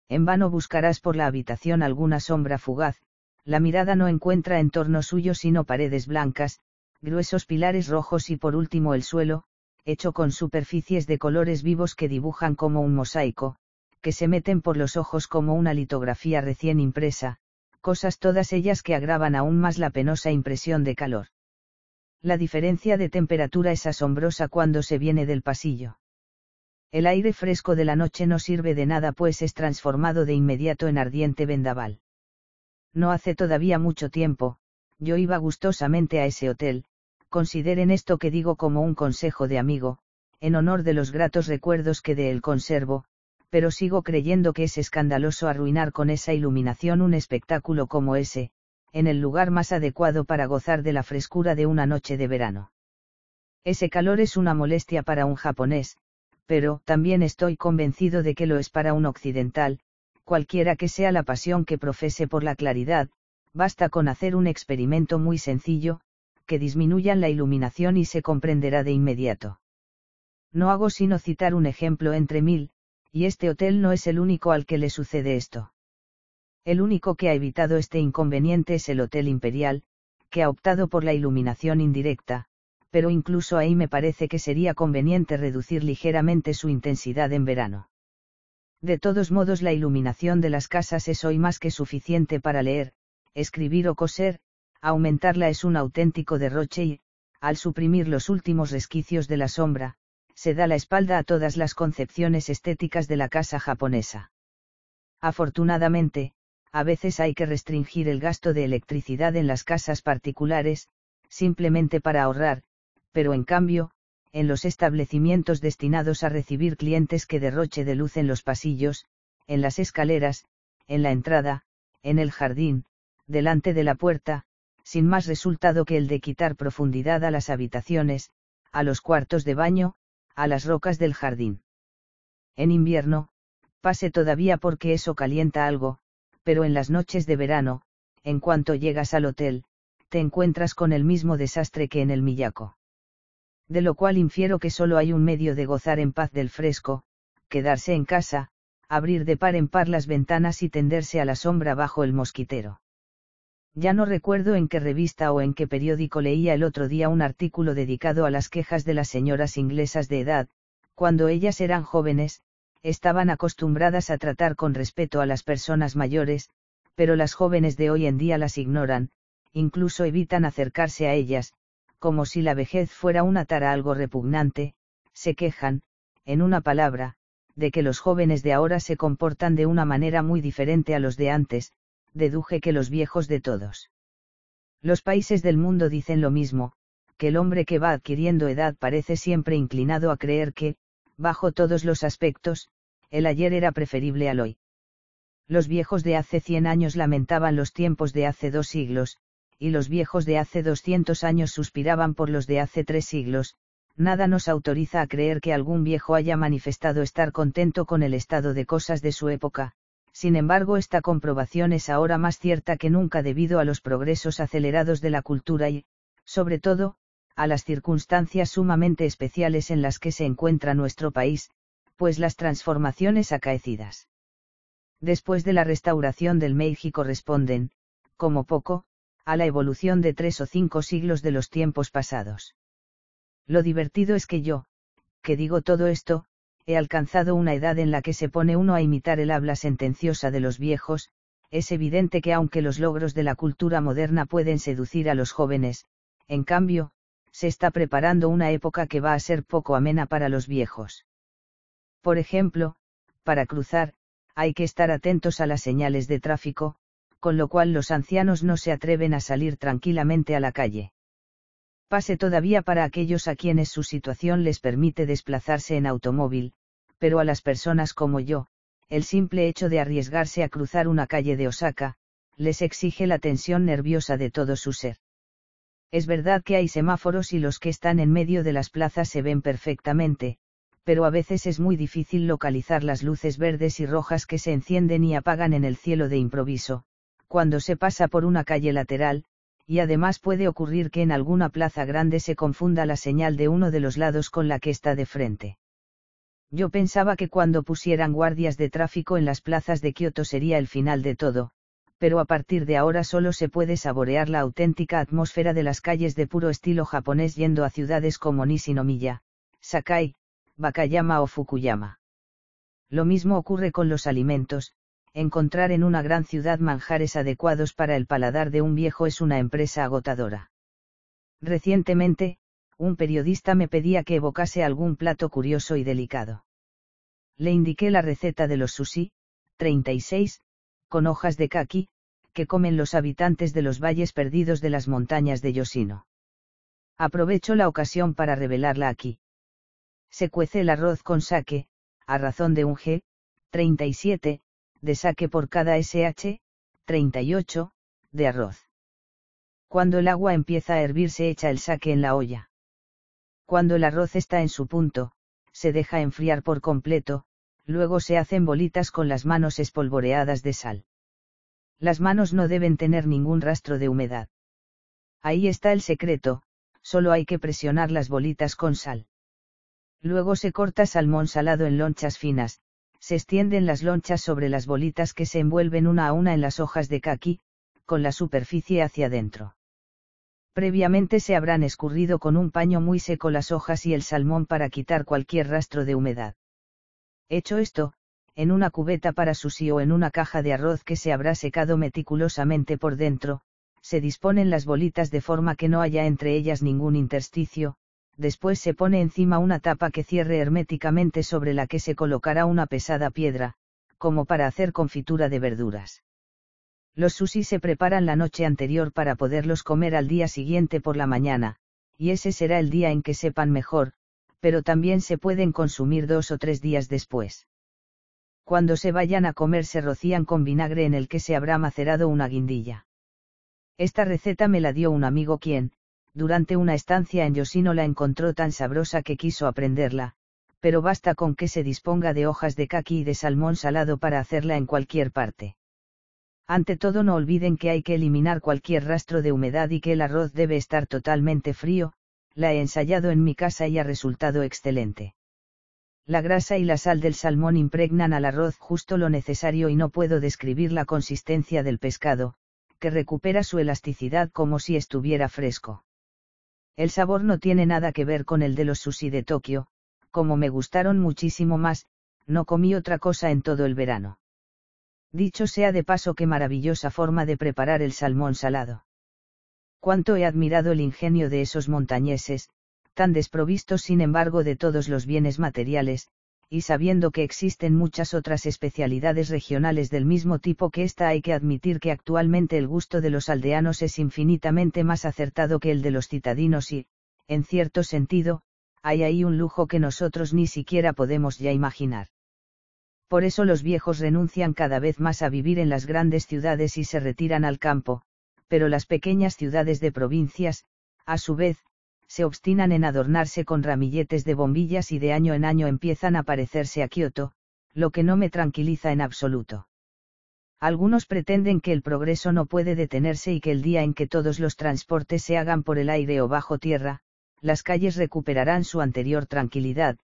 En vano buscarás por la habitación alguna sombra fugaz, la mirada no encuentra en torno suyo sino paredes blancas, gruesos pilares rojos y por último el suelo, hecho con superficies de colores vivos que dibujan como un mosaico, que se meten por los ojos como una litografía recién impresa, cosas todas ellas que agravan aún más la penosa impresión de calor. La diferencia de temperatura es asombrosa cuando se viene del pasillo. El aire fresco de la noche no sirve de nada pues es transformado de inmediato en ardiente vendaval. No hace todavía mucho tiempo, yo iba gustosamente a ese hotel, consideren esto que digo como un consejo de amigo, en honor de los gratos recuerdos que de él conservo, pero sigo creyendo que es escandaloso arruinar con esa iluminación un espectáculo como ese, en el lugar más adecuado para gozar de la frescura de una noche de verano. Ese calor es una molestia para un japonés, pero también estoy convencido de que lo es para un occidental, cualquiera que sea la pasión que profese por la claridad, basta con hacer un experimento muy sencillo, que disminuyan la iluminación y se comprenderá de inmediato. No hago sino citar un ejemplo entre mil, y este hotel no es el único al que le sucede esto. El único que ha evitado este inconveniente es el Hotel Imperial, que ha optado por la iluminación indirecta, pero incluso ahí me parece que sería conveniente reducir ligeramente su intensidad en verano. De todos modos la iluminación de las casas es hoy más que suficiente para leer, escribir o coser, aumentarla es un auténtico derroche y, al suprimir los últimos resquicios de la sombra, se da la espalda a todas las concepciones estéticas de la casa japonesa. Afortunadamente, a veces hay que restringir el gasto de electricidad en las casas particulares, simplemente para ahorrar, pero en cambio, en los establecimientos destinados a recibir clientes que derroche de luz en los pasillos, en las escaleras, en la entrada, en el jardín, delante de la puerta, sin más resultado que el de quitar profundidad a las habitaciones, a los cuartos de baño, a las rocas del jardín. En invierno, pase todavía porque eso calienta algo, pero en las noches de verano, en cuanto llegas al hotel, te encuentras con el mismo desastre que en el Miyako. De lo cual infiero que solo hay un medio de gozar en paz del fresco, quedarse en casa, abrir de par en par las ventanas y tenderse a la sombra bajo el mosquitero. Ya no recuerdo en qué revista o en qué periódico leía el otro día un artículo dedicado a las quejas de las señoras inglesas de edad, cuando ellas eran jóvenes, estaban acostumbradas a tratar con respeto a las personas mayores, pero las jóvenes de hoy en día las ignoran, incluso evitan acercarse a ellas, como si la vejez fuera una tara algo repugnante, se quejan, en una palabra, de que los jóvenes de ahora se comportan de una manera muy diferente a los de antes, deduje que los viejos de todos los países del mundo dicen lo mismo, que el hombre que va adquiriendo edad parece siempre inclinado a creer que, bajo todos los aspectos, el ayer era preferible al hoy. Los viejos de hace 100 años lamentaban los tiempos de hace 2 siglos, y los viejos de hace 200 años suspiraban por los de hace 3 siglos, nada nos autoriza a creer que algún viejo haya manifestado estar contento con el estado de cosas de su época. Sin embargo, esta comprobación es ahora más cierta que nunca debido a los progresos acelerados de la cultura y, sobre todo, a las circunstancias sumamente especiales en las que se encuentra nuestro país, pues las transformaciones acaecidas después de la restauración del Meiji corresponden, como poco, a la evolución de 3 o 5 siglos de los tiempos pasados. Lo divertido es que yo, que digo todo esto, he alcanzado una edad en la que se pone uno a imitar el habla sentenciosa de los viejos. Es evidente que aunque los logros de la cultura moderna pueden seducir a los jóvenes, en cambio, se está preparando una época que va a ser poco amena para los viejos. Por ejemplo, para cruzar, hay que estar atentos a las señales de tráfico, con lo cual los ancianos no se atreven a salir tranquilamente a la calle. Pase todavía para aquellos a quienes su situación les permite desplazarse en automóvil, pero a las personas como yo, el simple hecho de arriesgarse a cruzar una calle de Osaka, les exige la tensión nerviosa de todo su ser. Es verdad que hay semáforos y los que están en medio de las plazas se ven perfectamente, pero a veces es muy difícil localizar las luces verdes y rojas que se encienden y apagan en el cielo de improviso, cuando se pasa por una calle lateral, y además puede ocurrir que en alguna plaza grande se confunda la señal de uno de los lados con la que está de frente. Yo pensaba que cuando pusieran guardias de tráfico en las plazas de Kioto sería el final de todo, pero a partir de ahora solo se puede saborear la auténtica atmósfera de las calles de puro estilo japonés yendo a ciudades como Nishinomiya, Sakai, Wakayama o Fukuyama. Lo mismo ocurre con los alimentos. Encontrar en una gran ciudad manjares adecuados para el paladar de un viejo es una empresa agotadora. Recientemente, un periodista me pedía que evocase algún plato curioso y delicado. Le indiqué la receta de los sushi, 36, con hojas de kaki, que comen los habitantes de los valles perdidos de las montañas de Yoshino. Aprovecho la ocasión para revelarla aquí. Se cuece el arroz con sake, a razón de un g, 37, de sake por cada sh, 38, de arroz. Cuando el agua empieza a hervir se echa el sake en la olla. Cuando el arroz está en su punto, se deja enfriar por completo, luego se hacen bolitas con las manos espolvoreadas de sal. Las manos no deben tener ningún rastro de humedad. Ahí está el secreto, solo hay que presionar las bolitas con sal. Luego se corta salmón salado en lonchas finas, se extienden las lonchas sobre las bolitas que se envuelven una a una en las hojas de kaki, con la superficie hacia adentro. Previamente se habrán escurrido con un paño muy seco las hojas y el salmón para quitar cualquier rastro de humedad. Hecho esto, en una cubeta para sushi o en una caja de arroz que se habrá secado meticulosamente por dentro, se disponen las bolitas de forma que no haya entre ellas ningún intersticio. Después se pone encima una tapa que cierre herméticamente sobre la que se colocará una pesada piedra, como para hacer confitura de verduras. Los sushi se preparan la noche anterior para poderlos comer al día siguiente por la mañana, y ese será el día en que sepan mejor, pero también se pueden consumir 2 o 3 días después. Cuando se vayan a comer se rocían con vinagre en el que se habrá macerado una guindilla. Esta receta me la dio un amigo quien, durante una estancia en Yoshino la encontró tan sabrosa que quiso aprenderla, pero basta con que se disponga de hojas de kaki y de salmón salado para hacerla en cualquier parte. Ante todo no olviden que hay que eliminar cualquier rastro de humedad y que el arroz debe estar totalmente frío, la he ensayado en mi casa y ha resultado excelente. La grasa y la sal del salmón impregnan al arroz justo lo necesario y no puedo describir la consistencia del pescado, que recupera su elasticidad como si estuviera fresco. El sabor no tiene nada que ver con el de los sushi de Tokio, como me gustaron muchísimo más, no comí otra cosa en todo el verano. Dicho sea de paso, qué maravillosa forma de preparar el salmón salado. Cuánto he admirado el ingenio de esos montañeses, tan desprovistos sin embargo de todos los bienes materiales, y sabiendo que existen muchas otras especialidades regionales del mismo tipo que esta, hay que admitir que actualmente el gusto de los aldeanos es infinitamente más acertado que el de los citadinos y, en cierto sentido, hay ahí un lujo que nosotros ni siquiera podemos ya imaginar. Por eso los viejos renuncian cada vez más a vivir en las grandes ciudades y se retiran al campo, pero las pequeñas ciudades de provincias, a su vez, se obstinan en adornarse con ramilletes de bombillas y de año en año empiezan a parecerse a Kioto, lo que no me tranquiliza en absoluto. Algunos pretenden que el progreso no puede detenerse y que el día en que todos los transportes se hagan por el aire o bajo tierra, las calles recuperarán su anterior tranquilidad,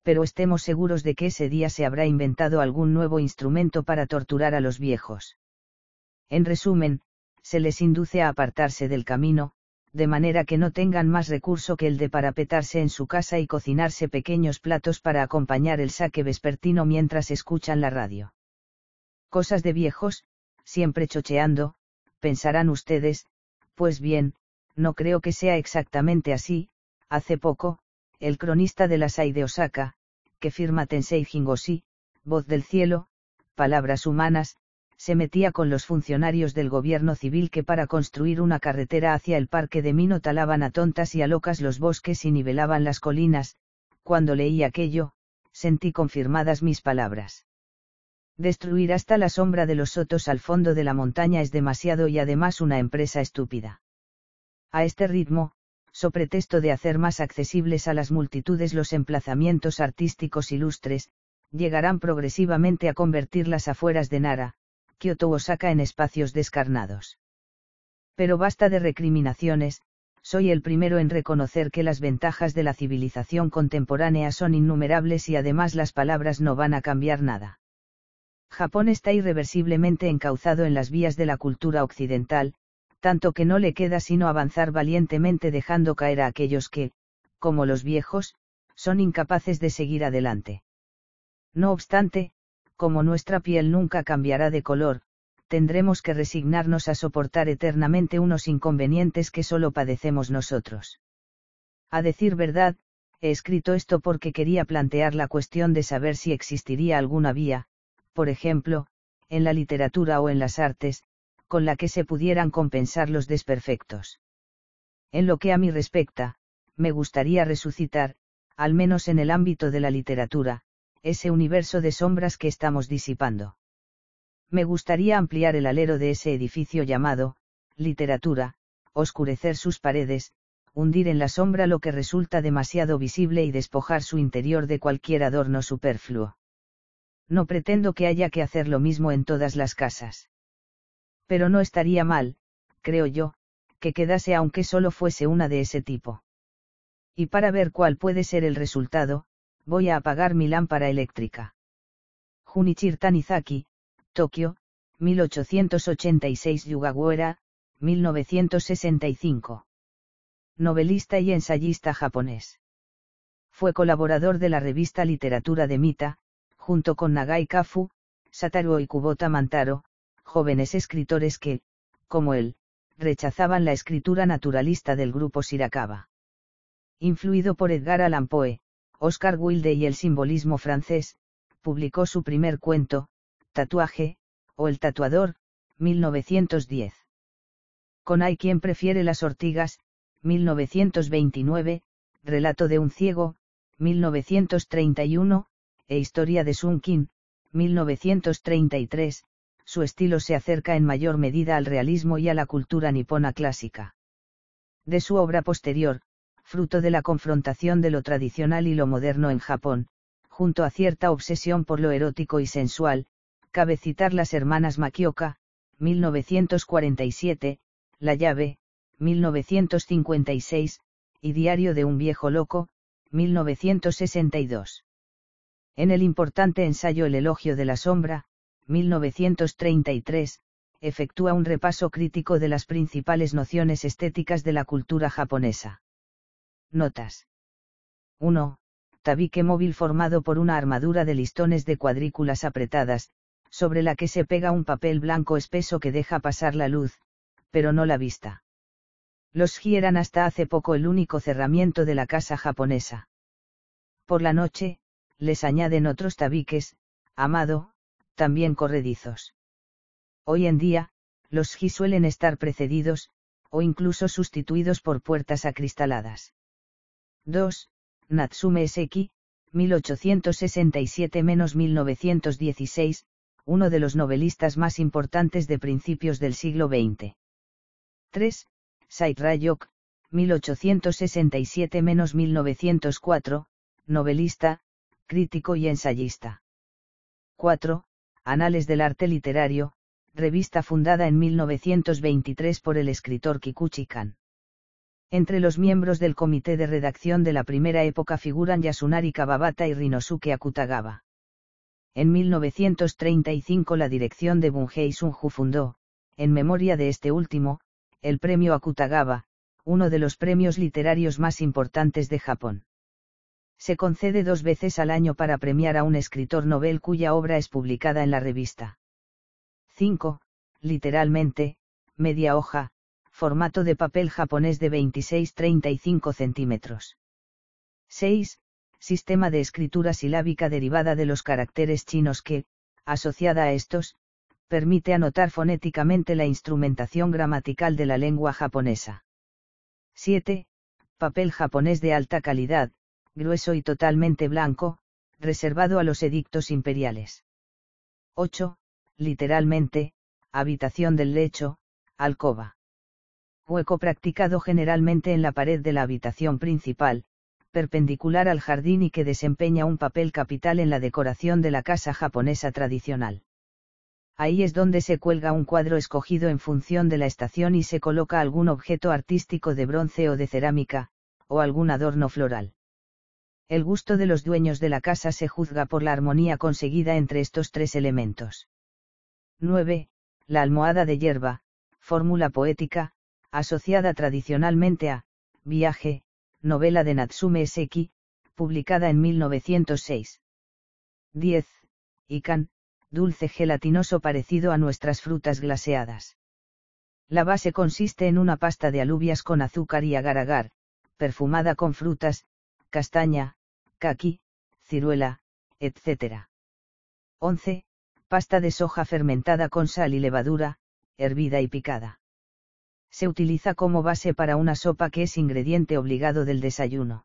pero estemos seguros de que ese día se habrá inventado algún nuevo instrumento para torturar a los viejos. En resumen, se les induce a apartarse del camino, de manera que no tengan más recurso que el de parapetarse en su casa y cocinarse pequeños platos para acompañar el sake vespertino mientras escuchan la radio. Cosas de viejos, siempre chocheando, pensarán ustedes. Pues bien, no creo que sea exactamente así. Hace poco, el cronista de la SAI de Osaka, que firma Tensei Jingoshi, Voz del Cielo, Palabras Humanas, se metía con los funcionarios del gobierno civil que para construir una carretera hacia el parque de Mino talaban a tontas y a locas los bosques y nivelaban las colinas. Cuando leí aquello, sentí confirmadas mis palabras. Destruir hasta la sombra de los sotos al fondo de la montaña es demasiado y además una empresa estúpida. A este ritmo, so pretexto de hacer más accesibles a las multitudes los emplazamientos artísticos ilustres, llegarán progresivamente a convertir las afueras de Nara, Kioto o Osaka en espacios descarnados. Pero basta de recriminaciones, soy el primero en reconocer que las ventajas de la civilización contemporánea son innumerables y además las palabras no van a cambiar nada. Japón está irreversiblemente encauzado en las vías de la cultura occidental, tanto que no le queda sino avanzar valientemente dejando caer a aquellos que, como los viejos, son incapaces de seguir adelante. No obstante, como nuestra piel nunca cambiará de color, tendremos que resignarnos a soportar eternamente unos inconvenientes que solo padecemos nosotros. A decir verdad, he escrito esto porque quería plantear la cuestión de saber si existiría alguna vía, por ejemplo, en la literatura o en las artes, con la que se pudieran compensar los desperfectos. En lo que a mí respecta, me gustaría resucitar, al menos en el ámbito de la literatura, ese universo de sombras que estamos disipando. Me gustaría ampliar el alero de ese edificio llamado literatura, oscurecer sus paredes, hundir en la sombra lo que resulta demasiado visible y despojar su interior de cualquier adorno superfluo. No pretendo que haya que hacer lo mismo en todas las casas. Pero no estaría mal, creo yo, que quedase aunque solo fuese una de ese tipo. Y para ver cuál puede ser el resultado, voy a apagar mi lámpara eléctrica. Junichiro Tanizaki, Tokio, 1886. Yugawara, 1965. Novelista y ensayista japonés. Fue colaborador de la revista Literatura de Mita, junto con Nagai Kafu, Sataru y Kubota Mantaro, jóvenes escritores que, como él, rechazaban la escritura naturalista del grupo Shirakawa. Influido por Edgar Allan Poe, Oscar Wilde y el simbolismo francés, publicó su primer cuento, Tatuaje, o El tatuador, 1910. Con Hay quien prefiere las ortigas, 1929, Relato de un ciego, 1931, e Historia de Sun King, 1933, su estilo se acerca en mayor medida al realismo y a la cultura nipona clásica. De su obra posterior, fruto de la confrontación de lo tradicional y lo moderno en Japón, junto a cierta obsesión por lo erótico y sensual, cabe citar Las hermanas Makioka, 1947, La llave, 1956, y Diario de un viejo loco, 1962. En el importante ensayo El elogio de la sombra, 1933, efectúa un repaso crítico de las principales nociones estéticas de la cultura japonesa. Notas. 1. Tabique móvil formado por una armadura de listones de cuadrículas apretadas, sobre la que se pega un papel blanco espeso que deja pasar la luz, pero no la vista. Los ji eran hasta hace poco el único cerramiento de la casa japonesa. Por la noche, les añaden otros tabiques, amado, también corredizos. Hoy en día, los ji suelen estar precedidos, o incluso sustituidos por puertas acristaladas. 2. Natsume Seki, 1867-1916, uno de los novelistas más importantes de principios del siglo XX. 3. Sait Rayok, 1867-1904, novelista, crítico y ensayista. 4. Anales del arte literario, revista fundada en 1923 por el escritor Kikuchi Kan. Entre los miembros del comité de redacción de la primera época figuran Yasunari Kawabata y Rinosuke Akutagawa. En 1935 la dirección de Bunhei Sunju fundó, en memoria de este último, el premio Akutagawa, uno de los premios literarios más importantes de Japón. Se concede 2 veces al año para premiar a un escritor novel cuya obra es publicada en la revista. 5. Literalmente, media hoja, formato de papel japonés de 26-35 centímetros. 6. Sistema de escritura silábica derivada de los caracteres chinos que, asociada a estos, Permite anotar fonéticamente la instrumentación gramatical de la lengua japonesa. 7. Papel japonés de alta calidad, grueso y totalmente blanco, reservado a los edictos imperiales. 8. Literalmente, habitación del lecho, alcoba. Hueco practicado generalmente en la pared de la habitación principal, perpendicular al jardín y que desempeña un papel capital en la decoración de la casa japonesa tradicional. Ahí es donde se cuelga un cuadro escogido en función de la estación y se coloca algún objeto artístico de bronce o de cerámica, o algún adorno floral. El gusto de los dueños de la casa se juzga por la armonía conseguida entre estos tres elementos. 9. La almohada de hierba, fórmula poética, asociada tradicionalmente a Viaje, novela de Natsume Seki, publicada en 1906. 10. Ikan, dulce gelatinoso parecido a nuestras frutas glaseadas. La base consiste en una pasta de alubias con azúcar y agar-agar, perfumada con frutas, castaña, kaki, ciruela, etc. 11. Pasta de soja fermentada con sal y levadura, hervida y picada. Se utiliza como base para una sopa que es ingrediente obligado del desayuno.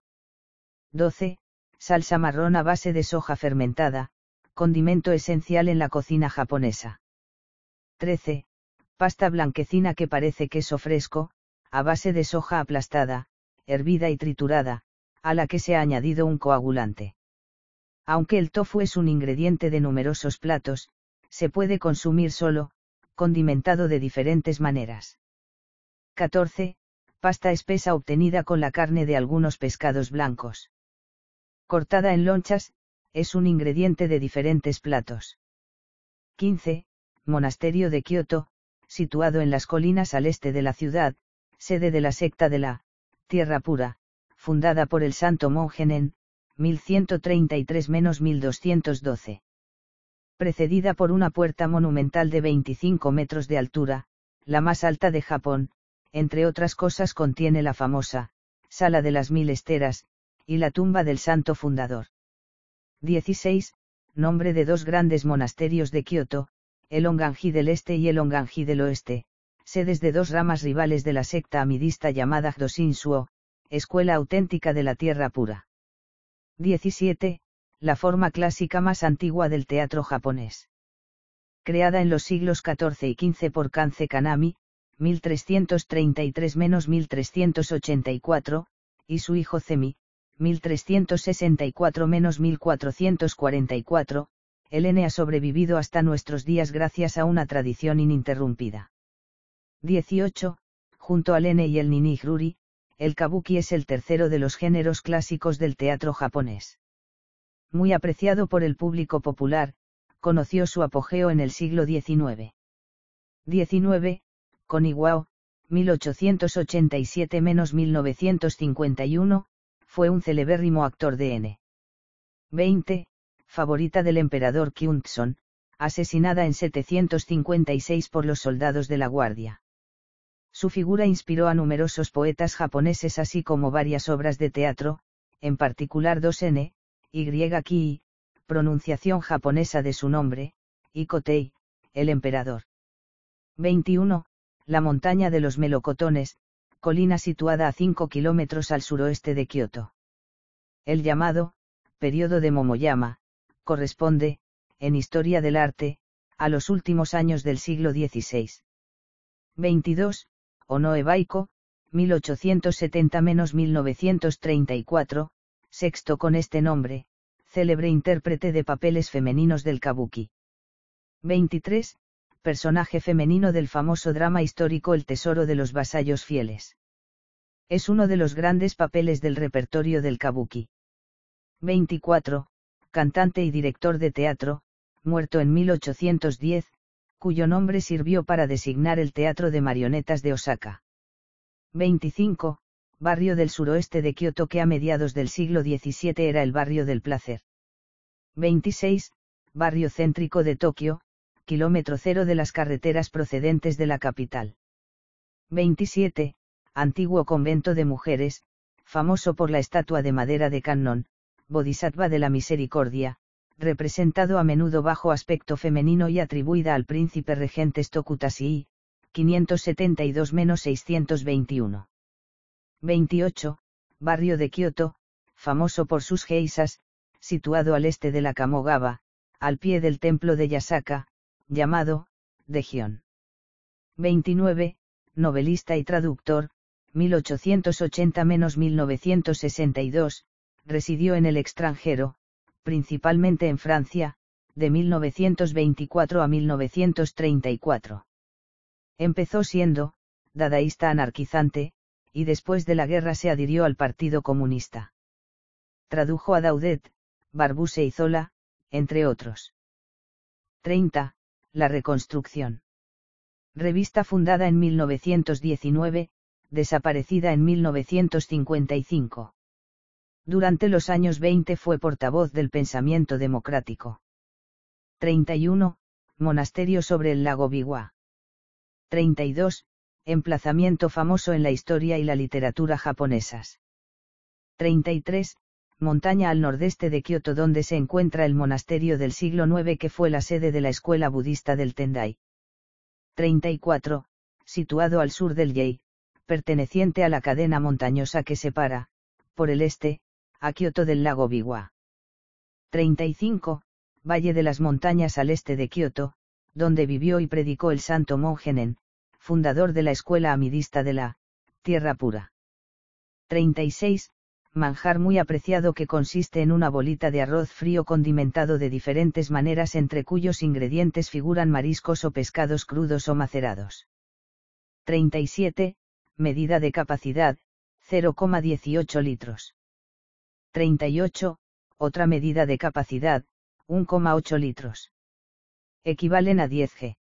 12. Salsa marrón a base de soja fermentada, condimento esencial en la cocina japonesa. 13. Pasta blanquecina que parece queso fresco, a base de soja aplastada, hervida y triturada, a la que se ha añadido un coagulante. Aunque el tofu es un ingrediente de numerosos platos, se puede consumir solo, condimentado de diferentes maneras. 14. Pasta espesa obtenida con la carne de algunos pescados blancos. Cortada en lonchas, es un ingrediente de diferentes platos. 15. Monasterio de Kioto, situado en las colinas al este de la ciudad, sede de la secta de la Tierra Pura, fundada por el santo monje Nen, 1133-1212. Precedida por una puerta monumental de 25 metros de altura, la más alta de Japón, entre otras cosas contiene la famosa Sala de las Mil Esteras, y la tumba del santo fundador. 16. Nombre de dos grandes monasterios de Kioto, el Onganji del Este y el Onganji del Oeste, sedes de dos ramas rivales de la secta amidista llamada Doshin-suo, escuela auténtica de la Tierra Pura. 17. La forma clásica más antigua del teatro japonés. Creada en los siglos XIV y XV por Kanze Kanami, 1333-1384, y su hijo Zemi, 1364-1444, el N ha sobrevivido hasta nuestros días gracias a una tradición ininterrumpida. 18. Junto al N y el Ninigururi, el kabuki es el tercero de los géneros clásicos del teatro japonés. Muy apreciado por el público popular, conoció su apogeo en el siglo XIX. 19. Koniwao, 1887-1951, fue un celebérrimo actor de N. 20. Favorita del emperador Kyuntzon, asesinada en 756 por los soldados de la Guardia. Su figura inspiró a numerosos poetas japoneses así como varias obras de teatro, en particular dos N, Y-ki, pronunciación japonesa de su nombre, y Kotei, el emperador. 21. La montaña de los melocotones, colina situada a 5 kilómetros al suroeste de Kioto. El llamado periodo de Momoyama corresponde, en historia del arte, a los últimos años del siglo XVI. 22. Onoe Baiko, 1870-1934, sexto con este nombre, célebre intérprete de papeles femeninos del kabuki. 23. Personaje femenino del famoso drama histórico El tesoro de los vasallos fieles. Es uno de los grandes papeles del repertorio del kabuki. 24. Cantante y director de teatro, muerto en 1810, cuyo nombre sirvió para designar el teatro de marionetas de Osaka. 25. Barrio del suroeste de Kioto que a mediados del siglo XVII era el barrio del placer. 26. Barrio céntrico de Tokio, kilómetro cero de las carreteras procedentes de la capital. 27. Antiguo convento de mujeres, famoso por la estatua de madera de Kannon, Bodhisattva de la Misericordia, representado a menudo bajo aspecto femenino y atribuida al príncipe regente Stokutashi, 572-621. 28. Barrio de Kioto, famoso por sus geisas, situado al este de la Kamogawa, al pie del templo de Yasaka, llamado, Daejeon. 29. Novelista y traductor, 1880-1962, residió en el extranjero, principalmente en Francia, de 1924 a 1934. Empezó siendo, dadaísta anarquizante, y después de la guerra se adhirió al Partido Comunista. Tradujo a Daudet, Barbuse y Zola, entre otros. 30. La Reconstrucción. Revista fundada en 1919, desaparecida en 1955. Durante los años 20 fue portavoz del pensamiento democrático. 31. Monasterio sobre el lago Biwa. 32. Emplazamiento famoso en la historia y la literatura japonesas. 33. Montaña al nordeste de Kioto donde se encuentra el monasterio del siglo IX que fue la sede de la escuela budista del Tendai. 34. Situado al sur del Yei, perteneciente a la cadena montañosa que separa, por el este, a Kioto del lago Biwa. 35. Valle de las montañas al este de Kioto, donde vivió y predicó el santo monje Nen, fundador de la escuela amidista de la Tierra Pura. 36. Manjar muy apreciado que consiste en una bolita de arroz frío condimentado de diferentes maneras entre cuyos ingredientes figuran mariscos o pescados crudos o macerados. 37. Medida de capacidad, 0,18 litros. 38. Otra medida de capacidad, 1,8 litros. Equivalen a 10 g.